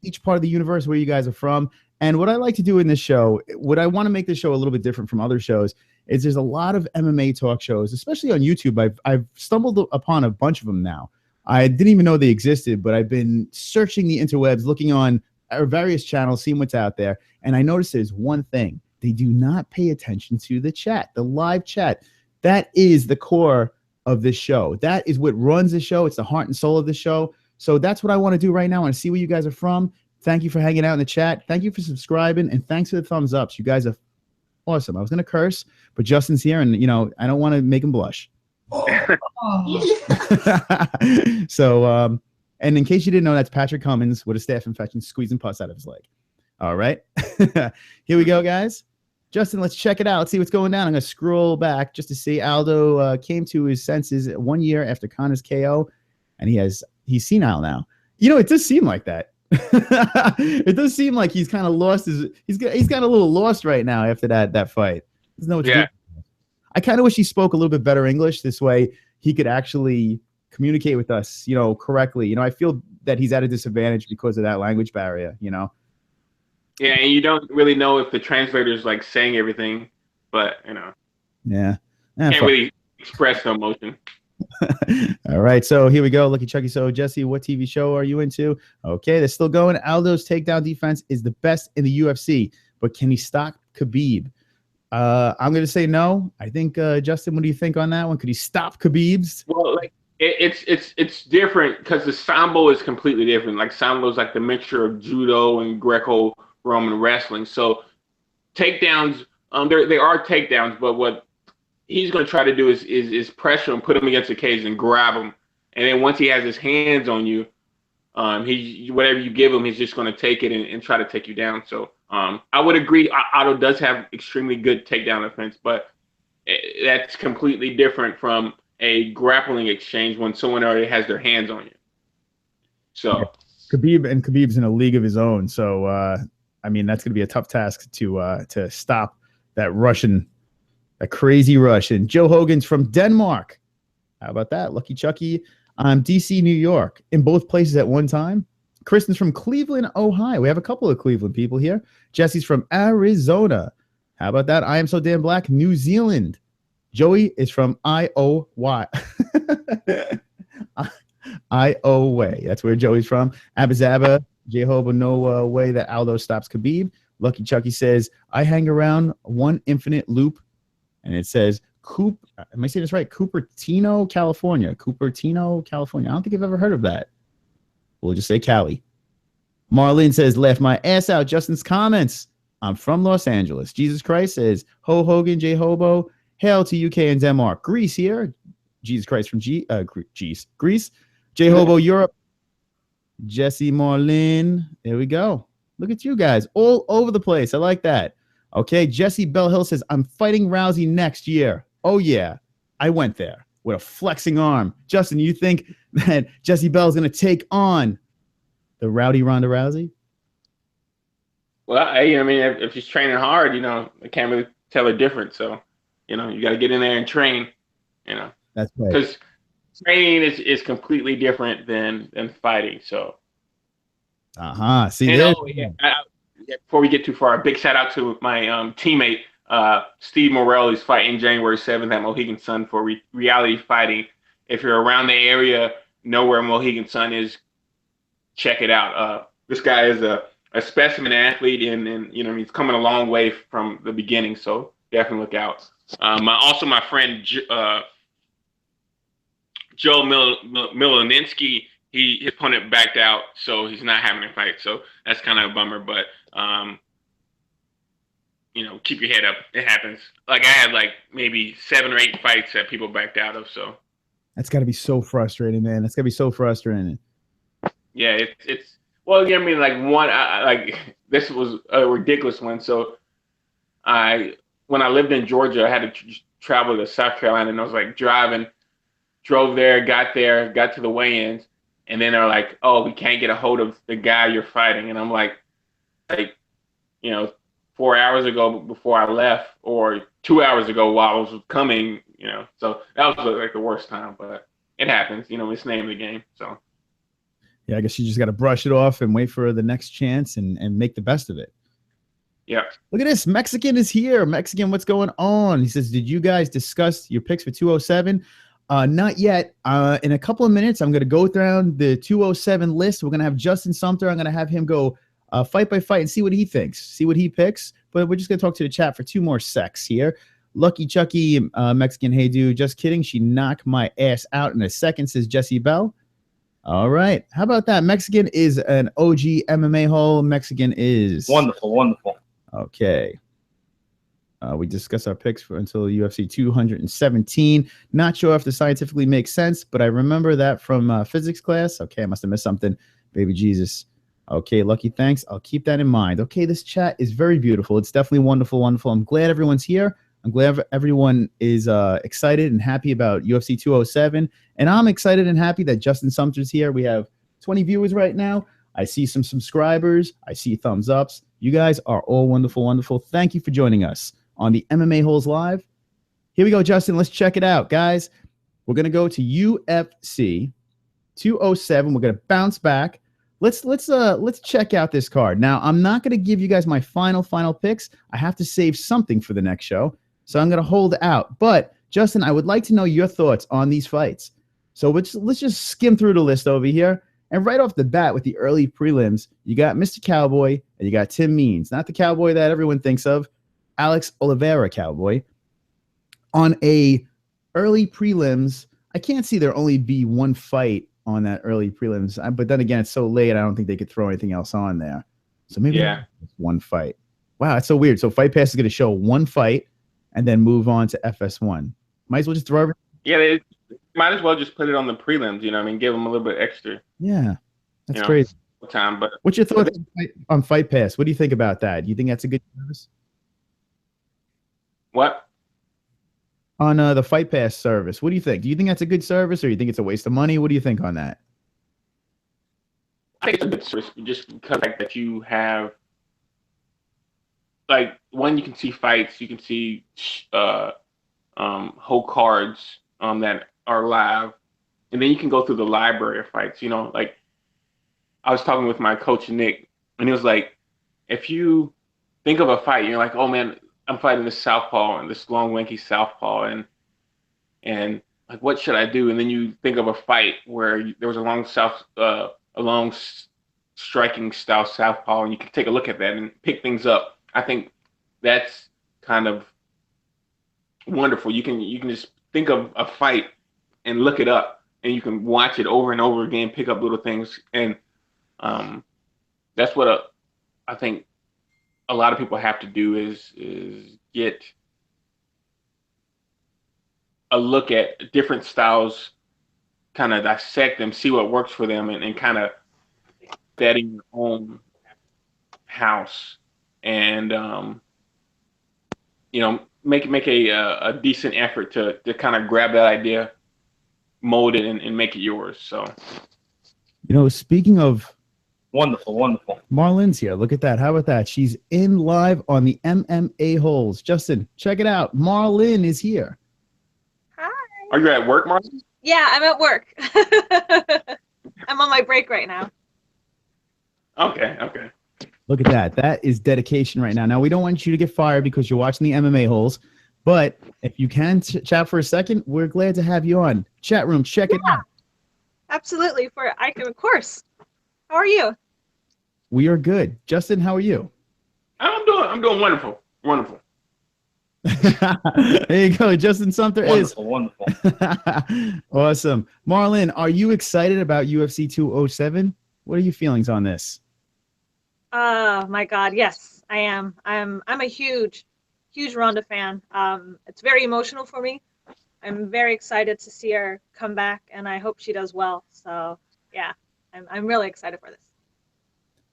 each part of the universe where you guys are from. And what I like to do in this show, what I want to make this show a little bit different from other shows, is there's a lot of MMA talk shows, especially on YouTube. I've stumbled upon a bunch of them now. I didn't even know they existed, but I've been searching the interwebs, looking on our various channels, seeing what's out there. And I noticed there's one thing: they do not pay attention to the chat, the live chat. That is the core of this show. That is what runs the show. It's the heart and soul of the show. So that's what I want to do right now. I want to see where you guys are from. Thank you for hanging out in the chat. Thank you for subscribing, and thanks for the thumbs ups. You guys are awesome. I was going to curse, but Justin's here, and I don't want to make him blush. So, and in case you didn't know, that's Patrick Cummins with a staph infection squeezing pus out of his leg. All right. Here we go, guys. Justin, let's check it out. Let's see what's going down. I'm going to scroll back just to see. Aldo came to his senses 1 year after Conor's KO, and he's senile now. It does seem like that. It does seem like he's kind of lost he's got a little lost right now after that fight. Doesn't know what to do. I kind of wish he spoke a little bit better English. This way he could actually communicate with us, correctly. I feel that he's at a disadvantage because of that language barrier, Yeah, and you don't really know if the translator is like saying everything, but Yeah. Can't really express the emotion. All right, so here we go. Lucky Chucky. So, Jesse, what TV show are you into? Okay, they're still going. Aldo's takedown defense is the best in the UFC, but can he stop Khabib? I'm going to say no. I think, Justin, what do you think on that one? Could he stop Khabib's? Well, like it's different because the Sambo is completely different. Like Sambo is like the mixture of judo and Greco-Roman wrestling. So takedowns, they are takedowns, but what he's going to try to do is pressure him, put him against the cage, and grab him. And then once he has his hands on you, whatever you give him, he's just going to take it and try to take you down. So I would agree. Otto does have extremely good takedown defense, but that's completely different from a grappling exchange when someone already has their hands on you. So Khabib's in a league of his own. So that's going to be a tough task to stop that Russian. A crazy Russian. Joe Hogan's from Denmark. How about that? Lucky Chucky. DC, New York. In both places at one time. Kristen's from Cleveland, Ohio. We have a couple of Cleveland people here. Jesse's from Arizona. How about that? I am so damn black. New Zealand. Joey is from Iowa. Iowa. That's where Joey's from. Abazaba. Jehovah, no way that Aldo stops Khabib. Lucky Chucky says, I hang around one infinite loop. And it says, am I saying this right? Cupertino, California. Cupertino, California. I don't think I've ever heard of that. We'll just say Cali. Marlene says, laugh my ass out. Justin's comments. I'm from Los Angeles. Jesus Christ says, Ho Hogan, J Hobo. Hail to UK and Denmark. Greece here. Jesus Christ from Greece. J Hobo, Europe. Jesse Marlene. There we go. Look at you guys all over the place. I like that. Okay, Jesse Bell Hill says, I'm fighting Rousey next year. Oh, yeah. I went there with a flexing arm. Justin, you think that Jesse Bell is going to take on the rowdy Ronda Rousey? Well, if she's training hard, I can't really tell her different. So, you got to get in there and train, That's right. Because training is completely different than fighting. So. See, before we get too far, a big shout out to my teammate, Steve Morrell, is fighting January 7th at Mohegan Sun for reality fighting. If you're around the area, know where Mohegan Sun is, check it out. this guy is a specimen athlete, and you know, he's coming a long way from the beginning. So definitely look out. My friend Joe Milaninsky, his opponent backed out, so he's not having a fight. So that's kind of a bummer, but you know, keep your head up. It happens. Like I had like maybe 7 or 8 fights that people backed out of. So that's got to be so frustrating, man. That's got to be so frustrating. Yeah, it's well, I mean, like like this was a ridiculous one. So when I lived in Georgia, I had to travel to South Carolina, and I was like drove there, got to the weigh-ins, and then they're like, "Oh, we can't get a hold of the guy you're fighting," and I'm like, you know, 4 hours ago before I left, or 2 hours ago while I was coming, you know. So that was like the worst time, but it happens, you know. It's the name of the game, so. Yeah, I guess you just got to brush it off and wait for the next chance and make the best of it. Yeah. Look at this. Mexican is here. Mexican, what's going on? He says, did you guys discuss your picks for 207? Not yet. In a couple of minutes, I'm going to go down the 207 list. We're going to have Justin Sumter. I'm going to have him go fight by fight and see what he thinks, see what he picks. But we're just going to talk to the chat for 2 more secs here. Lucky Chucky, Mexican, hey, dude, just kidding. She knocked my ass out in a second, says Jesse Bell. All right. How about that? Mexican is an OG MMA hole. Mexican is wonderful, wonderful. Okay. We discuss our picks until UFC 217. Not sure if this scientifically makes sense, but I remember that from physics class. Okay, I must have missed something. Baby Jesus. Okay, Lucky, thanks. I'll keep that in mind. Okay, this chat is very beautiful. It's definitely wonderful, wonderful. I'm glad everyone's here. I'm glad everyone is excited and happy about UFC 207. And I'm excited and happy that Justin Sumter's here. We have 20 viewers right now. I see some subscribers. I see thumbs ups. You guys are all wonderful, wonderful. Thank you for joining us on the MMA Holes Live. Here we go, Justin. Let's check it out, guys. We're going to go to UFC 207. We're going to bounce back. Let's check out this card. Now, I'm not going to give you guys my final picks. I have to save something for the next show. So I'm going to hold out. But, Justin, I would like to know your thoughts on these fights. So let's just skim through the list over here. And right off the bat with the early prelims, you got Mr. Cowboy and you got Tim Means. Not the cowboy that everyone thinks of, Alex Oliveira cowboy. On a early prelims, I can't see there only be one fight on that early prelims. But then again, it's so late, I don't think they could throw anything else on there. So maybe one fight. Wow, that's so weird. So Fight Pass is going to show one fight and then move on to FS1. Might as well just throw everything. Yeah, they might as well just put it on the prelims, you know what I mean? Give them a little bit extra. Yeah, that's crazy. Time, but what's your thoughts on Fight Pass? What do you think about that? Do you think that's a good service? What? On the Fight Pass service, what do you think? Do you think that's a good service, or you think it's a waste of money? What do you think on that? I think it's a good service just because like that you have, like, one, you can see fights, you can see whole cards that are live, and then you can go through the library of fights. You know, like I was talking with my coach Nick, and he was like, if you think of a fight, you're like, oh man, I'm fighting this southpaw and this long lanky southpaw, and like, what should I do? And then you think of a fight where there was a long striking style southpaw, and you can take a look at that and pick things up. I think that's kind of wonderful. You can just think of a fight and look it up, and you can watch it over and over again, pick up little things, and that's what I think a lot of people have to do is get a look at different styles, kind of dissect them, see what works for them, and kind of that in your own house, and you know, make a decent effort to kind of grab that idea, mold it, and make it yours. So, you know, speaking of wonderful, wonderful, Marlon's here. Look at that. How about that? She's in live on the MMA-HOLES. Justin, check it out. Marlon is here. Hi. Are you at work, Marlon? Yeah, I'm at work. I'm on my break right now. Okay. Look at that. That is dedication right now. Now, we don't want you to get fired because you're watching the MMA-HOLES, but if you can chat for a second, we're glad to have you on. Chat room, check it out. Absolutely. Of course. How are you? We are good. Justin, how are you? I'm doing wonderful. Wonderful. There you go. Justin Sumter Wonderful, wonderful. Awesome. Marlon, are you excited about UFC 207? What are your feelings on this? Oh my God, yes, I am. I'm a huge Ronda fan. It's very emotional for me. I'm very excited to see her come back, and I hope she does well. So yeah, I'm really excited for this.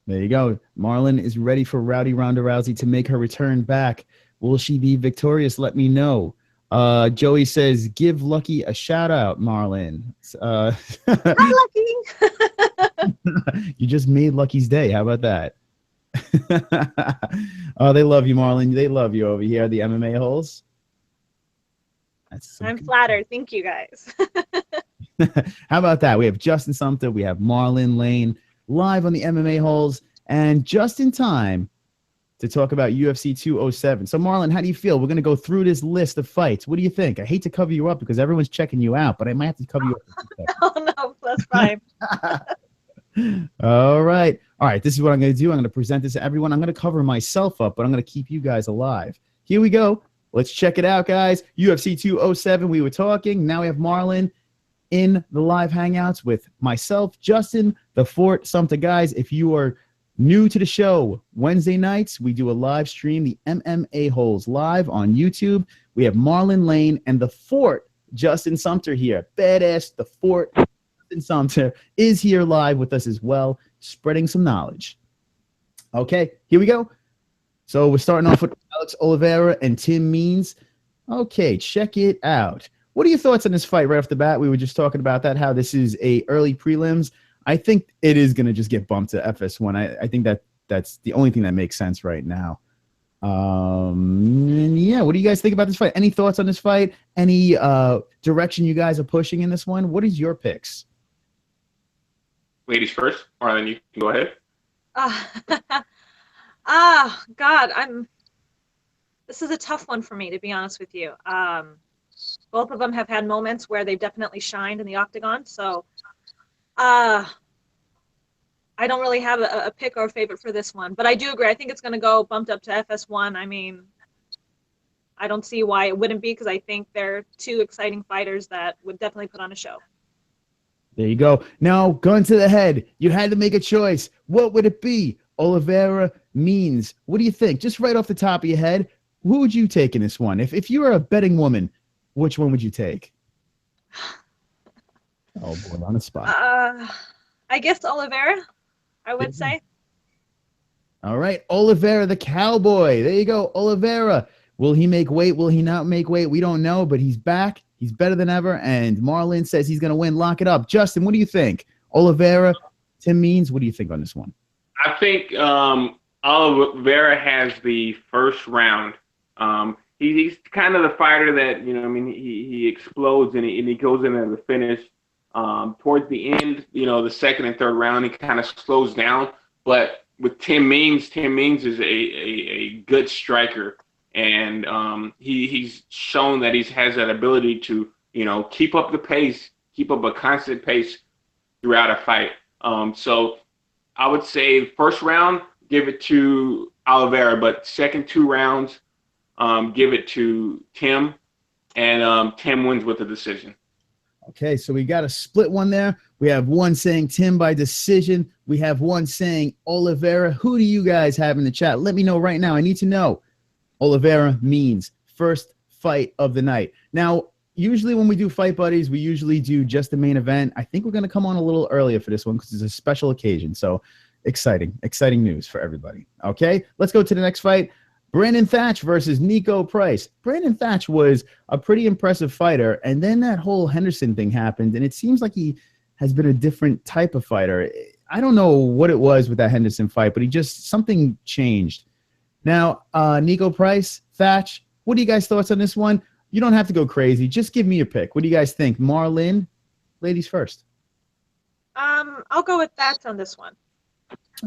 There you go. Marlon is ready for Rowdy Ronda Rousey to make her return back. Will she be victorious? Let me know. Joey says, give Lucky a shout out, Marlon. Hi, Lucky. You just made Lucky's day. How about that? Oh, they love you, Marlon. They love you over here, the MMA-holes. I'm flattered. Thank you, guys. How about that? We have Justin Sumter. We have Marlon Lane live on the MMA-holes, and just in time to talk about UFC 207. So, Marlon, how do you feel? We're going to go through this list of fights. What do you think? I hate to cover you up because everyone's checking you out, but I might have to cover you up. Oh, no, that's fine. All right. This is what I'm going to do. I'm going to present this to everyone. I'm going to cover myself up, but I'm going to keep you guys alive. Here we go. Let's check it out, guys. UFC 207, we were talking. Now we have Marlon in the live hangouts with myself, Justin, the Fort Sumter. Guys, if you are new to the show, Wednesday nights, we do a live stream, the MMA-holes live on YouTube. We have Marlon Lane and the Fort, Justin Sumter here. Badass, the Fort, Justin Sumter is here live with us as well, spreading some knowledge. Okay, here we go. So we're starting off with Alex Oliveira and Tim Means. Okay, check it out. What are your thoughts on this fight right off the bat? We were just talking about that, how this is a early prelims. I think it is going to just get bumped to FS1. I think that's the only thing that makes sense right now. Yeah, what do you guys think about this fight? Any thoughts on this fight? Any direction you guys are pushing in this one? What is your picks? Ladies first, Marlon, you can go ahead. God, this is a tough one for me, to be honest with you. Both of them have had moments where they've definitely shined in the octagon. So I don't really have a pick or a favorite for this one. But I do agree. I think it's going to go bumped up to FS1. I mean, I don't see why it wouldn't be, because I think they're two exciting fighters that would definitely put on a show. There you go. Now, gun to the head. You had to make a choice. What would it be? Oliveira, Means. What do you think? Just right off the top of your head, who would you take in this one? If you were a betting woman, which one would you take? Oh, boy, on the spot. I guess Oliveira, I would say. All right, Oliveira, the cowboy. There you go, Oliveira. Will he make weight? Will he not make weight? We don't know, but he's back. He's better than ever, and Marlon says he's going to win. Lock it up. Justin, what do you think? Oliveira, Tim Means, what do you think on this one? I think Oliveira has the first round. He's kind of the fighter that, he explodes and he goes into the finish. Towards the end, the second and third round, he kind of slows down. But with Tim Means is a good striker. And he's shown that he has that ability to, keep up the pace, keep up a constant pace throughout a fight. So I would say first round, give it to Oliveira, but second two rounds, give it to Tim, and Tim wins with a decision. Okay, so we got a split one there. We have one saying Tim by decision. We have one saying Oliveira. Who do you guys have in the chat? Let me know right now. I need to know. Oliveira, Means, first fight of the night. Now, usually when we do Fight Buddies, we usually do just the main event. I think we're going to come on a little earlier for this one because it's a special occasion. So exciting news for everybody. Okay, let's go to the next fight. Brandon Thatch versus Nico Price. Brandon Thatch was a pretty impressive fighter, and then that whole Henderson thing happened, and it seems like he has been a different type of fighter. I don't know what it was with that Henderson fight, but something changed. Now, Nico Price, Thatch, what are you guys' thoughts on this one? You don't have to go crazy. Just give me a pick. What do you guys think? Marlon, ladies first. I'll go with Thatch on this one.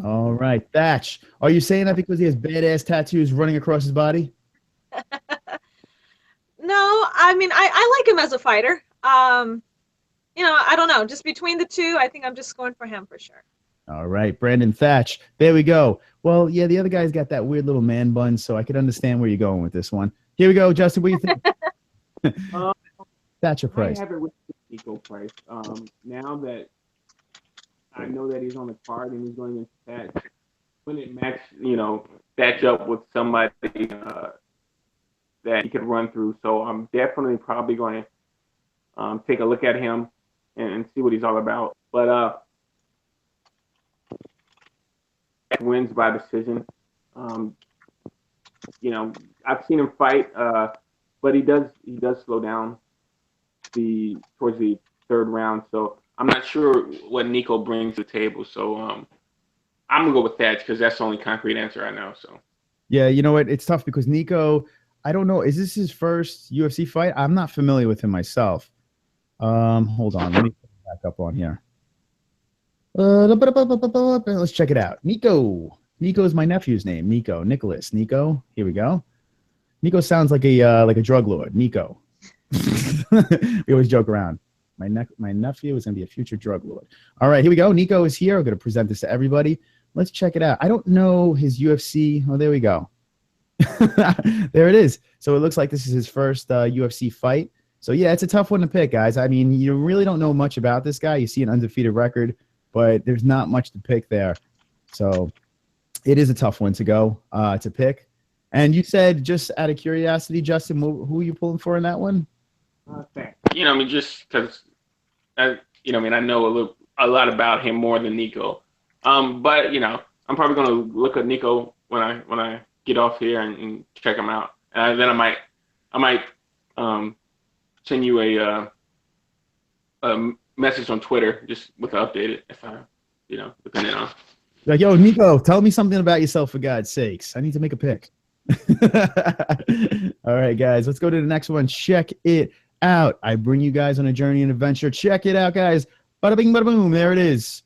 All right, Thatch. Are you saying that because he has badass tattoos running across his body? No, I mean, I like him as a fighter. I don't know. Just between the two, I think I'm just going for him for sure. All right, Brandon Thatch. There we go. Well, yeah, the other guy's got that weird little man bun, so I could understand where you're going with this one. Here we go, Justin. What do you think? Thatcher Price. I have it with Nico Price. Now that I know that he's on the card and he's going into that, when it match up with somebody that he could run through. So I'm definitely probably going to take a look at him and see what he's all about. But wins by decision. I've seen him fight, but he does slow down towards the third round. So I'm not sure what Nico brings to the table. So I'm gonna go with that because that's the only concrete answer I know. So yeah, you know what? It's tough because Nico, I don't know. Is this his first UFC fight? I'm not familiar with him myself. Hold on. Let me put it back up on here. Let's check it out. Nico. Nico is my nephew's name. Nicholas. Nico. Here we go. Nico sounds like a drug lord. Nico. We always joke around. My nephew is going to be a future drug lord. All right, here we go. Nico is here. I'm going to present this to everybody. Let's check it out. I don't know his UFC. Oh, there we go. There it is. So it looks like this is his first UFC fight. So, yeah, it's a tough one to pick, guys. I mean, you really don't know much about this guy. You see an undefeated record, but there's not much to pick there. So it is a tough one to go to pick. And you said, just out of curiosity, Justin, who are you pulling for in that one? Just because, I know a lot about him more than Nico. But I'm probably gonna look at Nico when I get off here and check him out. And then I might send you a message on Twitter just with an update if I, depending on. Like, yo, Nico, tell me something about yourself for God's sakes. I need to make a pick. All right, guys, let's go to the next one. Check it out. I bring you guys on a journey and adventure. Check it out, guys. Bada bing, bada boom. There it is.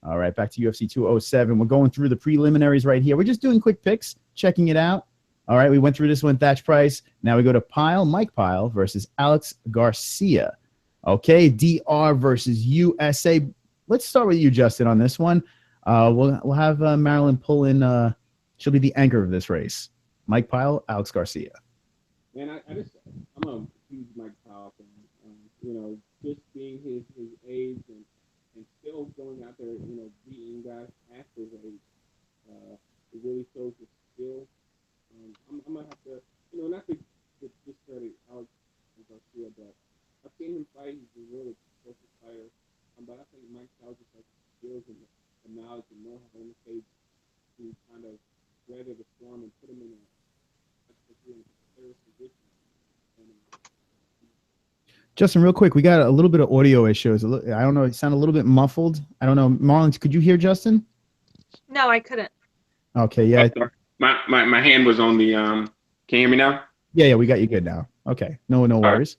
All right, back to UFC 207. We're going through the preliminaries right here. We're just doing quick picks, checking it out. All right, we went through this one, Thatch Price. Now we go to Mike Pyle versus Alex Garcia. Okay, DR versus USA. Let's start with you, Justin, on this one. We'll have Marilyn pull in. She'll be the anchor of this race. Mike Pyle, Alex Garcia. Man, I'm a huge Mike Pyle fan. Just being his age and still going out there, beating guys at his age, it really shows his skill. I'm gonna have to, not to discredit Alex Garcia, but I've seen him fight. He's a really explosive fighter. But I think Mike Pyle just has the skills and the knowledge and know-how on the cage to kind of weather the storm and put him in a position. Justin, real quick, we got a little bit of audio issues. I don't know. It sounded a little bit muffled. I don't know. Marlon, could you hear Justin? No, I couldn't. Okay, yeah. My hand was on the can you hear me now? Yeah, we got you good now. Okay. No worries.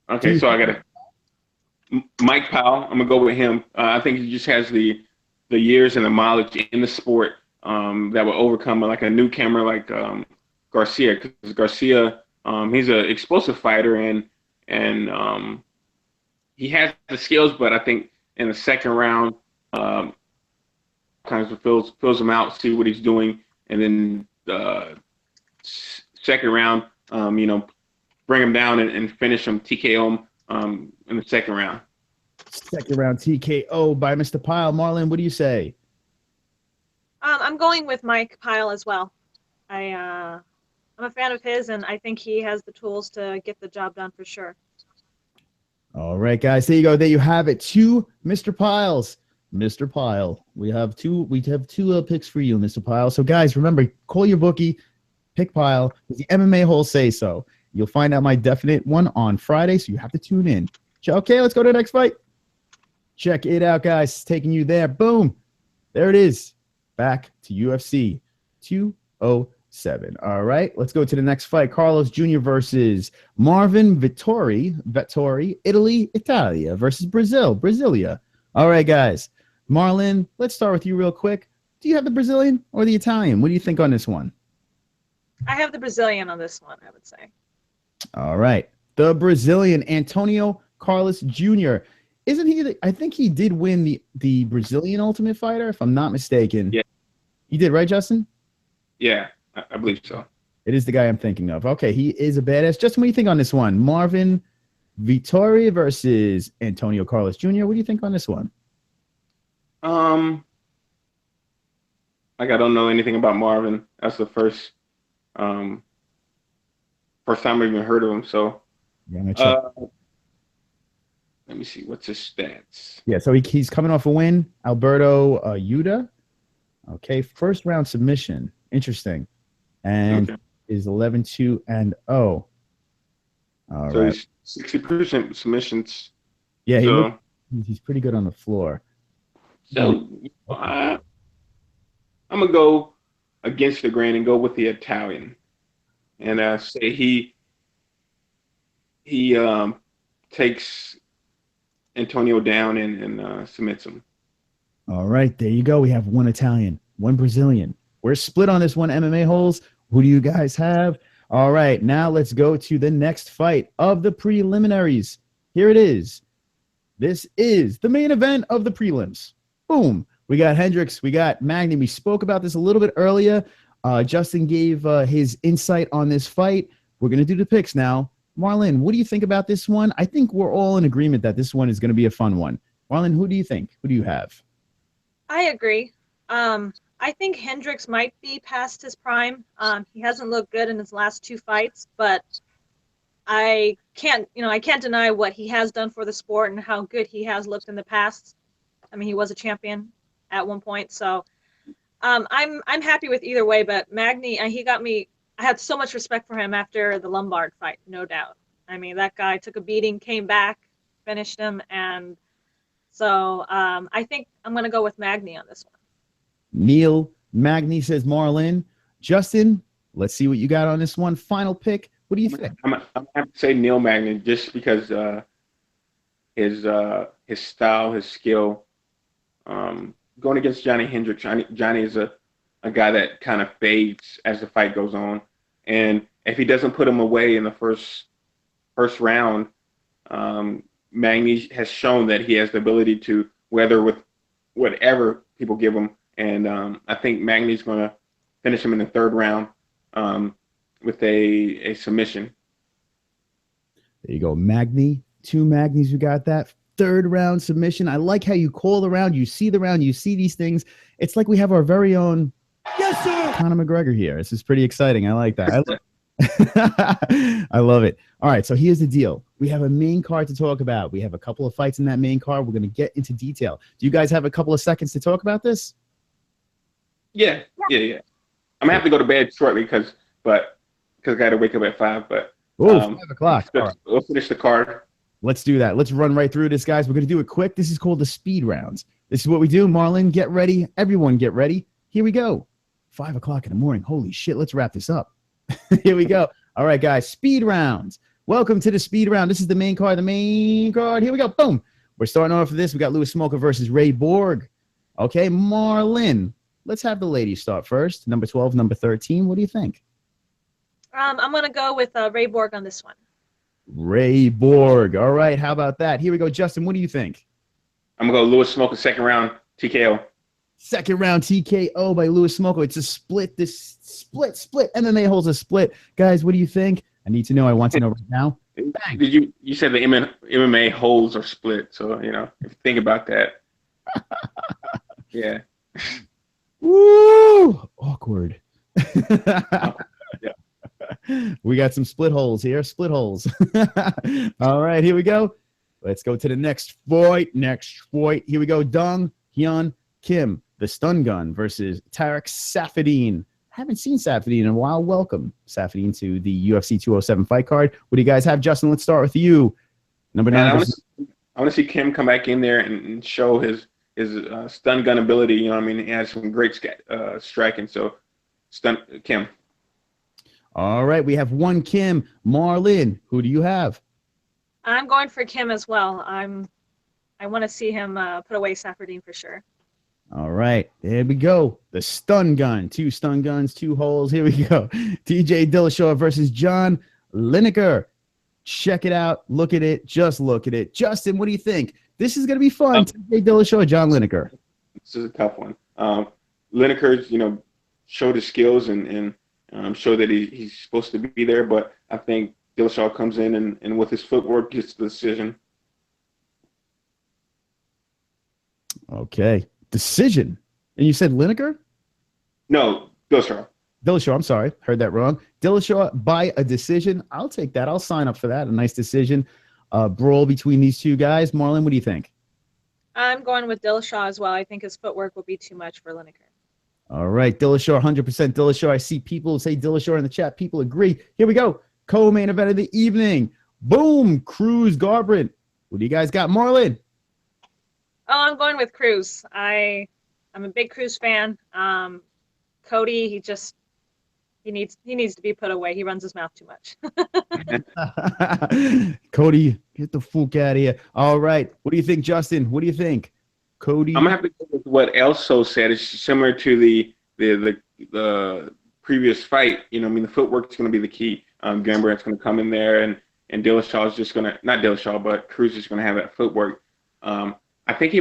Right. Okay, so I got Mike Pyle. I'm gonna go with him. I think he just has the years and the mileage in the sport that will overcome like a newcomer like Garcia. Because Garcia, he's an explosive fighter and he has the skills, but I think in the second round, kind of fills him out, see what he's doing, and then second round, bring him down and finish him, TKO him in the second round. Second round TKO by Mr. Pyle. Marlon, what do you say? I'm going with Mike Pyle as well. I'm a fan of his, and I think he has the tools to get the job done for sure. All right, guys, there you go. There you have it. Two Mr. Pyles. Mr. Pyle. We have two picks for you, Mr. Pyle. So, guys, remember, call your bookie, pick Pyle. The MMA-HOLE say so. You'll find out my definite one on Friday, so you have to tune in. Okay, let's go to the next fight. Check it out, guys. Taking you there. Boom. There it is. Back to UFC 207. All right, let's go to the next fight. Carlos Jr. versus Marvin Vettori, Italia versus Brasilia. All right, guys. Marlon, let's start with you real quick. Do you have the Brazilian or the Italian? What do you think on this one? I have the Brazilian on this one, I would say. All right. The Brazilian, Antonio Carlos Jr. Isn't he? I think he did win the Brazilian Ultimate Fighter, if I'm not mistaken. Yeah. He did, right, Justin? Yeah, I believe so. It is the guy I'm thinking of. Okay, he is a badass. Justin, what do you think on this one? Marvin Vittori versus Antonio Carlos Jr. What do you think on this one? Like, I don't know anything about Marvin. That's the first time I've even heard of him. So, let me see. What's his stats? Yeah, so he's coming off a win. Alberto Yuda. Okay, first round submission. Interesting. And is 11-2-0. All right. He's 60% submissions. Yeah, he's pretty good on the floor. So I'm gonna go against the grain and go with the Italian, and say he takes Antonio down and submits him. All right, there you go. We have one Italian, one Brazilian. We're split on this one. MMA holes. Who do you guys have? All right, now let's go to the next fight of the preliminaries. Here it is. This is the main event of the prelims. Boom. We got Hendricks. We got Magny. We spoke about this a little bit earlier. Justin gave his insight on this fight. We're going to do the picks now. Marlon, what do you think about this one? I think we're all in agreement that this one is going to be a fun one. Marlon, who do you think? Who do you have? I agree. I think Hendricks might be past his prime. He hasn't looked good in his last two fights, but I can't deny what he has done for the sport and how good he has looked in the past. I mean, he was a champion at one point, so I'm happy with either way. But Magny, he got me. I had so much respect for him after the Lombard fight, no doubt. I mean, that guy took a beating, came back, finished him, and so I think I'm going to go with Magny on this one. Neil Magny says Marlon. Justin, let's see what you got on this one. Final pick. What do you think? I'm have to say Neil Magny just because his style, his skill. Going against Johnny Hendricks, Johnny is a guy that kind of fades as the fight goes on, and if he doesn't put him away in the first round, Magny has shown that he has the ability to weather with whatever people give him, and I think Magny's going to finish him in the third round with a submission. There you go, Magny. Two Magnys, you got that. Third round submission. I like how you call the round. You see the round. You see these things. It's like we have our very own Conor McGregor here. This is pretty exciting. I like that. I love it. All right, so here's the deal. We have a main card to talk about. We have a couple of fights in that main card. We're going to get into detail. Do you guys have a couple of seconds to talk about this? Yeah. I'm gonna have to go to bed shortly because I got to wake up at 5. But 5 o'clock. We'll finish the card. Let's do that. Let's run right through this, guys. We're going to do it quick. This is called the speed rounds. This is what we do. Marlon, get ready. Everyone get ready. Here we go. 5 o'clock in the morning. Holy shit. Let's wrap this up. Here we go. All right, guys. Speed rounds. Welcome to the speed round. This is the main card. Here we go. Boom. We're starting off with this. We got Louis Smolka versus Ray Borg. Okay, Marlon. Let's have the ladies start first. Number 12, number 13. What do you think? I'm going to go with Ray Borg on this one. Ray Borg. All right. How about that? Here we go. Justin, what do you think? I'm going to go Louis Smolka, second round TKO. Second round TKO by Louis Smolka. It's a split. This split. MMA holds a split. Guys, what do you think? I need to know. I want to know right now. Bang. Did you said the MMA holes are split, so if you think about that. Yeah. Woo! Awkward. Yeah. We got some split holes here. Split holes. All right, here we go. Let's go to the next fight. Here we go. Dong Hyun Kim, the stun gun, versus Tarek Saffiedine. Haven't seen Saffiedine in a while. Welcome, Saffiedine, to the UFC 207 fight card. What do you guys have? Justin, let's start with you. Number 9. I want to see Kim come back in there and show his stun gun ability. He has some great striking. So, stun Kim. All right, we have one Kim. Marlon, who do you have? I'm going for Kim as well. I want to see him put away Saffiedine for sure. All right, there we go. The stun gun. 2 stun guns, 2 holes. Here we go. TJ Dillashaw versus John Lineker. Check it out. Look at it. Just look at it. Justin, what do you think? This is going to be fun. TJ Dillashaw or John Lineker? This is a tough one. Lineker's, showed his skills and showed that he's supposed to be there, but I think Dillashaw comes in and with his footwork gets the decision. Okay. Decision. And you said Lineker? No, Dillashaw. Dillashaw, I'm sorry. Heard that wrong. Dillashaw by a decision. I'll take that. I'll sign up for that. A nice decision. Brawl between these two guys. Marlon, what do you think? I'm going with Dillashaw as well. I think his footwork will be too much for Lineker. All right. Dillashaw, 100% Dillashaw. I see people say Dillashaw in the chat. People agree. Here we go. Co-main event of the evening. Boom. Cruz, Garbrandt. What do you guys got? Marlon? Oh, I'm going with Cruz. I'm a big Cruz fan. Cody, he needs to be put away. He runs his mouth too much. Cody, get the fuck out of here. All right. What do you think, Justin? What do you think? Cody? I'm gonna have to go with what Elso said. It's similar to the previous fight. The footwork's gonna be the key. Gambrandt's gonna come in there and Dillashaw's just gonna, not Dillashaw, but Cruz is gonna have that footwork. I think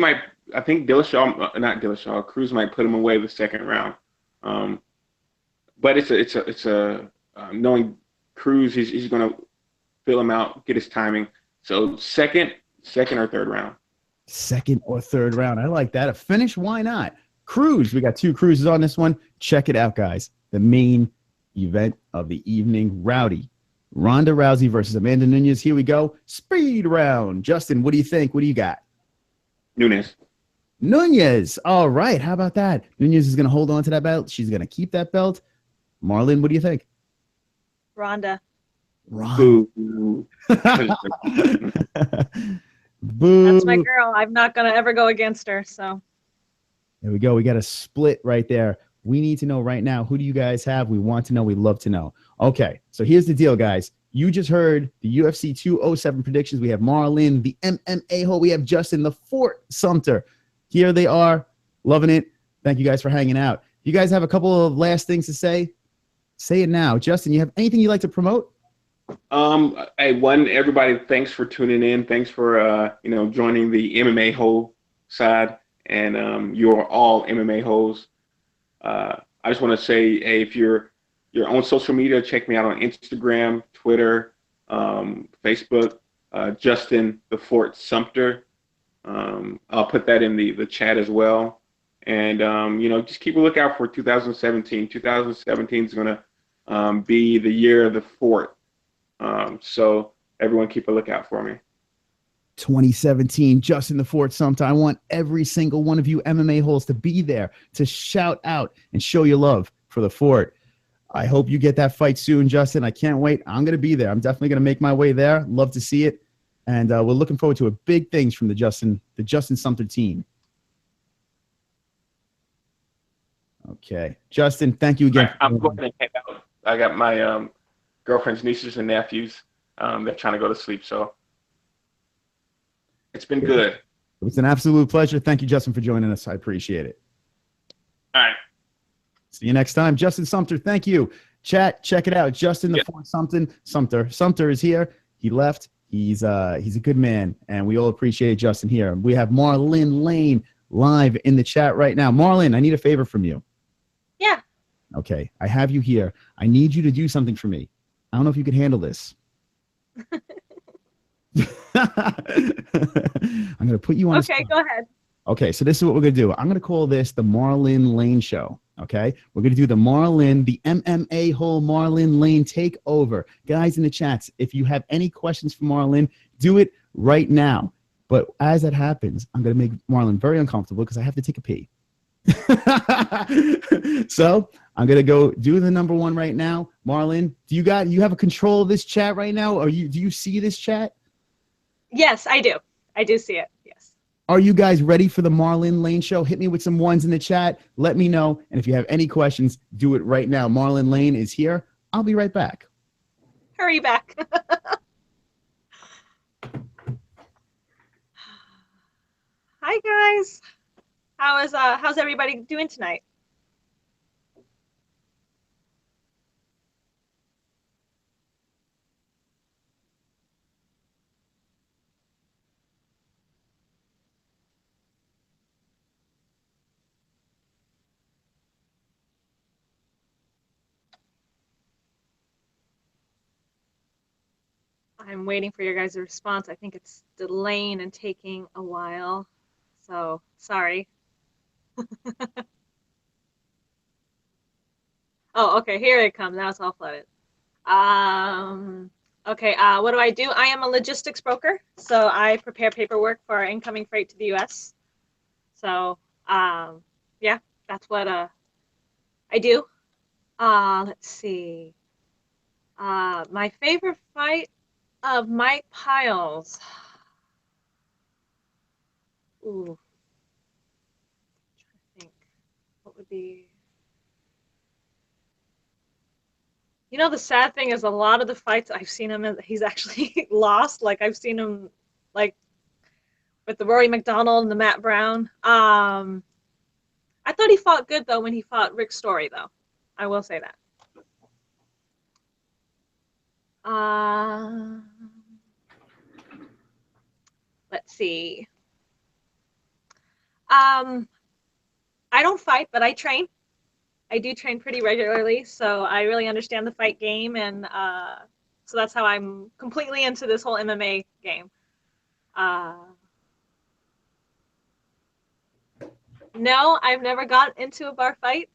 Cruz might put him away the second round. But it's a knowing Cruz, he's going to fill him out, get his timing. So second or third round. Second or third round. I like that. A finish, why not? Cruz, we got two Cruzes on this one. Check it out, guys. The main event of the evening. Ronda Rousey versus Amanda Nunes. Here we go. Speed round. Justin, what do you think? What do you got? Nunes. All right. How about that? Nunes is going to hold on to that belt. She's going to keep that belt. Marlon, what do you think? Ronda. Boo. Boo. That's my girl. I'm not going to ever go against her. So there we go. We got a split right there. We need to know right now, who do you guys have? We want to know. We love to know. Okay. So here's the deal, guys. You just heard the UFC 207 predictions. We have Marlon, the MMA-hole. We have Justin, the Fort Sumter. Here they are. Loving it. Thank you guys for hanging out. You guys have a couple of last things to say? Say it now. Justin, you have anything you'd like to promote? Everybody, thanks for tuning in. Thanks for joining the MMA-hole side, and you're all MMA-holes. I just want to say, hey, if you're on social media, check me out on Instagram, Twitter, Facebook, Justin the Fort Sumter. I'll put that in the chat as well. And, just keep a lookout for 2017. 2017 is going to be the year of the Fort. So everyone keep a lookout for me. 2017, Justin the Fort Sumter. I want every single one of you MMA holes to be there, to shout out and show your love for the Fort. I hope you get that fight soon, Justin. I can't wait. I'm going to be there. I'm definitely going to make my way there. Love to see it. And we're looking forward to big things from the Justin Sumter team. Okay. Justin, thank you again. I'm going to head out. I got my girlfriend's nieces and nephews. They're trying to go to sleep, so it's been good. It's an absolute pleasure. Thank you, Justin, for joining us. I appreciate it. All right. See you next time. Justin Sumter, thank you. Chat, check it out. Justin the Fort Sumter. Sumter is here. He left. He's a good man, and we all appreciate Justin here. We have Marlon Lane live in the chat right now. Marlon, I need a favor from you. Yeah. Okay, I have you here. I need you to do something for me. I don't know if you can handle this. I'm going to put you on. Okay, go ahead. Okay, so this is what we're going to do. I'm going to call this the Marlon Lane Show. Okay, we're going to do the MMA-hole Marlon Lane takeover. Guys in the chats, if you have any questions for Marlon, do it right now. But as that happens, I'm going to make Marlon very uncomfortable because I have to take a pee. So I'm going to go do the number one right now. Marlon, you have a control of this chat right now? Do you see this chat? Yes, I do. I do see it. Yes. Are you guys ready for the Marlon Lane Show? Hit me with some ones in the chat. Let me know. And if you have any questions, do it right now. Marlon Lane is here. I'll be right back. Hurry back. Hi, guys. How's everybody doing tonight? I'm waiting for your guys' response. I think it's delaying and taking a while. So, sorry. Oh, okay, here it comes. Now it's all flooded. Okay, what do? I am a logistics broker, so I prepare paperwork for incoming freight to the U.S. So, yeah, that's what I do. Let's see. My favorite fight of Mike Piles. Ooh. I'm trying to think. What would be? You know, the sad thing is a lot of the fights I've seen him, he's actually lost. Like, I've seen him, like, with the Rory McDonald and the Matt Brown. I thought he fought good, though, when he fought Rick Story, though. I will say that. Let's see. I don't fight, but I train. I do train pretty regularly, so I really understand the fight game, and so that's how I'm completely into this whole MMA game. No, I've never got into a bar fight.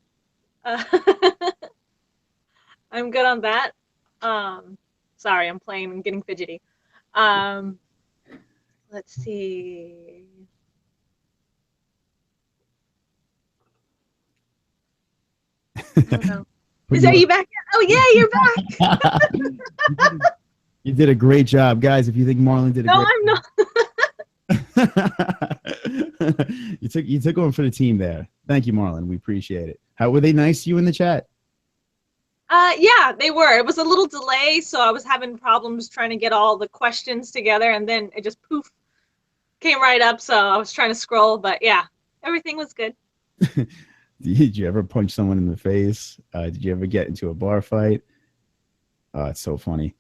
I'm good on that. Sorry, I'm playing and getting fidgety. Let's see. Oh, no. Are you back? Oh yeah, you're back. You did a great job, guys. If you think Marlon did a great I'm not. you took one for the team there. Thank you, Marlon. We appreciate it. How were they nice to you in the chat? Yeah, they were. It was a little delay, so I was having problems trying to get all the questions together, and then it just poof came right up. So I was trying to scroll, but yeah, everything was good. Did you ever punch someone in the face? Did you ever get into a bar fight? It's so funny.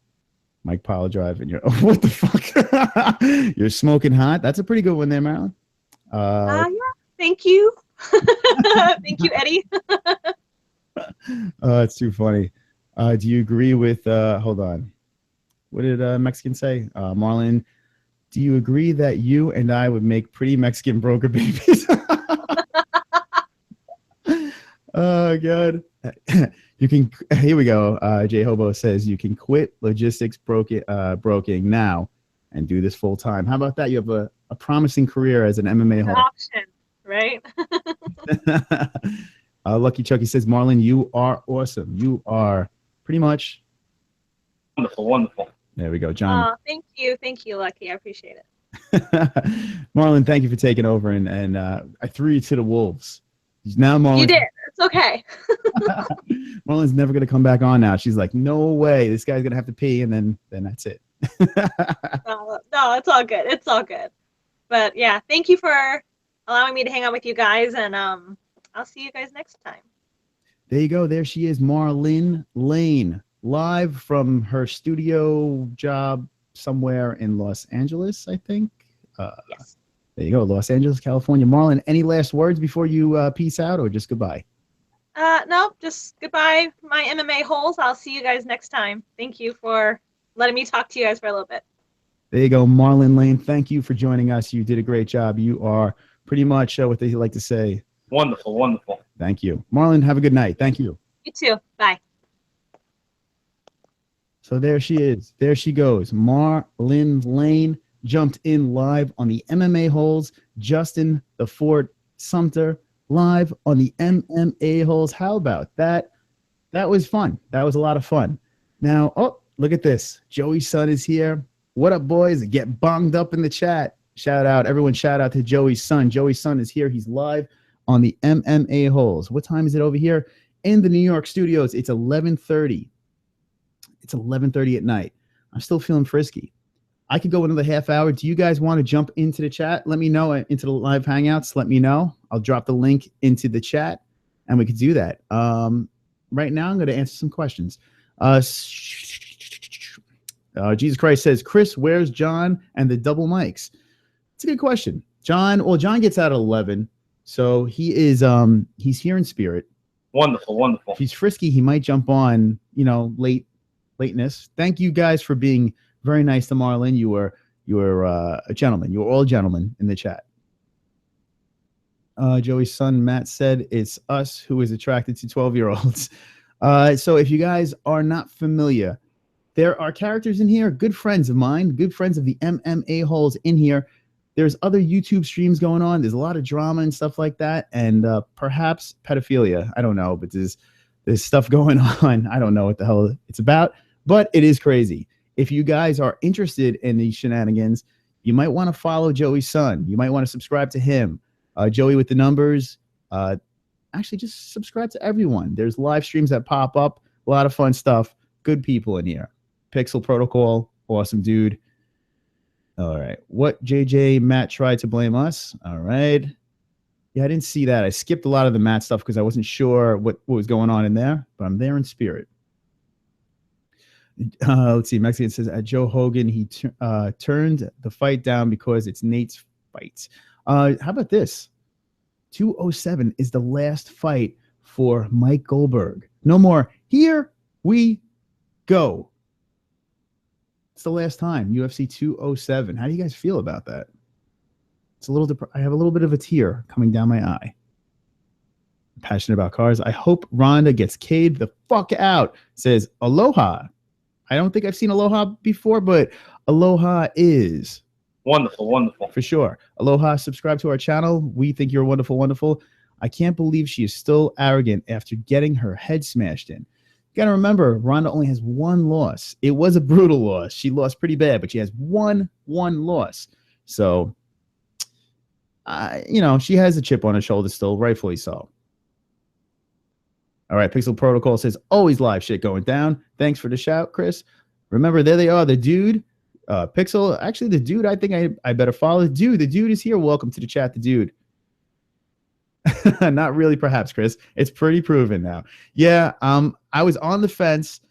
Mike Pile Drive, and you're what the fuck? You're smoking hot. That's a pretty good one there, Marilyn. Yeah, thank you. Thank you, Eddie. It's too funny. Do you agree with hold on, what did Mexican say? Marlon, do you agree that you and I would make pretty Mexican broker babies? Oh god. You can, here we go. J Hobo says you can quit logistics broking now and do this full time. How about that? You have a promising career as an MMA hole. Option, right? Lucky Chucky says, Marlon, you are awesome. You are pretty much wonderful, wonderful. There we go, John. Thank you, Lucky. I appreciate it. Marlon, thank you for taking over, and I threw you to the wolves. Now Marlon, you did. It's okay. Marlon's never gonna come back on now. She's like, no way. This guy's gonna have to pee, and then that's it. No, it's all good. It's all good. But yeah, thank you for allowing me to hang out with you guys, and I'll see you guys next time. There you go. There she is, Marlon Lane, live from her studio job somewhere in Los Angeles, I think. Yes. There you go, Los Angeles, California. Marlon, any last words before you peace out, or just goodbye? No, just goodbye, my MMA holes. I'll see you guys next time. Thank you for letting me talk to you guys for a little bit. There you go, Marlon Lane. Thank you for joining us. You did a great job. You are pretty much what they like to say. Wonderful, wonderful. Thank you. Marlon, have a good night. Thank you. You too. Bye. So there she is. There she goes. Marlon Lane jumped in live on the MMA holes. Justin the Fort Sumter live on the MMA holes. How about that? That was fun. That was a lot of fun. Now, oh, look at this. Joey's son is here. What up, boys? Get bonged up in the chat. Shout out. Everyone shout out to Joey's son. Joey's son is here. He's live on the MMA holes. What time is it over here in the New York studios? It's 11:30. It's 11:30 at night. I'm still feeling frisky. I could go another half hour. Do you guys want to jump into the chat? Let me know, into the live hangouts. Let me know. I'll drop the link into the chat, and we could do that. Right now, I'm going to answer some questions. Jesus Christ says, Chris, where's John and the double mics? It's a good question. John gets out at 11, so he is he's here in spirit. Wonderful, wonderful. If he's frisky, he might jump on, lateness. Thank you guys for being Very nice to Marlon. You were a gentleman. You were all gentlemen in the chat. Joey's son Matt said it's us who is attracted to 12-year-olds. So if you guys are not familiar, there are characters in here, good friends of mine, good friends of the MMA-holes in here. There's other YouTube streams going on. There's a lot of drama and stuff like that, and perhaps pedophilia. I don't know, but there's stuff going on. I don't know what the hell it's about, but it is crazy. If you guys are interested in these shenanigans, you might want to follow Joey's son. You might want to subscribe to him. Joey with the numbers. Actually, just subscribe to everyone. There's live streams that pop up. A lot of fun stuff. Good people in here. Pixel Protocol. Awesome dude. All right. What JJ Matt tried to blame us. All right. Yeah, I didn't see that. I skipped a lot of the Matt stuff because I wasn't sure what was going on in there, but I'm there in spirit. Let's see. Mexican says at Joe Hogan, he turned the fight down because it's Nate's fight. How about this? 207 is the last fight for Mike Goldberg. No more. Here we go. It's the last time. UFC 207. How do you guys feel about that? It's a little. I have a little bit of a tear coming down my eye. I'm passionate about cars. I hope Ronda gets Cade the fuck out. Says Aloha. I don't think I've seen Aloha before, but Aloha is wonderful, wonderful. For sure. Aloha, subscribe to our channel. We think you're wonderful, wonderful. I can't believe she is still arrogant after getting her head smashed in. You got to remember, Ronda only has one loss. It was a brutal loss. She lost pretty bad, but she has one loss. So, you know, she has a chip on her shoulder still, rightfully so. All right, Pixel Protocol says, always live shit going down. Thanks for the shout, Chris. Remember, there they are, the dude. Pixel, actually, the dude, I think I better follow. The dude is here. Welcome to the chat, the dude. Not really, perhaps, Chris. It's pretty proven now. Yeah, I was on the fence,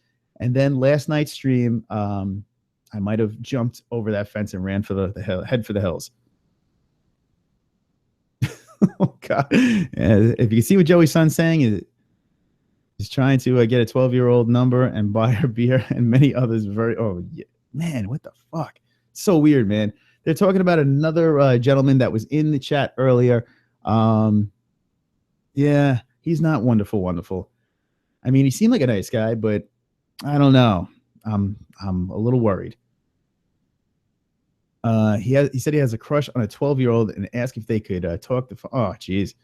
and then last night's stream, I might have jumped over that fence and ran for the hill, head for the hills. Oh, God. Yeah, if you can see what Joey's son's saying, he's trying to get a 12-year-old number and buy her beer, and many others very, oh, yeah. Man, what the fuck? So weird, man. They're talking about another gentleman that was in the chat earlier. Yeah, he's not wonderful. I mean, he seemed like a nice guy, but I don't know. I'm a little worried. He said he has a crush on a 12-year-old and asked if they could talk. Oh, jeez.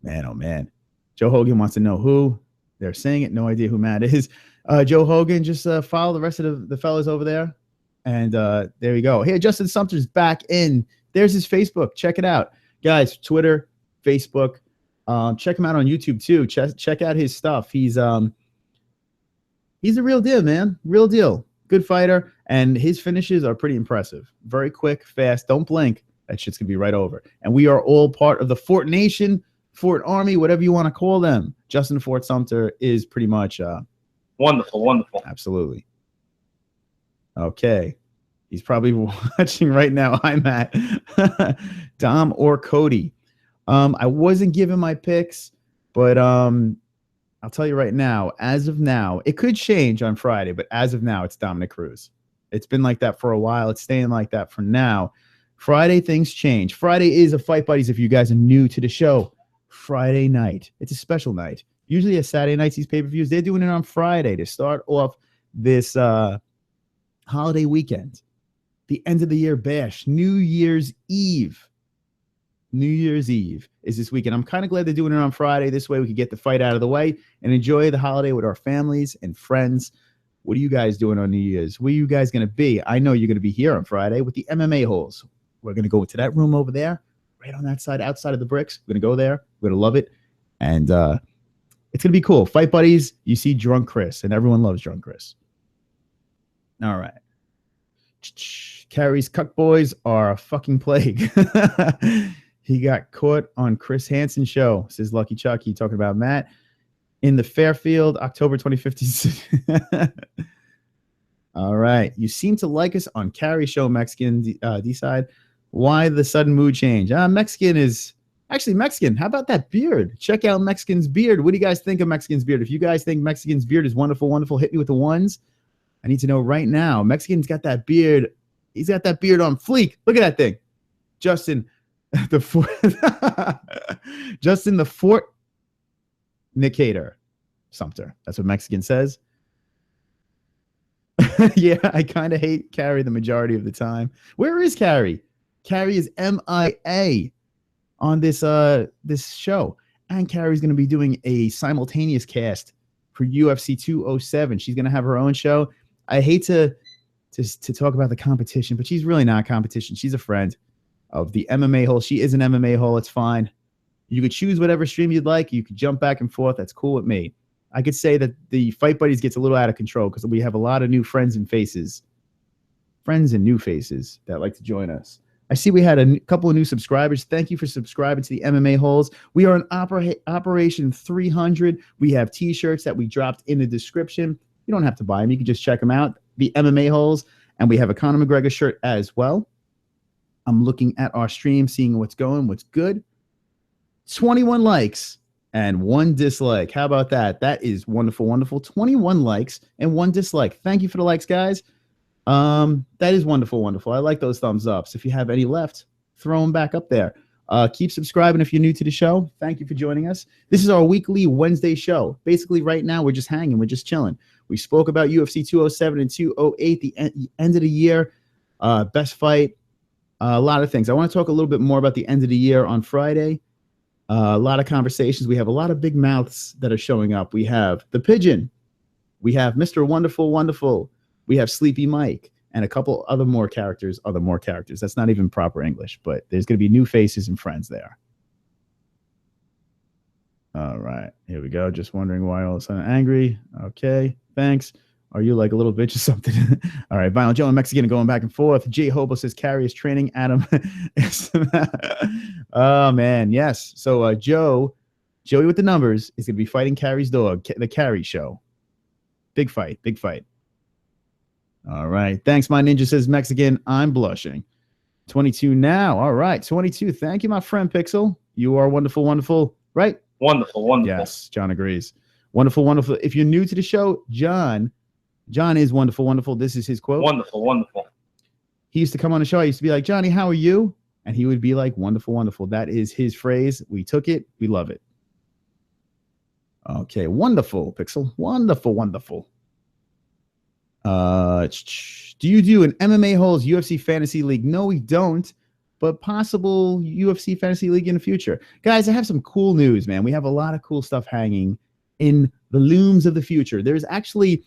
Man, oh, man. Joe Hogan wants to know who. They're saying it. No idea who Matt is. Joe Hogan, just follow the rest of the fellas over there. And there we go. Hey, Justin Sumter's back in. There's his Facebook. Check it out. Guys, Twitter, Facebook. Check him out on YouTube, too. Check out his stuff. He's a real deal, man. Real deal. Good fighter. And his finishes are pretty impressive. Very quick, fast. Don't blink. That shit's going to be right over. And we are all part of the Fort Nation, Fort Army, whatever you want to call them. Justin Fort Sumter is pretty much... wonderful. Absolutely. Okay. He's probably watching right now. Hi, Matt. Dom or Cody. I wasn't giving my picks, but I'll tell you right now, as of now, it could change on Friday, but as of now, it's Dominic Cruz. It's been like that for a while. It's staying like that for now. Friday, things change. Friday is a Fight Buddies if you guys are new to the show. Friday night. It's a special night. Usually a Saturday night, these pay-per-views, they're doing it on Friday to start off this holiday weekend. The end of the year bash. New Year's Eve. New Year's Eve is this weekend. I'm kind of glad they're doing it on Friday. This way we can get the fight out of the way and enjoy the holiday with our families and friends. What are you guys doing on New Year's? Where are you guys going to be? I know you're going to be here on Friday with the MMA-holes. We're going to go into that room over there, right on that side, outside of the bricks. We're going to go there. We're going to love it. And, it's going to be cool. Fight Buddies, you see Drunk Chris, and everyone loves Drunk Chris. All right. Carrie's Cuck Boys are a fucking plague. He got caught on Chris Hansen's show, says Lucky Chucky, talking about Matt. In the Fairfield, October 2015. All right. You seem to like us on Carrie's show, Mexican D-side. Why the sudden mood change? Mexican is... Actually, Mexican, how about that beard? Check out Mexican's beard. What do you guys think of Mexican's beard? If you guys think Mexican's beard is wonderful, wonderful, hit me with the ones. I need to know right now. Mexican's got that beard. He's got that beard on fleek. Look at that thing. Justin, Justin the Fortnicator Sumter. That's what Mexican says. Yeah, I kind of hate Carrie the majority of the time. Where is Carrie? Carrie is MIA on this show. And Carrie's going to be doing a simultaneous cast for UFC 207. She's going to have her own show. I hate to talk about the competition, but she's really not competition. She's a friend of the MMA hole. She is an MMA hole. It's fine. You could choose whatever stream you'd like. You could jump back and forth. That's cool with me. I could say that the Fight Buddies gets a little out of control because we have a lot of new friends and new faces that like to join us. I see we had a couple of new subscribers. Thank you for subscribing to the MMA Holes. We are in Operation 300. We have T-shirts that we dropped in the description. You don't have to buy them. You can just check them out. The MMA Holes. And we have a Conor McGregor shirt as well. I'm looking at our stream, seeing what's good. 21 likes and 1 dislike. How about that? That is wonderful, wonderful. 21 likes and 1 dislike. Thank you for the likes, guys. That is wonderful, wonderful. I like those thumbs ups. If you have any left, throw them back up there. Keep subscribing if you're new to the show. Thank you for joining us. This is our weekly Wednesday show. Basically, right now, we're just hanging. We're just chilling. We spoke about UFC 207 and 208, the end of the year, best fight, a lot of things. I want to talk a little bit more about the end of the year on Friday. A lot of conversations. We have a lot of big mouths that are showing up. We have the Pigeon. We have Mr. Wonderful, Wonderful. We have Sleepy Mike and a couple other more characters. That's not even proper English, but there's going to be new faces and friends there. All right, here we go. Just wondering why all of a sudden angry. Okay, thanks. Are you like a little bitch or something? All right, Vinyl Joe and Mexican going back and forth. Jay Hobo says Carrie is training Adam. Oh, man, yes. So Joey with the numbers is going to be fighting Carrie's dog, the Carrie show. Big fight, big fight. All right. Thanks, my ninja, says Mexican. I'm blushing. 22 now. All right. 22. Thank you, my friend Pixel. You are wonderful, wonderful, right? Wonderful, wonderful. Yes, John agrees. Wonderful, wonderful. If you're new to the show, John is wonderful, wonderful. This is his quote. Wonderful, wonderful. He used to come on the show. I used to be like, Johnny, how are you? And he would be like, wonderful, wonderful. That is his phrase. We took it. We love it. Okay. Wonderful, Pixel. Wonderful, wonderful. Do you do an MMA Holes UFC Fantasy League? No, we don't, but possible UFC Fantasy League in the future. Guys, I have some cool news, man. We have a lot of cool stuff hanging in the looms of the future. There's actually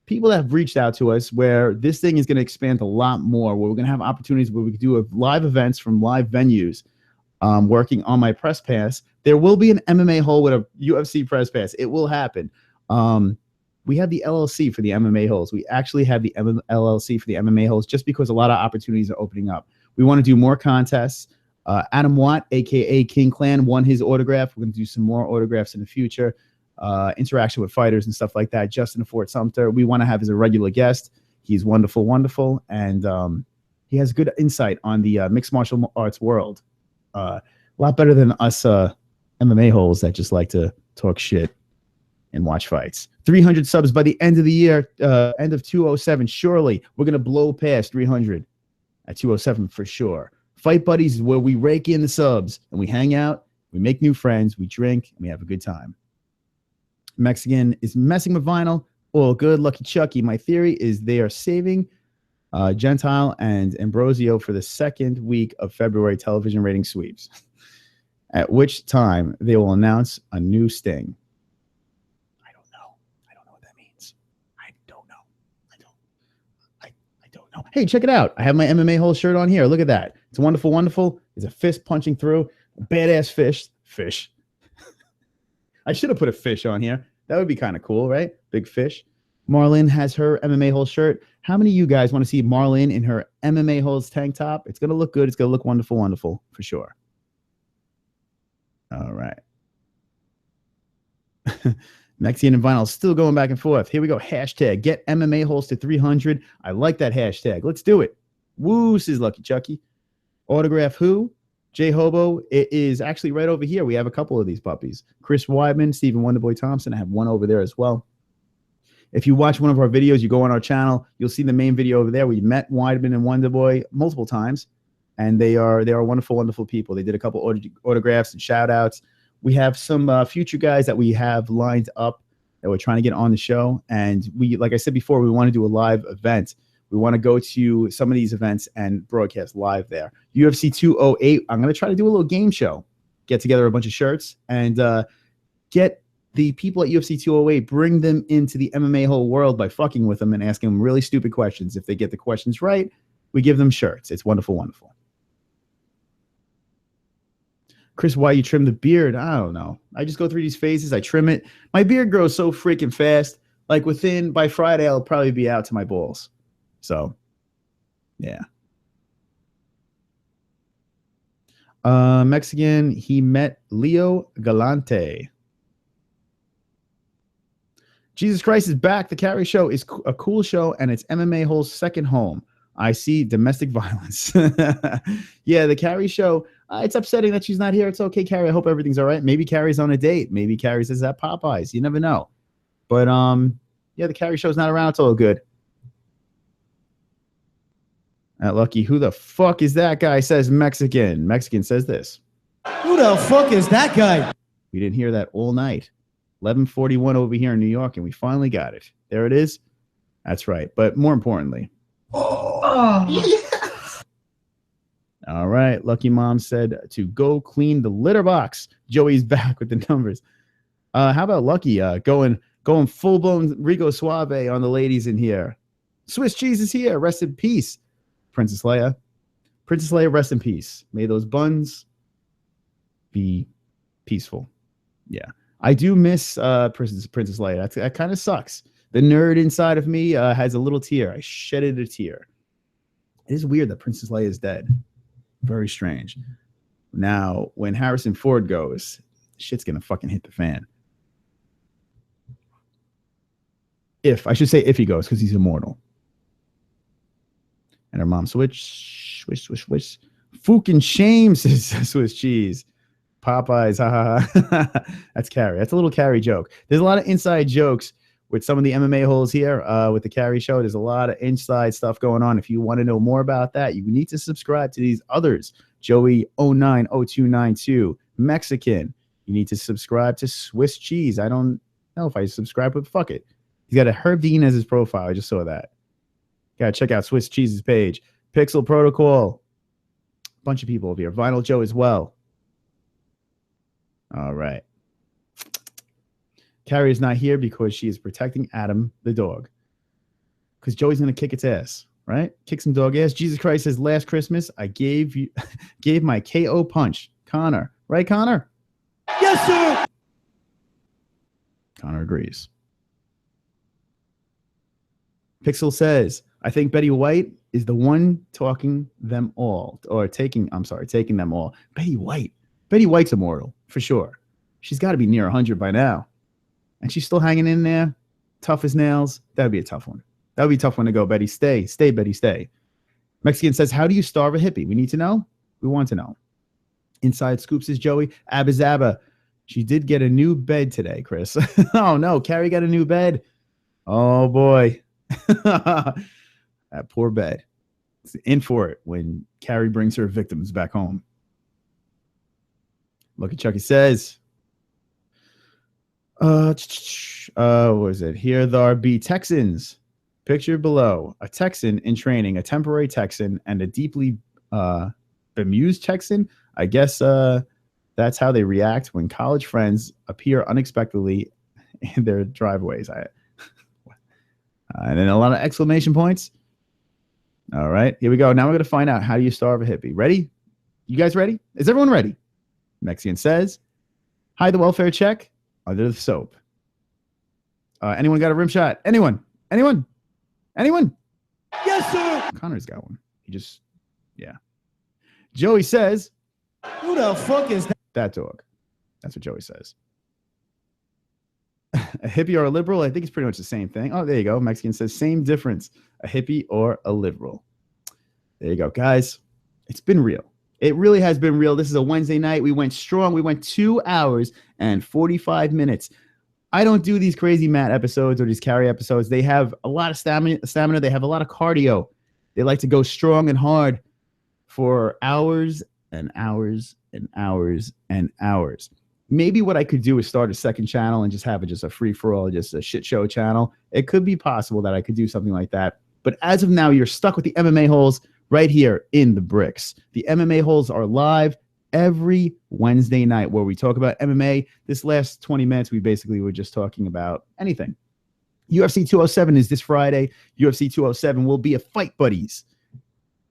people that have reached out to us where this thing is going to expand a lot more, where we're going to have opportunities where we can do live events from live venues. Working on my press pass. There will be an MMA hole with a UFC press pass. It will happen. We have the LLC for the MMA holes. We actually have the LLC for the MMA holes just because a lot of opportunities are opening up. We want to do more contests. Adam Watt, a.k.a. King Clan, won his autograph. We're going to do some more autographs in the future. Interaction with fighters and stuff like that. Justin Fort Sumter, we want to have as a regular guest. He's wonderful, wonderful. And he has good insight on the mixed martial arts world. A lot better than us MMA holes that just like to talk shit and watch fights. 300 subs by the end of the year, end of 207. Surely we're going to blow past 300 at 207 for sure. Fight Buddies is where we rake in the subs and we hang out, we make new friends, we drink, and we have a good time. Mexican is messing with vinyl. All good. Lucky Chucky. My theory is they are saving Gentile and Ambrosio for the second week of February television rating sweeps, at which time they will announce a new Sting. I don't know what that means. I don't know. Hey, check it out. I have my MMA hole shirt on here. Look at that. It's wonderful, wonderful. It's a fist punching through. A badass fish. I should have put a fish on here. That would be kind of cool, right? Big fish. Marlene has her MMA hole shirt. How many of you guys want to see Marlene in her MMA holes tank top? It's going to look good. It's going to look wonderful, wonderful for sure. All right. Mexican and vinyl still going back and forth. Here we go. Hashtag get MMA holes to 300. I like that hashtag. Let's do it. Woo, says Lucky Chucky. Autograph who? J Hobo. It is actually right over here. We have a couple of these puppies. Chris Weidman, Stephen Wonderboy Thompson. I have one over there as well. If you watch one of our videos, you go on our channel, you'll see the main video over there. We met Weidman and Wonderboy multiple times, and they are wonderful, wonderful people. They did a couple autographs and shout outs. We have some future guys that we have lined up that we're trying to get on the show. And we, like I said before, we want to do a live event. We want to go to some of these events and broadcast live there. UFC 208, I'm going to try to do a little game show, get together a bunch of shirts, and get the people at UFC 208, bring them into the MMA-hole world by fucking with them and asking them really stupid questions. If they get the questions right, we give them shirts. It's wonderful, wonderful. Chris, why you trim the beard? I don't know. I just go through these phases. I trim it. My beard grows so freaking fast. Like by Friday, I'll probably be out to my balls. So, yeah. Mexican, he met Leo Galante. Jesus Christ is back. The Carry Show is a cool show, and it's MMA-hole's second home. I see domestic violence. Yeah, the Carrie Show. It's upsetting that she's not here. It's okay, Carrie. I hope everything's all right. Maybe Carrie's on a date. Maybe Carrie's is at Popeyes. You never know. But yeah, the Carrie Show's not around. It's all good. At Lucky, who the fuck is that guy? Says Mexican. Mexican says this. Who the fuck is that guy? We didn't hear that all night. 11:41 over here in New York, and we finally got it. There it is. That's right. But more importantly. Oh. All right. Lucky Mom said to go clean the litter box. Joey's back with the numbers. How about Lucky going full-blown Rico Suave on the ladies in here? Swiss cheese is here. Rest in peace, Princess Leia. Princess Leia, rest in peace. May those buns be peaceful. Yeah. I do miss Princess Leia. That kind of sucks. The nerd inside of me has a little tear. I shedded a tear. It is weird that Princess Leia is dead. Very strange. Now, when Harrison Ford goes, shit's going to fucking hit the fan. I should say if he goes, because he's immortal. And her mom, swish. Fucking shame, says Swiss cheese. Popeyes, ha ha ha. That's Carrie. That's a little Carrie joke. There's a lot of inside jokes with some of the MMA holes here with the Carrie Show. There's a lot of inside stuff going on. If you want to know more about that, you need to subscribe to these others. Joey 090292, Mexican. You need to subscribe to Swiss Cheese. I don't know if I subscribe, but fuck it. He's got a Herb Dean as his profile. I just saw that. Gotta check out Swiss Cheese's page. Pixel Protocol. Bunch of people over here. Vinyl Joe as well. All right. Carrie is not here because she is protecting Adam, the dog. Because Joey's going to kick its ass, right? Kick some dog ass. Jesus Christ says, last Christmas, I gave my KO punch. Connor. Right, Connor? Yes, sir. Connor agrees. Pixel says, I think Betty White is the one talking them all. Or taking them all. Betty White. Betty White's immortal, for sure. She's got to be near 100 by now. And she's still hanging in there, tough as nails. That would be a tough one. That would be a tough one to go, Betty. Stay, Betty, stay. Mexican says, how do you starve a hippie? We need to know. We want to know. Inside Scoops is Joey. Abba Zabba. She did get a new bed today, Chris. Oh, no. Carrie got a new bed. Oh, boy. That poor bed. It's in for it when Carrie brings her victims back home. Look at Chucky says, what is it? Here there be Texans. Picture below. A Texan in training, a temporary Texan, and a deeply bemused Texan. I guess that's how they react when college friends appear unexpectedly in their driveways. And then a lot of exclamation points. All right, here we go. Now we're going to find out, how do you starve a hippie? Ready? You guys ready? Is everyone ready? Mexican says, hide the welfare check under the soap. Anyone got a rim shot? Anyone? Yes, sir. Connor's got one. Yeah. Joey says, Who the fuck is that? That dog. That's what Joey says. A hippie or a liberal? I think it's pretty much the same thing. Oh, there you go. Mexican says, same difference. A hippie or a liberal. There you go, guys. It's been real. It really has been real. This is a Wednesday night. We went strong. We went 2 hours and 45 minutes. I don't do these crazy mat episodes or these carry episodes. They have a lot of stamina. They have a lot of cardio. They like to go strong and hard for hours and hours and hours and hours. Maybe what I could do is start a second channel and just have it just a free-for-all, just a shit show channel. It could be possible that I could do something like that. But as of now, you're stuck with the MMA holes right here in the bricks. The MMA holes are live every Wednesday night where we talk about MMA. This last 20 minutes, we basically were just talking about anything. UFC 207 is this Friday. UFC 207 will be a Fight Buddies.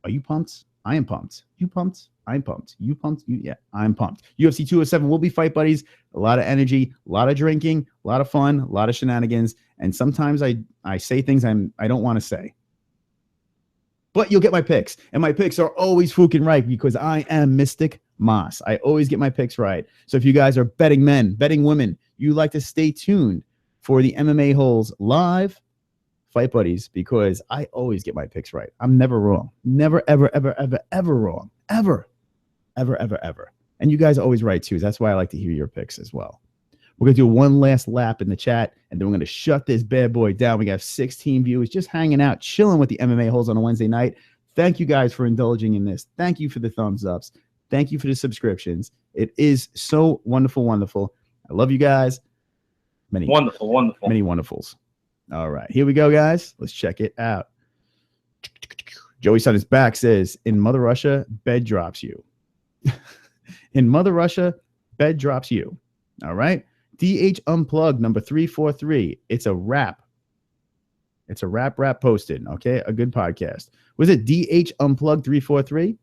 Are you pumped? I am pumped. You pumped? I'm pumped. You pumped? Yeah, I'm pumped. UFC 207 will be Fight Buddies. A lot of energy, a lot of drinking, a lot of fun, a lot of shenanigans. And sometimes I say things I don't want to say. But you'll get my picks. And my picks are always fucking right because I am Mystic Moss. I always get my picks right. So if you guys are betting men, betting women, you like to stay tuned for the MMA Holes live Fight Buddies because I always get my picks right. I'm never wrong. Never, ever, ever, ever, ever wrong. Ever. Ever, ever, ever. And you guys are always right too. That's why I like to hear your picks as well. We're going to do one last lap in the chat, and then we're going to shut this bad boy down. We got 16 viewers just hanging out, chilling with the MMA holes on a Wednesday night. Thank you guys for indulging in this. Thank you for the thumbs ups. Thank you for the subscriptions. It is so wonderful, wonderful. I love you guys. Many wonderfuls. All right, here we go, guys. Let's check it out. Joey Son is back, says, in Mother Russia, bed drops you. In Mother Russia, bed drops you. All right. DH Unplugged number 343. It's a rap. It's a rap posted. Okay. A good podcast. Was it DH Unplugged 343?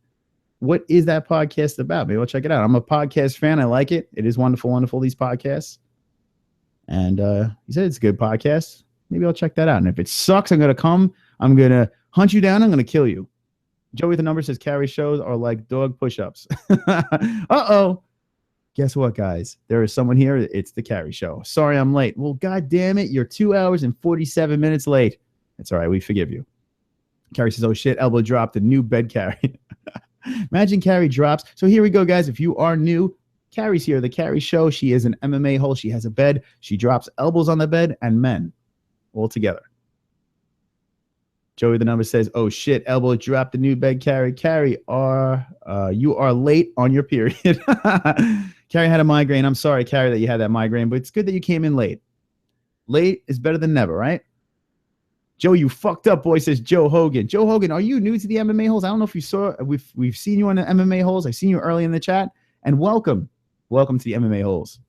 What is that podcast about? Maybe I'll check it out. I'm a podcast fan. I like it. It is wonderful, wonderful, these podcasts. And he said it's a good podcast. Maybe I'll check that out. And if it sucks, I'm going to hunt you down. I'm going to kill you. Joey the number says carry shows are like dog push-ups. Uh-oh. Guess what, guys? There is someone here. It's the carry show. Sorry I'm late. Well, God damn it. You're 2 hours and 47 minutes late. It's all right. We forgive you. Carrie says, oh, shit. Elbow dropped a new bed carry. Imagine Carrie drops. So here we go, guys. If you are new, Carrie's here. The Carrie show. She is an MMA hole. She has a bed. She drops elbows on the bed and men all together. Joey the number says, oh, shit. Elbow dropped the new bed carry. Carrie, you are late on your period. Carrie had a migraine. I'm sorry, Carrie, that you had that migraine, but it's good that you came in late. Late is better than never, right? Joe, you fucked up, boy, says Joe Hogan. Joe Hogan, are you new to the MMA holes? I don't know if you saw. We've seen you on the MMA holes. I've seen you early in the chat. And welcome. Welcome to the MMA holes.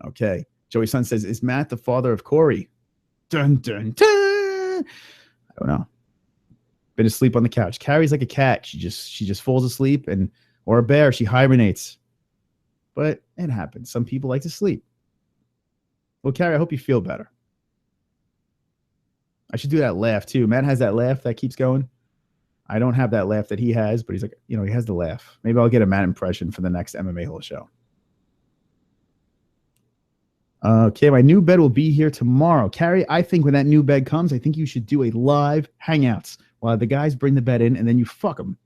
Okay. Joey Son says, is Matt the father of Corey? Dun, dun, dun. I don't know. Been asleep on the couch. Carrie's like a cat. She just falls asleep, and or a bear. She hibernates. But it happens. Some people like to sleep. Well, Carrie, I hope you feel better. I should do that laugh too. Matt has that laugh that keeps going. I don't have that laugh that he has, but he's like, he has the laugh. Maybe I'll get a Matt impression for the next MMA hole show. Okay, my new bed will be here tomorrow. Carrie, I think when that new bed comes, I think you should do a live hangouts while the guys bring the bed in and then you fuck them.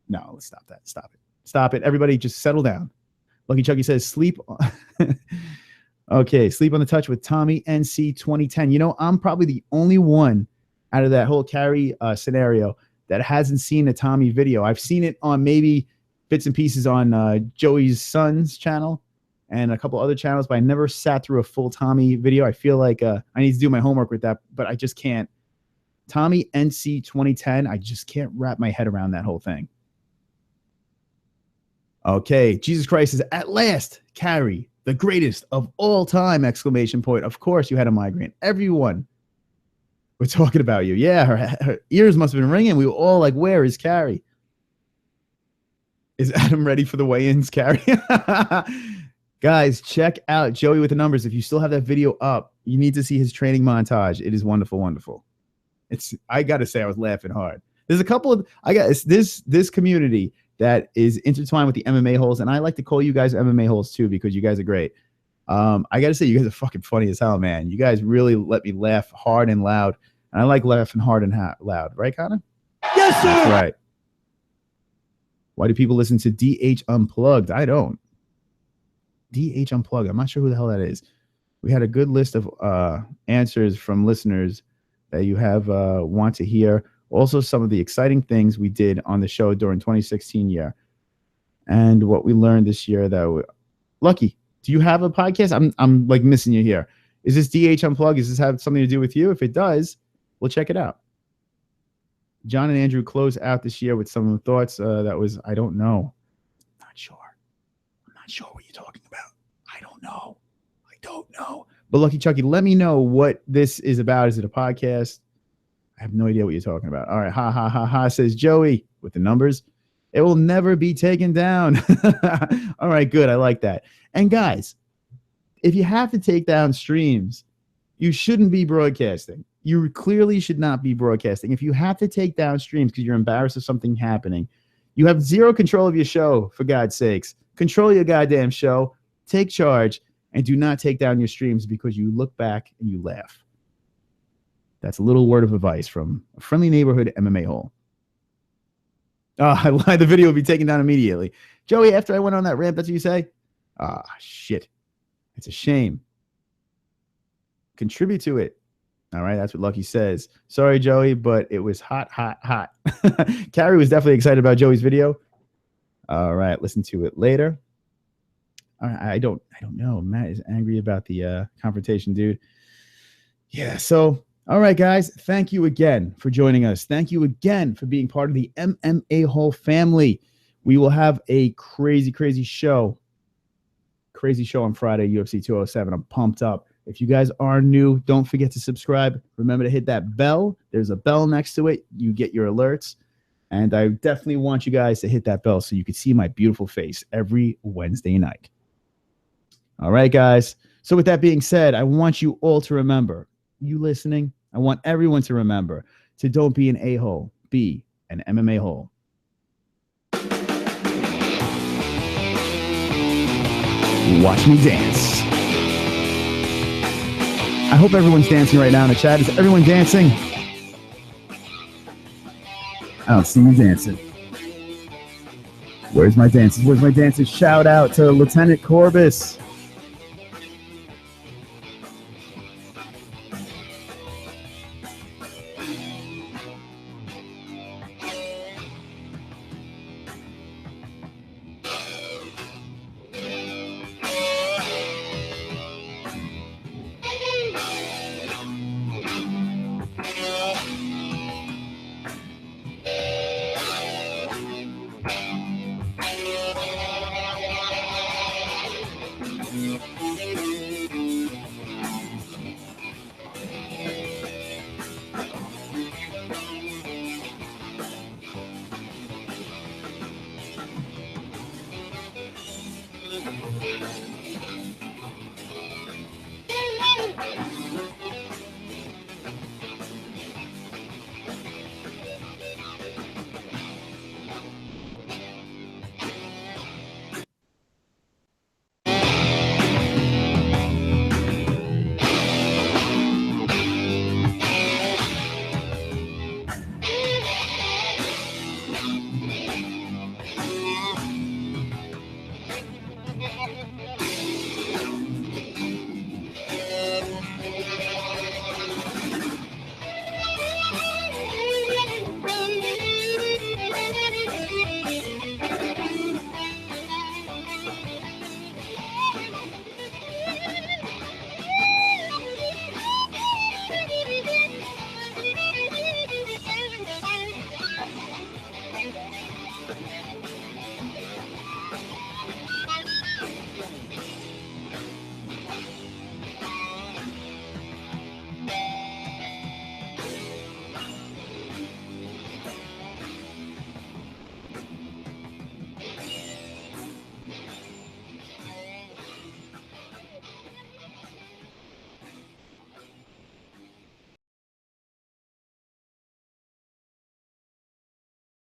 No, let's stop that. Stop it. Stop it. Everybody just settle down. Lucky Chucky says sleep. Okay, sleep on the touch with Tommy NC 2010. I'm probably the only one out of that whole Carrie scenario that hasn't seen a Tommy video. I've seen it on maybe bits and pieces on Joey's son's channel and a couple other channels, but I never sat through a full Tommy video. I feel like I need to do my homework with that, but I just can't. Tommy NC 2010, I just can't wrap my head around that whole thing. Okay, Jesus Christ is at last, Carrie, the greatest of all time, exclamation point. Of course you had a migraine. Everyone, we're talking about you. Yeah, her ears must have been ringing. We were all like, where is Carrie? Is Adam ready for the weigh-ins, Carrie? Guys, check out Joey with the numbers. If you still have that video up, you need to see his training montage. It is wonderful, wonderful. I got to say, I was laughing hard. There's a couple of, this community that is intertwined with the MMA holes, and I like to call you guys MMA holes too because you guys are great. I got to say, you guys are fucking funny as hell, man. You guys really let me laugh hard and loud, and I like laughing hard and loud. Right, Connor? Yes, sir. That's right. Why do people listen to DH Unplugged? I don't. DH Unplugged. I'm not sure who the hell that is. We had a good list of answers from listeners that you have want to hear. Also, some of the exciting things we did on the show during 2016 year, and what we learned this year. Lucky, do you have a podcast? I'm like missing you here. Is this DH Unplugged? Does this have something to do with you? If it does, we'll check it out. John and Andrew close out this year with some thoughts. That was, I don't know. I'm not sure what you're talking about. I don't know. But Lucky Chucky, let me know what this is about. Is it a podcast? I have no idea what you're talking about. All right. Ha, ha, ha, ha, says Joey with the numbers. It will never be taken down. All right, good. I like that. And guys, if you have to take down streams, you shouldn't be broadcasting. You clearly should not be broadcasting. If you have to take down streams because you're embarrassed of something happening, you have zero control of your show, for God's sakes. Control your goddamn show. Take charge. And do not take down your streams because you look back and you laugh. That's a little word of advice from a friendly neighborhood MMA-hole. Oh, I lied. The video will be taken down immediately. Joey, after I went on that rant, that's what you say? Ah, shit. It's a shame. Contribute to it. All right, that's what Lucky says. Sorry, Joey, but it was hot, hot, hot. Carrie was definitely excited about Joey's video. All right, listen to it later. I don't know. Matt is angry about the confrontation, dude. Yeah, so, all right, guys. Thank you again for joining us. Thank you again for being part of the MMA-hole family. We will have a crazy, crazy show. Crazy show on Friday, UFC 207. I'm pumped up. If you guys are new, don't forget to subscribe. Remember to hit that bell. There's a bell next to it. You get your alerts. And I definitely want you guys to hit that bell so you can see my beautiful face every Wednesday night. All right, guys. So with that being said, I want you all to remember, you listening, I want everyone to remember to don't be an a-hole, be an MMA hole. Watch me dance. I hope everyone's dancing right now in the chat. Is everyone dancing? I don't see you dancing. Where's my dancers? Where's my dancers? Shout out to Lieutenant Corbis.